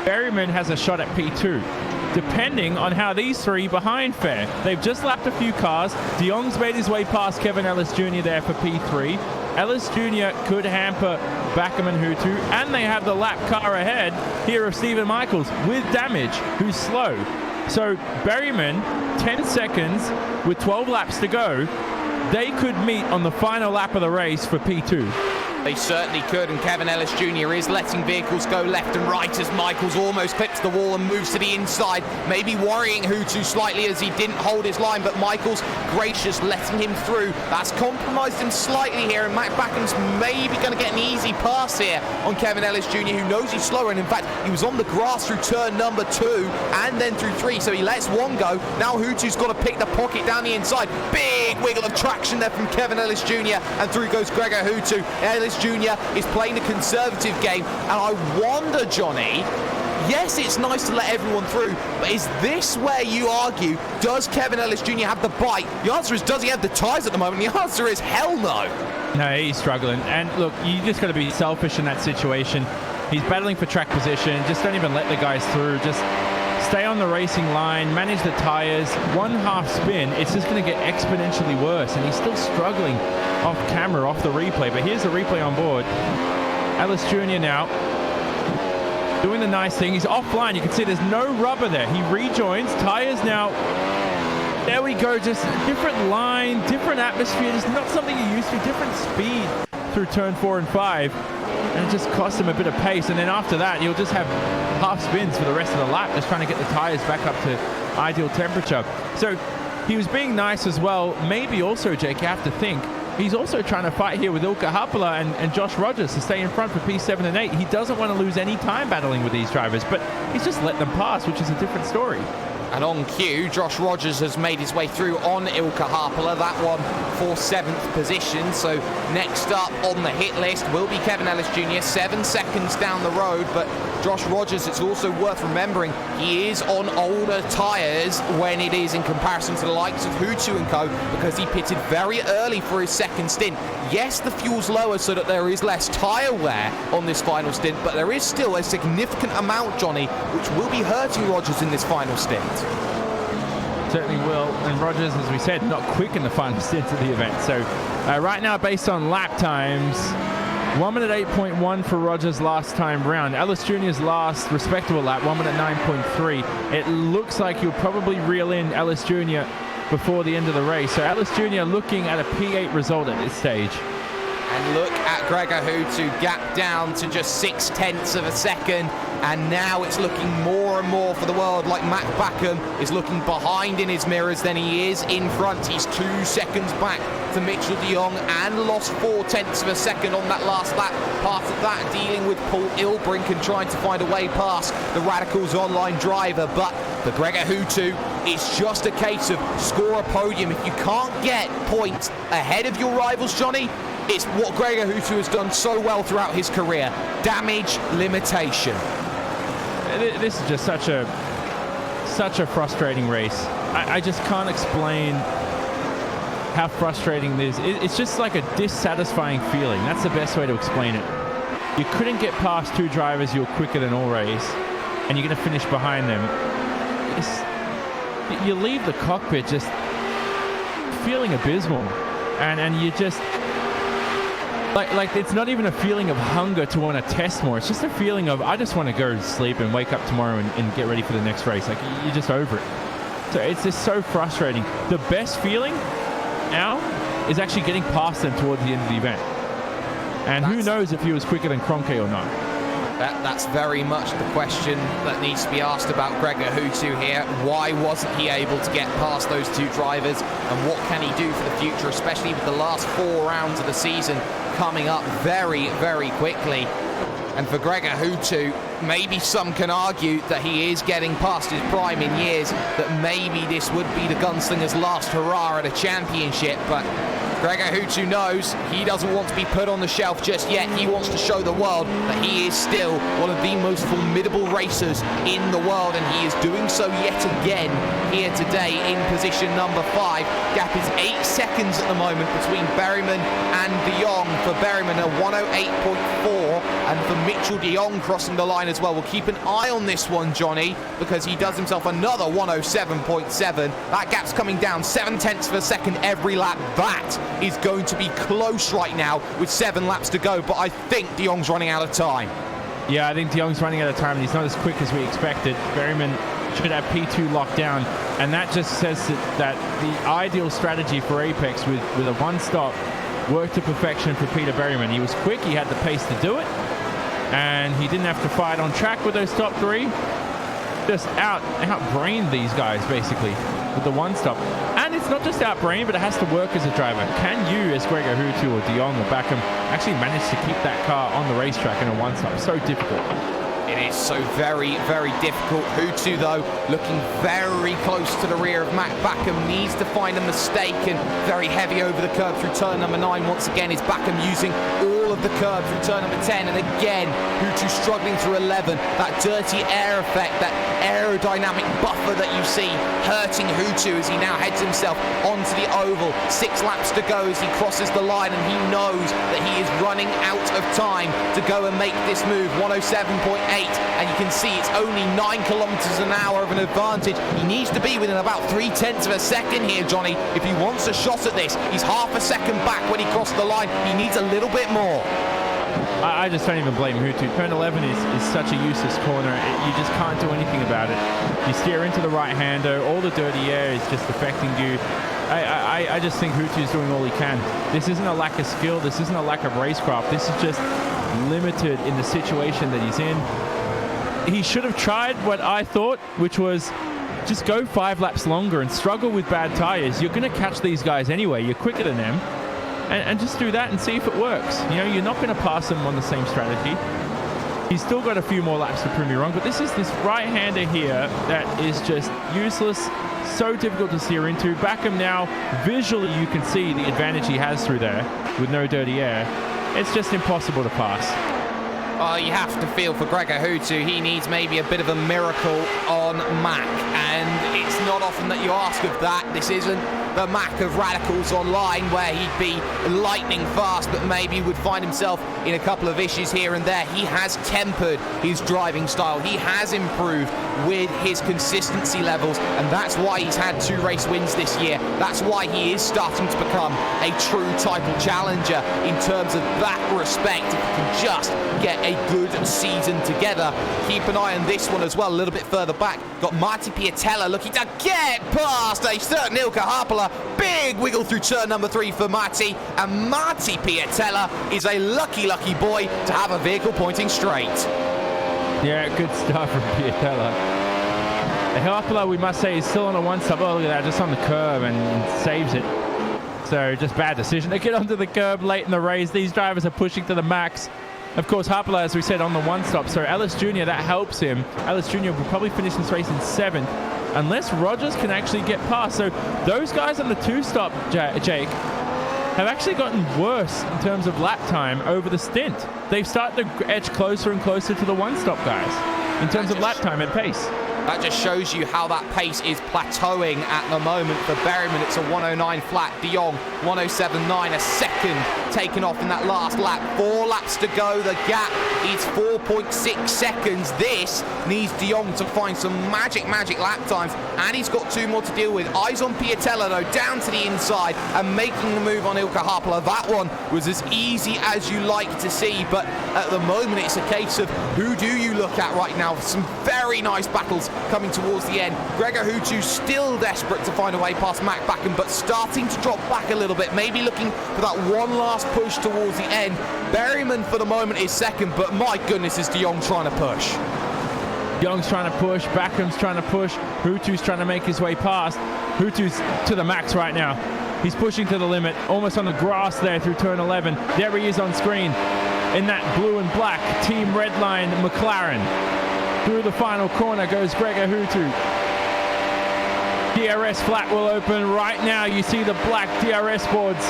S3: Berryman has a shot at P2, depending on how these 3 behind fare. They've just lapped a few cars. De Jong's made his way past Kevin Ellis Jr. there for P3. Ellis Jr. could hamper Backham and Hutu, and they have the lap car ahead here of Stephen Michaels with damage, who's slow. So Berryman, 10 seconds with 12 laps to go. They could meet on the final lap of the race for P2.
S2: They certainly could, and Kevin Ellis Jr. is letting vehicles go left and right as Michaels almost clips the wall and moves to the inside, maybe worrying Hutu slightly as he didn't hold his line, but Michaels gracious, letting him through. That's compromised him slightly here, and Matt Backham's maybe going to get an easy pass here on Kevin Ellis Jr., who knows he's slower, and in fact, he was on the grass through turn number 2 and then through 3, so he lets 1 go. Now Hutu's got to pick the pocket down the inside. Big wiggle of traction there from Kevin Ellis Jr., and through goes Gregor Hutu. Ellis Jr. is playing the conservative game, and I wonder, Johnny, yes, it's nice to let everyone through, but is this where you argue, does Kevin Ellis Jr. have the bite? The answer is, does he have the tyres at the moment? The answer is hell no.
S3: No, he's struggling. And look, you just got to be selfish in that situation. He's battling for track position. Just don't even let the guys through. Just stay on the racing line, manage the tires. 1 half spin, it's just going to get exponentially worse. And he's still struggling off camera, off the replay. But here's the replay on board. Ellis Jr. now doing the nice thing. He's offline. You can see there's no rubber there. He rejoins. Tires now. There we go. Just different line, different atmosphere. Just not something you're used to. Different speed through turn 4 and 5. And it just costs him a bit of pace. And then after that, you'll just have half spins for the rest of the lap, just trying to get the tires back up to ideal temperature. So he was being nice as well. Maybe also, Jake, you have to think, he's also trying to fight here with Ilkka Haapala and Josh Rogers to stay in front for P7 and 8. He doesn't want to lose any time battling with these drivers, but he's just let them pass, which is a different story.
S2: And on cue, Josh Rogers has made his way through on Ilkka Haapala, that one for 7th position. So next up on the hit list will be Kevin Ellis Jr., 7 seconds down the road. But Josh Rogers, it's also worth remembering, he is on older tyres when it is in comparison to the likes of Hutu and co, because he pitted very early for his second stint. Yes, the fuel's lower so that there is less tyre wear on this final stint, but there is still a significant amount, Johnny, which will be hurting Rogers in this final stint.
S3: Certainly will. And Rogers, as we said, not quick in the final stint of the event. So right now, based on lap times, 1 minute 8.1 for Rogers last time round. Ellis Jr.'s last respectable lap, 1 minute 9.3. It looks like he'll probably reel in Ellis Jr. before the end of the race. So Ellis Jr. looking at a P8 result at this stage.
S2: And look at Gregor Hutu, gap down to just 0.6 of a second. And now it's looking more and more for the world like Matt Backham is looking behind in his mirrors than he is in front. He's 2 seconds back to Mitchell de Jong and lost 0.4 of a second on that last lap. Part of that dealing with Paul Ilbrink and trying to find a way past the Radicals online driver. But for Gregor Hutu, it's just a case of score a podium. If you can't get points ahead of your rivals, Johnny, it's what Gregor Hutu has done so well throughout his career. Damage limitation.
S3: This is just such a frustrating race. I just can't explain how frustrating this is. It's just like a dissatisfying feeling. That's the best way to explain it. You couldn't get past 2 drivers you were quicker than all race, and you're going to finish behind them. You leave the cockpit just feeling abysmal, and you just like it's not even a feeling of hunger to want to test more. It's just a feeling of I just want to go to sleep and wake up tomorrow and get ready for the next race. Like you're just over it. So it's just so frustrating. The best feeling now is actually getting past them towards the end of the event. And who knows if he was quicker than Kroenke or not.
S2: That's very much the question that needs to be asked about Gregor Hutu here. Why wasn't he able to get past those 2 drivers? And what can he do for the future, especially with the last 4 rounds of the season coming up very, very quickly? And for Gregor Hutu, maybe some can argue that he is getting past his prime in years, that maybe this would be the gunslinger's last hurrah at a championship, but Gregor Hutu knows he doesn't want to be put on the shelf just yet. He wants to show the world that he is still one of the most formidable racers in the world, and he is doing so yet again here today in position number 5. Gap is 8 seconds at the moment between Berryman and de Jong. For Berryman, a 108.4, and for Mitchell de Jong crossing the line as well. We'll keep an eye on this one, Johnny, because he does himself another 107.7. That gap's coming down 0.7 of a second every lap. That is going to be close right now with 7 laps to go, but I think de Jong's running out of time.
S3: Yeah, I think de Jong's running out of time, and he's not as quick as we expected. Berryman should have P2 locked down, and that just says that the ideal strategy for Apex with a one-stop worked to perfection for Peter Berryman. He was quick, he had the pace to do it, and he didn't have to fight on track with those top 3. Just outbrained these guys, basically, with the one-stop. And it's not just outbrain, but it has to work as a driver. Can you, as Gregor Hutu or de Jong or Backham, actually manage to keep that car on the racetrack in a one-stop? So difficult.
S2: It is so very, very difficult. Hutu, though, looking very close to the rear of Matt Backham, needs to find a mistake, and very heavy over the curb through turn number 9. Once again, is Backham using all of the curb through turn number 10, and again, Hutu struggling through 11. That dirty air effect, that aerodynamic buffer that you see hurting Hutu as he now heads himself onto the oval. 6 laps to go as he crosses the line, and he knows that he is running out of time to go and make this move. 107.8, and you can see it's only 9 kilometers an hour of an advantage. He needs to be within about 0.3 of a second here, Johnny, if he wants a shot at this. He's half a second back when he crossed the line. He needs a little bit more.
S3: I just don't even blame Hutu. Turn 11 is such a useless corner. You just can't do anything about it. You steer into the right-hander. All the dirty air is just affecting you. I just think Hutu's doing all he can. This isn't a lack of skill. This isn't a lack of racecraft. This is just limited in the situation that he's in. He should have tried what I thought, which was just go 5 laps longer and struggle with bad tires. You're going to catch these guys anyway. You're quicker than them. And just do that and see if it works. You know, you're not going to pass him on the same strategy. He's still got a few more laps to prove me wrong, but this is this right-hander here that is just useless, so difficult to steer into. Back him now. Visually, you can see the advantage he has through there with no dirty air. It's just impossible to pass.
S2: You have to feel for Gregor Hutu. He needs maybe a bit of a miracle on Mac, and it's not often that you ask of that. This isn't the Mac of Radicals Online, where he'd be lightning fast, but maybe would find himself in a couple of issues here and there. He has tempered his driving style. He has improved with his consistency levels, and that's why he's had 2 race wins this year. That's why he is starting to become a true title challenger in terms of that respect. If you can just get a good season together. Keep an eye on this one as well, a little bit further back. Got Marty Piatella looking to get past a certain Ilkka Harpala. Big wiggle through turn number 3 for Marty, and Marty Piatella is a lucky boy to have a vehicle pointing straight.
S3: Yeah, good stuff from Piatella. Harpala, we must say, is still on a one-stop. Oh, look at that, just on the curb and saves it. So just bad decision to get onto the curb late in the race. These drivers are pushing to the max. Of course, Harpala, as we said, on the one-stop. So Ellis Jr., that helps him. Ellis Jr. will probably finish this race in 7th, unless Rogers can actually get past. So those guys on the 2-stop, Jake, have actually gotten worse in terms of lap time over the stint. They've started to edge closer and closer to the one-stop guys in terms of lap time and pace.
S2: That just shows you how that pace is plateauing at the moment. For Berryman, it's a 109 flat. De Jong, 107.9, a second taken off in that last lap. 4 laps to go. The gap is 4.6 seconds. This needs De Jong to find some magic lap times, and he's got 2 more to deal with. Eyes on Piatella, though, down to the inside and making the move on Ilkka Harpala. That one was as easy as you like to see, but at the moment it's a case of who do you look at right now? Some very nice battles coming towards the end. Gregor Hutu still desperate to find a way past Mac Backen, but starting to drop back a little bit, maybe looking for that one last push towards the end. Berryman for the moment is second, but my goodness, is De Jong trying to push.
S3: De Jong's trying to push, Backham's trying to push, Hutu's trying to make his way past. Hutu's to the max right now. He's pushing to the limit, almost on the grass there through turn 11. There he is on screen in that blue and black Team Redline McLaren. Through the final corner goes Gregor Hutu. DRS flat will open right now. You see the black DRS boards.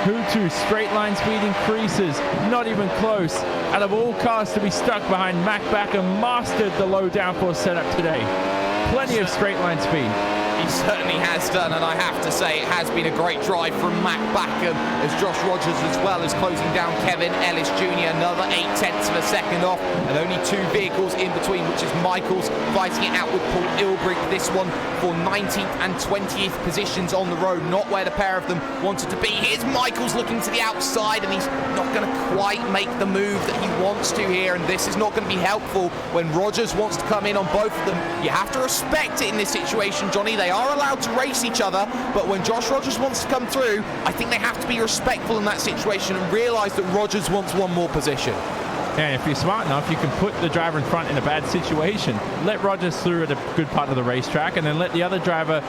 S3: Hutu, straight line speed increases, not even close. Out of all cars to be stuck behind, Mac Backer mastered the low downforce setup today. Plenty of straight line speed.
S2: He certainly has done, and I have to say it has been a great drive from Mac Backham as Josh Rogers as well is closing down Kevin Ellis Jr. Another 0.8 of a second off, and only 2 vehicles in between, which is Michaels fighting it out with Paul Ilbrink. This one for 19th and 20th positions on the road, not where the pair of them wanted to be. Here's Michaels looking to the outside, and he's not going to quite make the move that he wants to here, and this is not going to be helpful when Rogers wants to come in on both of them. You have to respect it in this situation, Johnny. They are allowed to race each other, but when Josh Rogers wants to come through, I think they have to be respectful in that situation and realise that Rogers wants one more position.
S3: And if you're smart enough, you can put the driver in front in a bad situation. Let Rogers through at a good part of the racetrack, and then let the other driver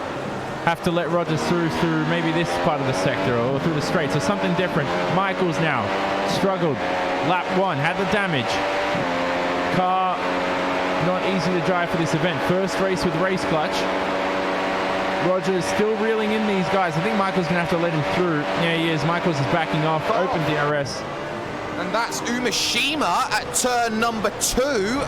S3: have to let Rogers through maybe this part of the sector or through the straights or something different. Michaels now struggled. Lap 1 had the damage. Car not easy to drive for this event. First race with race clutch. Rogers still reeling in these guys. I think Michael's going to have to let him through. Yeah, he is. Michaels is backing off. Open DRS.
S2: And that's Umeshima at turn number 2,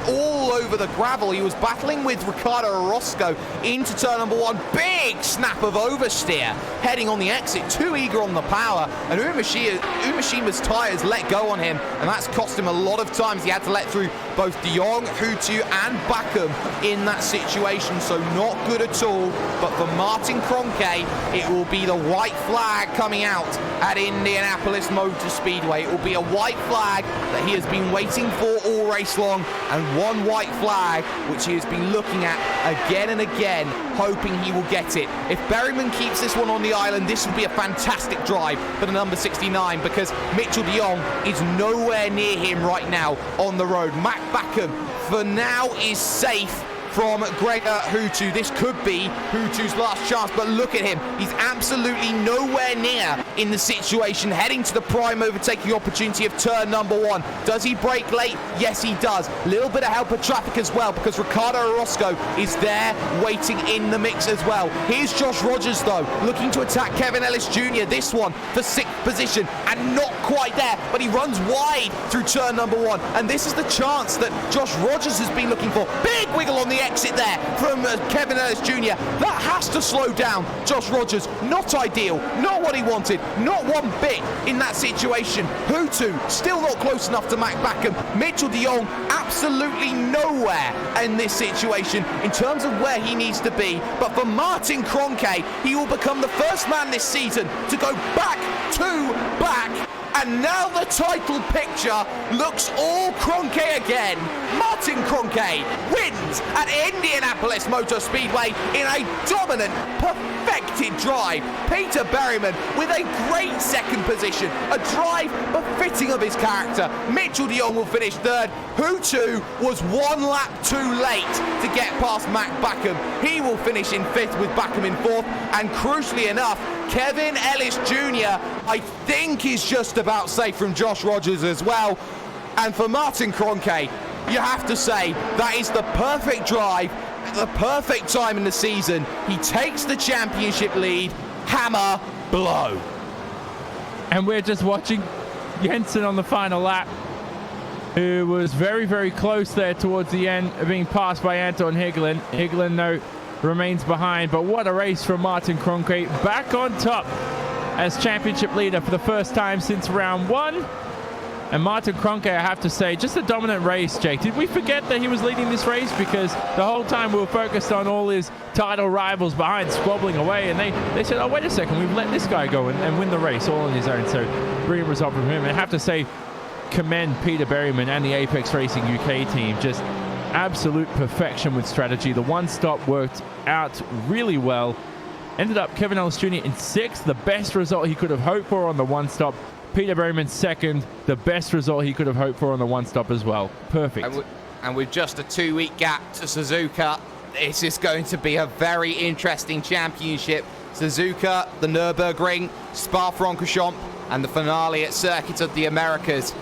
S2: all over the gravel. He was battling with Ricardo Orozco into turn number 1. Big snap of oversteer, heading on the exit, too eager on the power. And Umeshima's tyres let go on him, and that's cost him a lot of times. He had to let through both de Jong, Hutu and Bakum in that situation, so not good at all. But for Martin Kroenke, it will be the white flag coming out at Indianapolis Motor Speedway. It will be a white flag that he has been waiting for all race long, and one white flag which he has been looking at again and again, hoping he will get it. If Berryman keeps this one on the island, this will be a fantastic drive for the number 69, because Mitchell de Jong is nowhere near him right now on the road. Mac Bakum for now is safe from Gregor Hutu. This could be Hutu's last chance, but look at him. He's absolutely nowhere near in the situation, heading to the prime overtaking opportunity of turn number 1. Does he brake late? Yes, he does. Little bit of help of traffic as well, because Ricardo Orozco is there waiting in the mix as well. Here's Josh Rogers, though, looking to attack Kevin Ellis Jr. This one for 6th position, and not quite there, but he runs wide through turn number 1, and this is the chance that Josh Rogers has been looking for. Big wiggle on the exit there from Kevin Ellis Jr. That has to slow down Josh Rogers. Not ideal, not what he wanted, not one bit in that situation. Hutu still not close enough to Mac Bakum. Mitchell de Jong absolutely nowhere in this situation in terms of where he needs to be. But for Martin Kroenke, he will become the first man this season to go back to back. And now the title picture looks all Kroenke again. Martin Kroenke wins at Indianapolis Motor Speedway in a dominant, perfected drive. Peter Berryman with a great 2nd position, a drive befitting of his character. Mitchell de Jong will finish 3rd. Hutu was 1 lap too late to get past Mac Bakum. He will finish in 5th with Bakum in 4th. And crucially enough, Kevin Ellis Jr., I think, is just about safe from Josh Rogers as well. And for Martin Kroenke, you have to say that is the perfect drive, the perfect time in the season. He takes the championship lead, hammer blow.
S3: And we're just watching Jensen on the final lap, who was very, very close there towards the end of being passed by Anton Higgelin. Higgelin, though, remains behind, but what a race from Martin Kroenke, back on top as championship leader for the first time since round 1. And Martin Kroenke, I have to say, just a dominant race, Jake. Did we forget that he was leading this race? Because the whole time we were focused on all his title rivals behind squabbling away, and they said, oh, wait a second, we've let this guy go and win the race all on his own. So brilliant result from him. And I have to say, commend Peter Berryman and the Apex Racing UK team. Just absolute perfection with strategy. The one-stop worked out really well. Ended up Kevin Ellis Jr. in 6th, the best result he could have hoped for on the one-stop. Peter Berryman 2nd, the best result he could have hoped for on the one-stop as well. Perfect.
S2: And with just a 2-week gap to Suzuka, this is going to be a very interesting championship. Suzuka, the Nürburgring, Spa-Francorchamps, and the finale at Circuit of the Americas.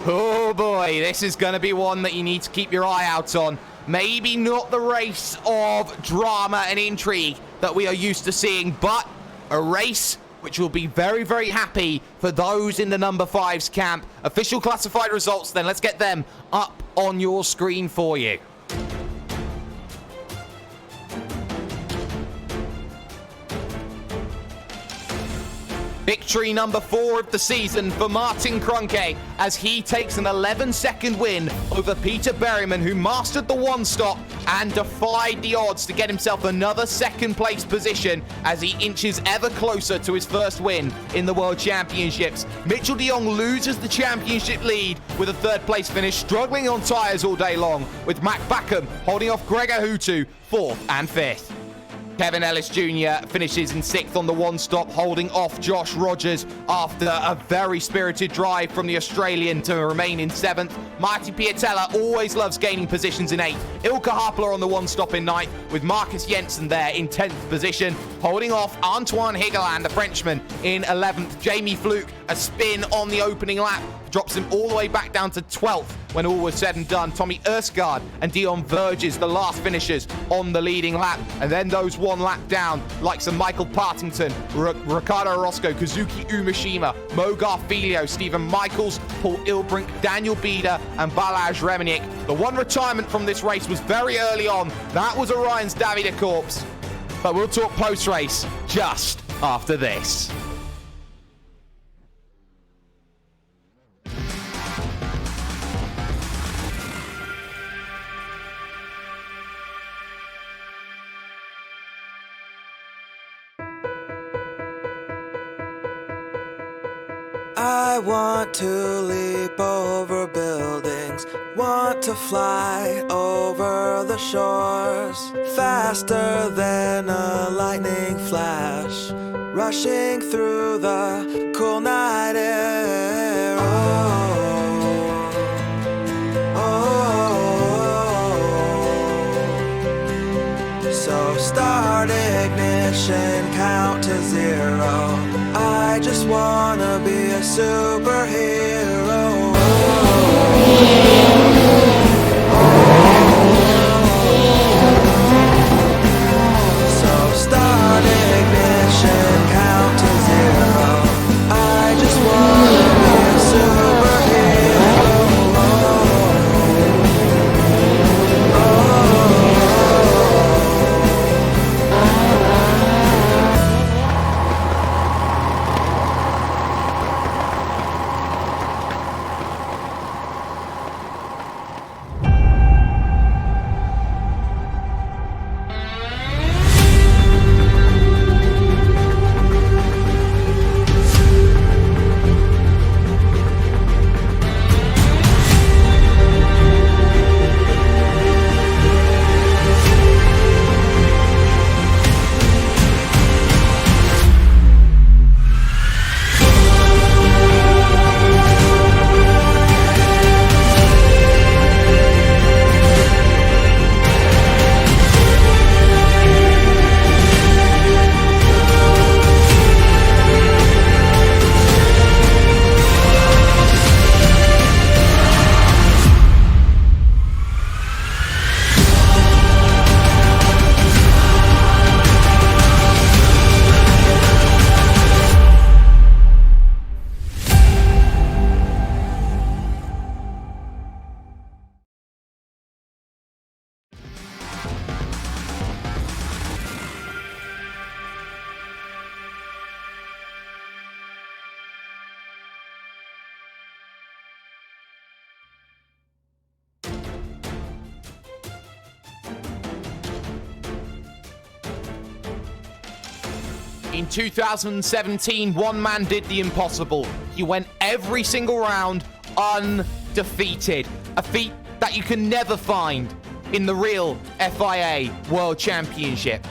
S2: Oh boy, this is going to be one that you need to keep your eye out on. Maybe not the race of drama and intrigue that we are used to seeing, but a race which will be very, very happy for those in the number 5's camp. Official classified results then, let's get them up on your screen for you. Victory number 4 of the season for Martin Kroenke as he takes an 11-second win over Peter Berryman, who mastered the one-stop and defied the odds to get himself another 2nd place position as he inches ever closer to his first win in the World Championships. Mitchell de Jong loses the championship lead with a 3rd place finish, struggling on tyres all day long, with Mac Bakum holding off Gregor Hutu 4th and 5th. Kevin Ellis Jr. finishes in 6th on the one-stop, holding off Josh Rogers after a very spirited drive from the Australian to remain in 7th. Marty Piatella always loves gaining positions in 8th. Ilka Harpler on the one-stop in 9th, with Marcus Jensen there in 10th position, holding off Antoine Higgelin, the Frenchman, in 11th. Jamie Fluke, a spin on the opening lap, drops him all the way back down to 12th when all was said and done. Tommy Erskard and Dion Verges, the last finishers on the leading lap. And then those 1 lap down, like some Michael Partington, Ricardo Orozco, Kazuki Umeshima, Mo Garfilio, Stephen Michaels, Paul Ilbrink, Daniel Bieder, and Balazs Remenick. The one retirement from this race was very early on. That was Orion's Davide Corps. But we'll talk post-race just after this.
S8: I want to leap over buildings, want to fly over the shores, faster than a lightning flash, rushing through the cool night air. So start ignition, count to 0. I just wanna be a superhero. So start ignition, count to 0. I just wanna be a superhero.
S2: In 2017, one man did the impossible. He went every single round undefeated. A feat that you can never find in the real FIA World Championship.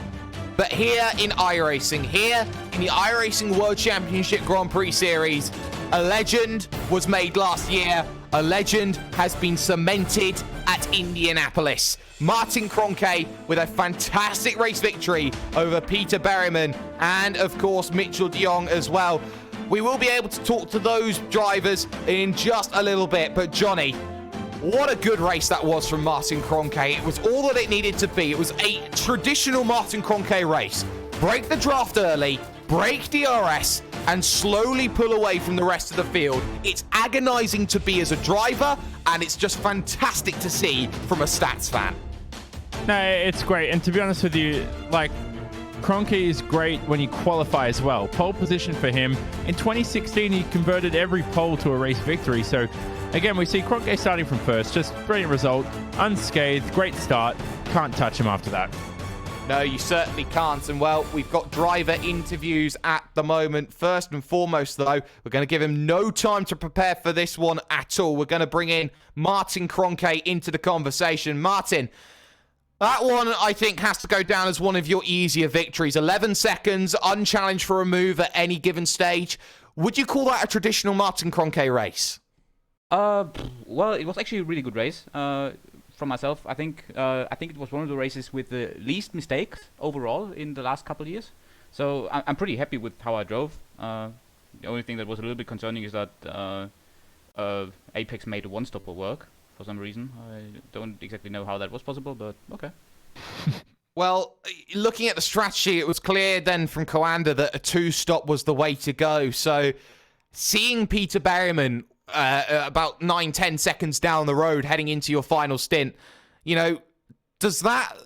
S2: But here in iRacing, here in the iRacing World Championship Grand Prix Series, a legend was made last year. A legend has been cemented at Indianapolis. Martin Kroenke with a fantastic race victory over Peter Berryman and, of course, Mitchell de Jong as well. We will be able to talk to those drivers in just a little bit, but Johnny, what a good race that was from Martin Kroenke. It was all that it needed to be. It was a traditional Martin Kroenke race. Break the draft early, break DRS, and slowly pull away from the rest of the field. It's agonizing to be as a driver, and it's just fantastic to see from a stats fan.
S3: No, it's great. And to be honest with you, like, Kroenke is great when he qualifies as well. Pole position for him. In 2016, he converted every pole to a race victory. So, again, we see Kroenke starting from first. Just brilliant result. Unscathed. Great start. Can't touch him after that.
S2: No, you certainly can't. And, well, we've got driver interviews at the moment. First and foremost, though, we're going to give him no time to prepare for this one at all. We're going to bring in Martin Kroenke into the conversation. Martin, that one, I think, has to go down as one of your easier victories. 11 seconds, unchallenged for a move at any given stage. Would you call that a traditional Martin Kroenke race?
S9: Well, it was actually a really good race. From myself, I think it was one of the races with the least mistakes overall in the last couple of years. So I'm pretty happy with how I drove. The only thing that was a little bit concerning is that Apex made a one-stopper work for some reason. I don't exactly know how that was possible, but okay.
S2: Well, looking at the strategy, it was clear then from Coanda that a two-stop was the way to go. So seeing Peter Berryman about 9-10 seconds down the road heading into your final stint, you know, does that...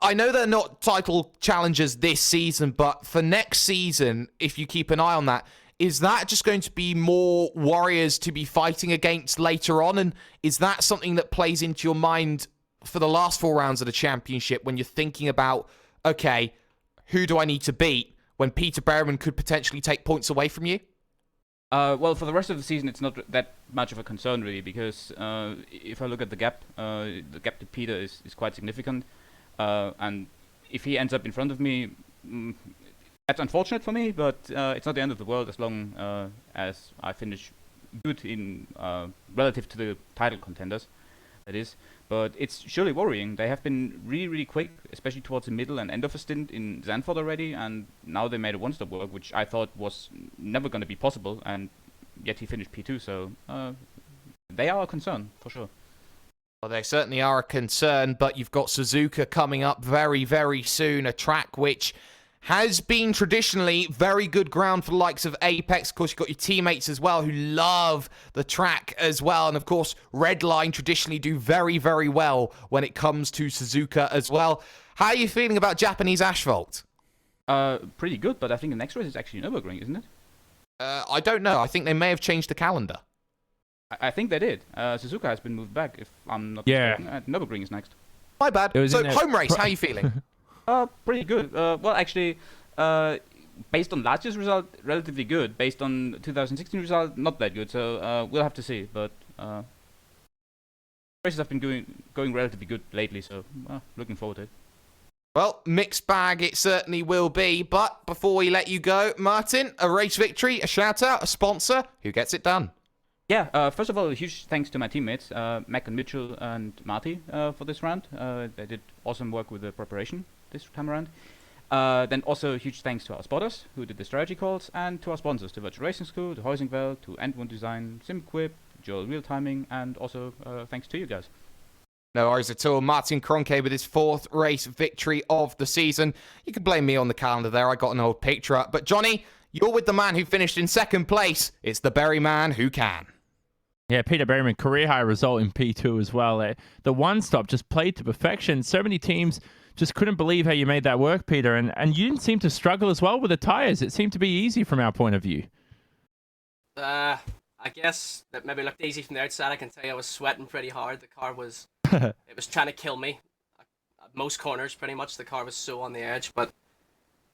S2: I know they're not title challengers this season, but for next season, if you keep an eye on that, is that just going to be more warriors to be fighting against later on? And is that something that plays into your mind for the last 4 rounds of the championship when you're thinking about, okay, who do I need to beat when Peter Berryman could potentially take points away from you?
S9: Well, for the rest of the season, it's not that much of a concern really, because if I look at the gap to Peter is quite significant, and if he ends up in front of me, that's unfortunate for me, but it's not the end of the world as long as I finish good in relative to the title contenders, that is. But it's surely worrying. They have been really, really quick, especially towards the middle and end of a stint in Zandvoort already, and now they made a one-stop work, which I thought was never going to be possible, and yet he finished P2, so they are a concern, for sure.
S2: Well, they certainly are a concern, but you've got Suzuka coming up very, very soon, a track which has been traditionally very good ground for the likes of Apex. Of course, you've got your teammates as well who love the track as well. And of course, Redline traditionally do very, very well when it comes to Suzuka as well. How are you feeling about Japanese asphalt?
S9: Pretty good, but I think the next race is actually Nürburgring, isn't it?
S2: I don't know. I think they may have changed the calendar.
S9: I think they did. Suzuka has been moved back, if I'm not mistaken. Nürburgring is next.
S2: My bad. So, home race, how are you feeling?
S9: Pretty good. Well, actually, based on last year's result, relatively good. Based on 2016 result, not that good. So we'll have to see. But races have been going relatively good lately. So looking forward to it.
S2: Well, mixed bag it certainly will be. But before we let you go, Martin, a race victory, a shout out, a sponsor. Who gets it done?
S9: Yeah, first of all, a huge thanks to my teammates, Mac and Mitchell and Marty, for this round. They did awesome work with the preparation this time around. Then also huge thanks to our spotters who did the strategy calls, and to our sponsors, to Virtual Racing School, to Heusingwell, to Endwood Design, SimQuip, Joel Real Timing, and also thanks to you guys.
S2: No worries at all. Martin Kroenke with his 4th race victory of the season. You can blame me on the calendar there. I got an old picture up. But Johnny, you're with the man who finished in 2nd place. It's the Berry man who can.
S3: Yeah, Peter Berryman, career high result in P2 as well. The one-stop just played to perfection. So many teams just couldn't believe how you made that work, Peter. And you didn't seem to struggle as well with the tires. It seemed to be easy from our point of view.
S10: I guess that maybe looked easy from the outside. I can tell you I was sweating pretty hard. The car was, it was trying to kill me. At most corners, pretty much, the car was so on the edge. But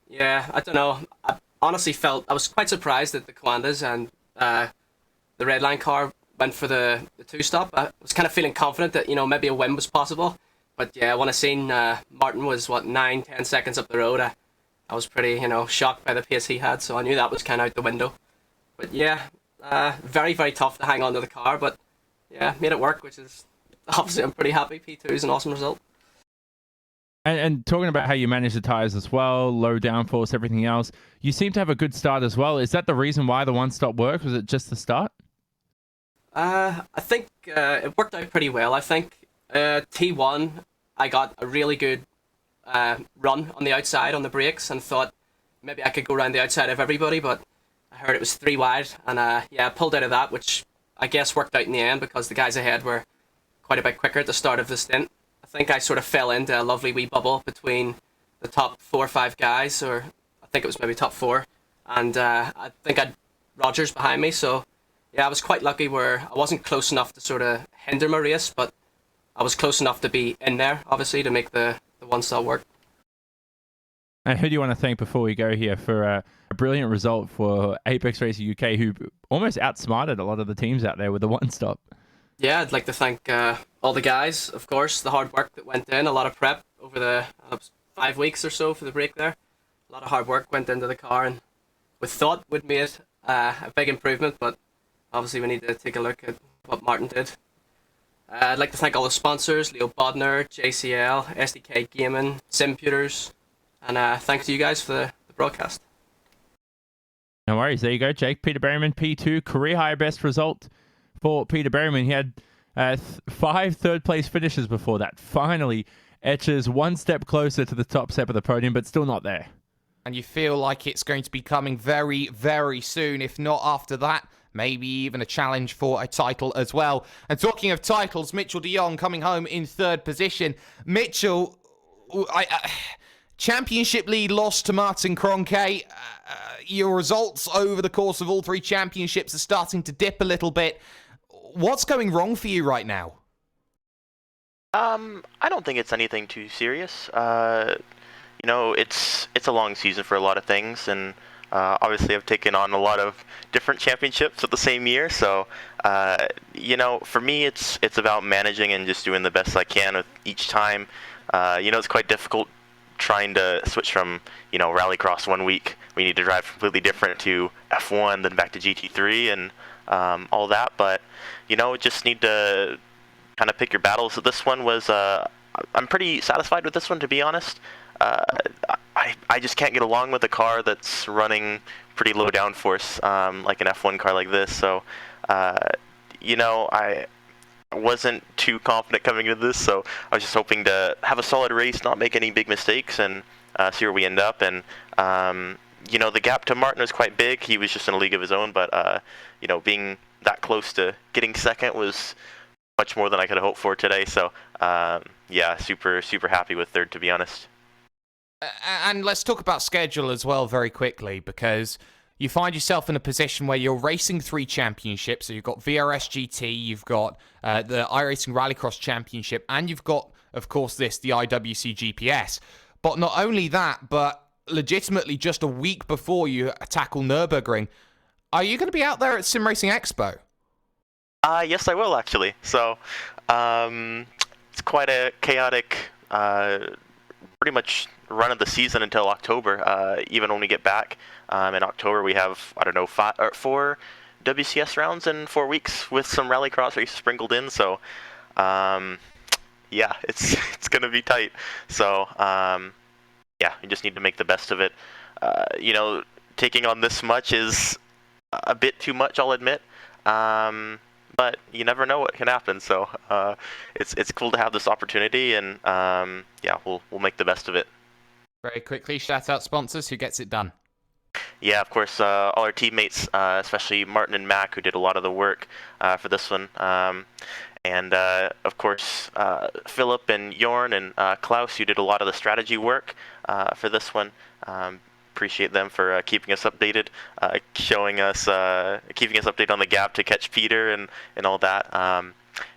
S10: yeah, I don't know. I honestly felt, I was quite surprised that the Comandas and the Redline car went for the 2-stop. I was kind of feeling confident that, you know, maybe a win was possible. But yeah, when I seen Martin was, 9-10 seconds up the road, I was pretty, shocked by the pace he had, so I knew that was kind of out the window. But yeah, very, very tough to hang on to the car, but yeah, made it work, which is, obviously I'm pretty happy. P2 is an awesome result.
S3: And talking about how you manage the tires as well, low downforce, everything else, you seem to have a good start as well. Is that the reason why the one-stop worked? Was it just the start?
S10: I think it worked out pretty well. I think T1, I got a really good run on the outside on the brakes and thought maybe I could go around the outside of everybody, but I heard it was 3 wide, and yeah, I pulled out of that, which I guess worked out in the end because the guys ahead were quite a bit quicker at the start of the stint. I think I sort of fell into a lovely wee bubble between the top 4 or 5 guys, or I think it was maybe top 4, and I think I had Rogers behind me, so yeah, I was quite lucky where I wasn't close enough to sort of hinder my race, but I was close enough to be in there, obviously, to make the one-stop work.
S3: And who do you want to thank before we go here for a brilliant result for Apex Racing UK, who almost outsmarted a lot of the teams out there with the one-stop?
S10: Yeah, I'd like to thank all the guys, of course, the hard work that went in, a lot of prep over the 5 weeks or so for the break there. A lot of hard work went into the car, and we thought we'd made a big improvement, but obviously we need to take a look at what Martin did. I'd like to thank all the sponsors, Leo Bodner, JCL, SDK Gaming, Simputers, and thanks to you guys for the broadcast.
S3: No worries. There you go, Jake. Peter Berryman, P2, career high best result for Peter Berryman. He had 5 third-place finishes before that. Finally etches one step closer to the top step of the podium, but still not there.
S2: And you feel like it's going to be coming very, very soon, if not after that. Maybe even a challenge for a title as well. And talking of titles, Mitchell de Jong coming home in 3rd position. Mitchell, championship lead lost to Martin Kroenke. Your results over the course of all 3 championships are starting to dip a little bit. What's going wrong for you right now?
S11: I don't think it's anything too serious. It's a long season for a lot of things, and Obviously, I've taken on a lot of different championships at the same year, so you know, for me, it's about managing and just doing the best I can with each time. You know, it's quite difficult trying to switch from, you know, Rallycross one week we need to drive completely different to F1, then back to GT3 and all that. But you know, just need to kind of pick your battles. This one was I'm pretty satisfied with this one, to be honest. I just can't get along with a car that's running pretty low downforce, like an F1 car like this. So you know, I wasn't too confident coming into this, so I was just hoping to have a solid race, not make any big mistakes, and see where we end up. And you know, the gap to Martin was quite big. He was just in a league of his own, but you know, being that close to getting second was much more than I could have hoped for today. So yeah, super happy with third, to be honest.
S2: And let's talk about schedule as well very quickly, because you find yourself in a position where you're racing 3 championships. So you've got VRS GT, you've got the iRacing Rallycross Championship, and you've got, of course, the IWC GPS. But not only that, but legitimately just a week before you tackle Nürburgring, are you going to be out there at Sim Racing Expo?
S11: Yes, I will, actually. So it's quite a chaotic, pretty much run of the season until October. Even when we get back in October, we have, I don't know, 4 WCS rounds in 4 weeks with some Rallycross races sprinkled in. So yeah, it's gonna be tight. So yeah, you just need to make the best of it. You know, taking on this much is a bit too much, I'll admit. But you never know what can happen. So it's cool to have this opportunity, and yeah, we'll make the best of it.
S2: Very quickly, shout out sponsors. Who gets it done?
S11: Yeah, of course, all our teammates, especially Martin and Mac, who did a lot of the work for this one. And of course, Philip and Jorn and Klaus, who did a lot of the strategy work for this one. Appreciate them for keeping us updated, keeping us updated on the gap to catch Peter and all that.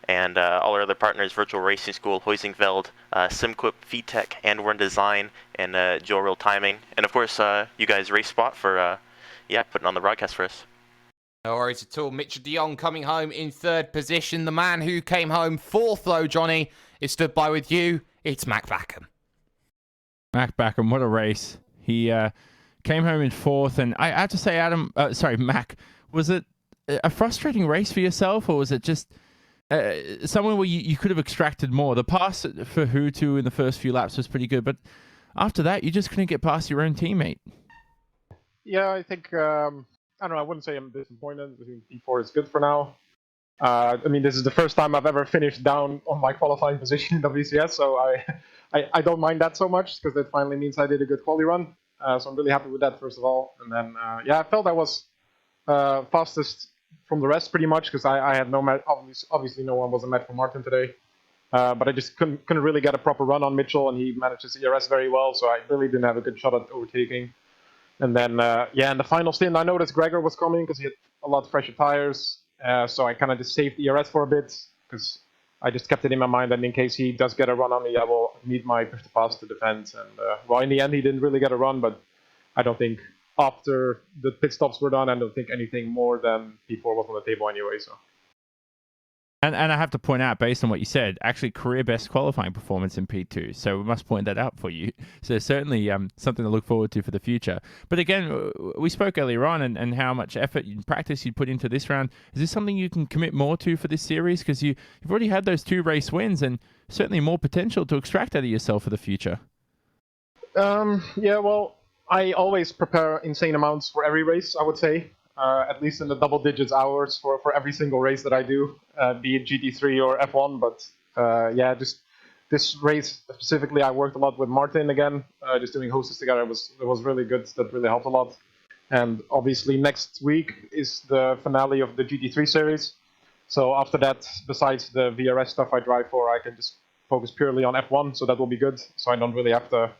S11: And all our other partners, Virtual Racing School, Hoisingfeld, SimQuip, VTech, and Warren Design, and Joe Real Timing. And of course, you guys, Race Spot, for yeah, putting on the broadcast for us.
S2: No worries at all. Mitchell de Jong coming home in 3rd position. The man who came home 4th, though, Johnny, is stood by with you. It's Mac Backham.
S3: Mac Backham, what a race. He came home in 4th, and I have to say, Mac, was it a frustrating race for yourself, or was it just somewhere where you could have extracted more? The pass for Hutu in the first few laps was pretty good, but after that, you just couldn't get past your own teammate.
S12: Yeah, I think, I don't know, I wouldn't say I'm disappointed. I think P4 is good for now. I mean, this is the first time I've ever finished down on my qualifying position in WCS, so I don't mind that so much, because that finally means I did a good quali run. So I'm really happy with that, first of all. And then, yeah, I felt I was fastest from the rest pretty much, because I had no match. Obviously, no one was a match for Martin today. But I just couldn't really get a proper run on Mitchell, and he managed his ERS very well, so I really didn't have a good shot at overtaking. And then, yeah, in the final stint, I noticed Gregor was coming because he had a lot fresher tires. So I kind of just saved ERS for a bit, because I just kept it in my mind that in case he does get a run on me, I will need my push to pass to defend. And well, in the end, he didn't really get a run, but I don't think after the pit stops were done, I don't think anything more than P4 was on the table anyway. So.
S3: And I have to point out, based on what you said, actually career best qualifying performance in P2. So we must point that out for you. So certainly something to look forward to for the future. But again, we spoke earlier on and how much effort and practice you put into this round. Is this something you can commit more to for this series? Because you've already had those 2 race wins and certainly more potential to extract out of yourself for the future.
S12: Yeah, well, I always prepare insane amounts for every race, I would say. At least in the double digits hours for every single race that I do, be it GT3 or F1. But yeah, just this race specifically, I worked a lot with Martin again. Just doing hostess together was really good. That really helped a lot. And obviously next week is the finale of the GT3 series. So after that, besides the VRS stuff I drive for, I can just focus purely on F1. So that will be good. So I don't really have to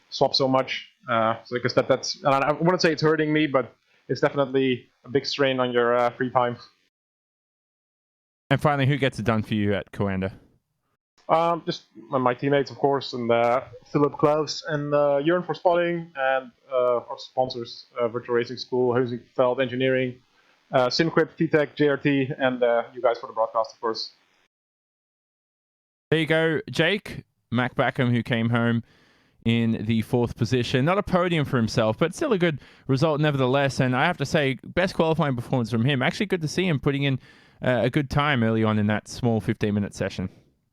S12: swap so much. So because that's, and I wouldn't say it's hurting me, but it's definitely a big strain on your free time.
S3: And finally, who gets it done for you at Coanda?
S12: Just my teammates, of course, and Philip Klaus and Jörn for spotting, and our sponsors, Virtual Racing School, Hoesingveld Engineering, SimQuip, T-Tech, JRT, and you guys for the broadcast, of course.
S3: There you go, Jake. Mac Backham, who came home in the 4th position. Not a podium for himself, but still a good result nevertheless. And I have to say, best qualifying performance from him. Actually good to see him putting in a good time early on in that small 15-minute session.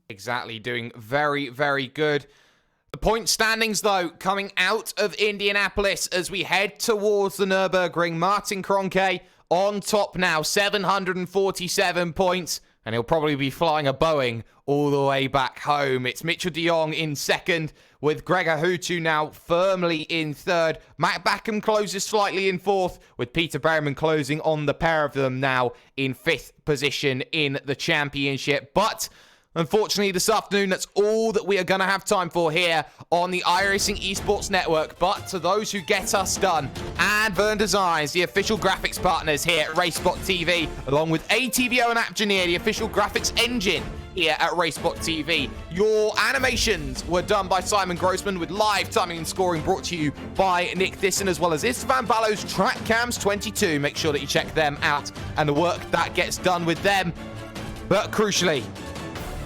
S2: Exactly, doing very, very good. The point standings, though, coming out of Indianapolis as we head towards the Nürburgring. Martin Kroenke on top now, 747 points. And he'll probably be flying a Boeing all the way back home. It's Mitchell de Jong in 2nd, with Gregor Hutu now firmly in 3rd. Matt Backham closes slightly in 4th, with Peter Berryman closing on the pair of them now in 5th position in the championship. But unfortunately, this afternoon, that's all that we are going to have time for here on the iRacing Esports Network. But to those who get us done, and Vern Designs, the official graphics partners here at RaceSpot TV, along with ATVO and Apgeneer, the official graphics engine here at RaceSpot TV. Your animations were done by Simon Grossman, with live timing and scoring brought to you by Nick Thyssen, as well as Istvan Ballo's Track Cams 22. Make sure that you check them out and the work that gets done with them. But crucially,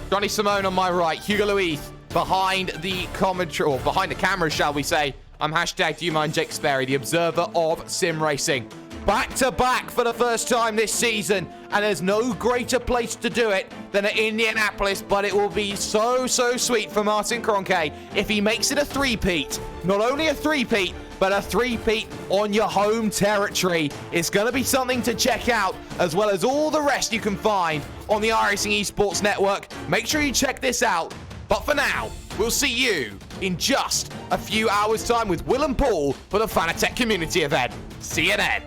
S2: Johnny Simone on my right, Hugo Luis behind the commentary, or behind the camera, shall we say. I'm hashtag Do You Mind Jake Sperry, the observer of sim racing. Back to back for the first time this season, and there's no greater place to do it than at Indianapolis, but it will be so sweet for Martin Kroenke if he makes it a three-peat. Not only a three-peat, but a three-peat on your home territory. It's going to be something to check out, as well as all the rest you can find on the iRacing Esports Network. Make sure you check this out. But for now, we'll see you in just a few hours' time with Will and Paul for the Fanatec Community event. See you then.